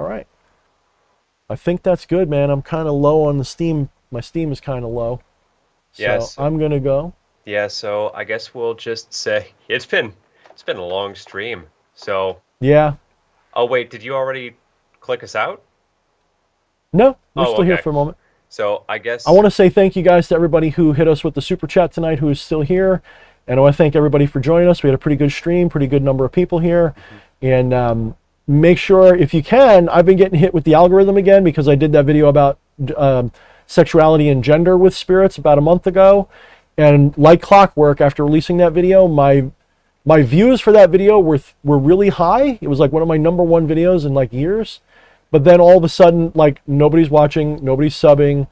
right. I think that's good, man. I'm kind of low on the Steam. My Steam is kind of low. So Yes. I'm going to go. Yeah, so I guess we'll just say it's been a long stream. So Yeah. oh wait, did you already click us out? No, we're Oh, still here okay. for a moment. So I guess I want to say thank you guys to everybody who hit us with the super chat tonight, who is still here. And I want to thank everybody for joining us. We had a pretty good stream, pretty good number of people here. And make sure, if you can, I've been getting hit with the algorithm again because I did that video about sexuality and gender with spirits about a month ago. And like clockwork, after releasing that video, my views for that video were really high. It was like one of my #1 videos in like years. But then all of a sudden, like, nobody's watching, nobody's subbing.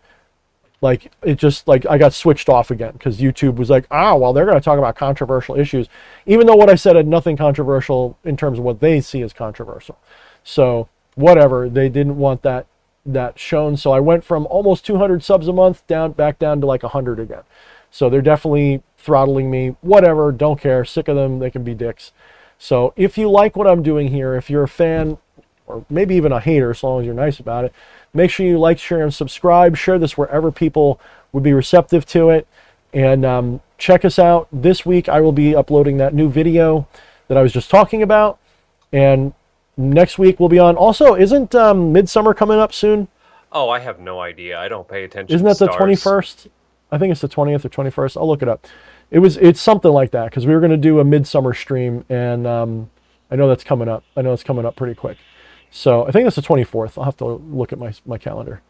Like, it just, like, I got switched off again because YouTube was like, well, they're going to talk about controversial issues. Even though what I said had nothing controversial in terms of what they see as controversial. So, whatever. They didn't want that shown. So I went from almost 200 subs a month back down to like 100 again. So they're definitely throttling me. Whatever. Don't care. Sick of them. They can be dicks. So if you like what I'm doing here, if you're a fan, or maybe even a hater, as long as you're nice about it, make sure you like, share, and subscribe. Share this wherever people would be receptive to it. And check us out. This week I will be uploading that new video that I was just talking about. And next week we'll be on. Also, isn't Midsummer coming up soon? Oh, I have no idea. I don't pay attention Isn't to that the stars. 21st? I think it's the 20th or 21st. I'll look it up. It's something like that because we were going to do a Midsummer stream, and I know that's coming up. I know it's coming up pretty quick. So I think that's the 24th. I'll have to look at my calendar.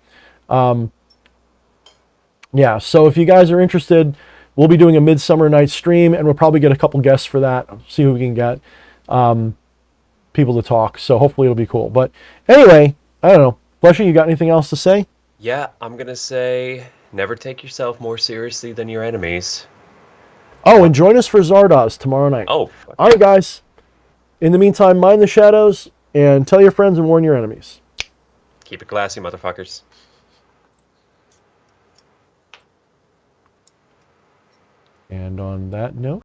Yeah, so if you guys are interested, we'll be doing a Midsummer Night stream, and we'll probably get a couple guests for that. See who we can get. People to talk. So hopefully it'll be cool. But anyway, I don't know. Fleshy, you got anything else to say? Yeah, I'm gonna say never take yourself more seriously than your enemies. Oh, and join us for Zardoz tomorrow night. Oh, All right, guys. In the meantime, mind the shadows and tell your friends and warn your enemies. keep it classy, motherfuckers. And on that note.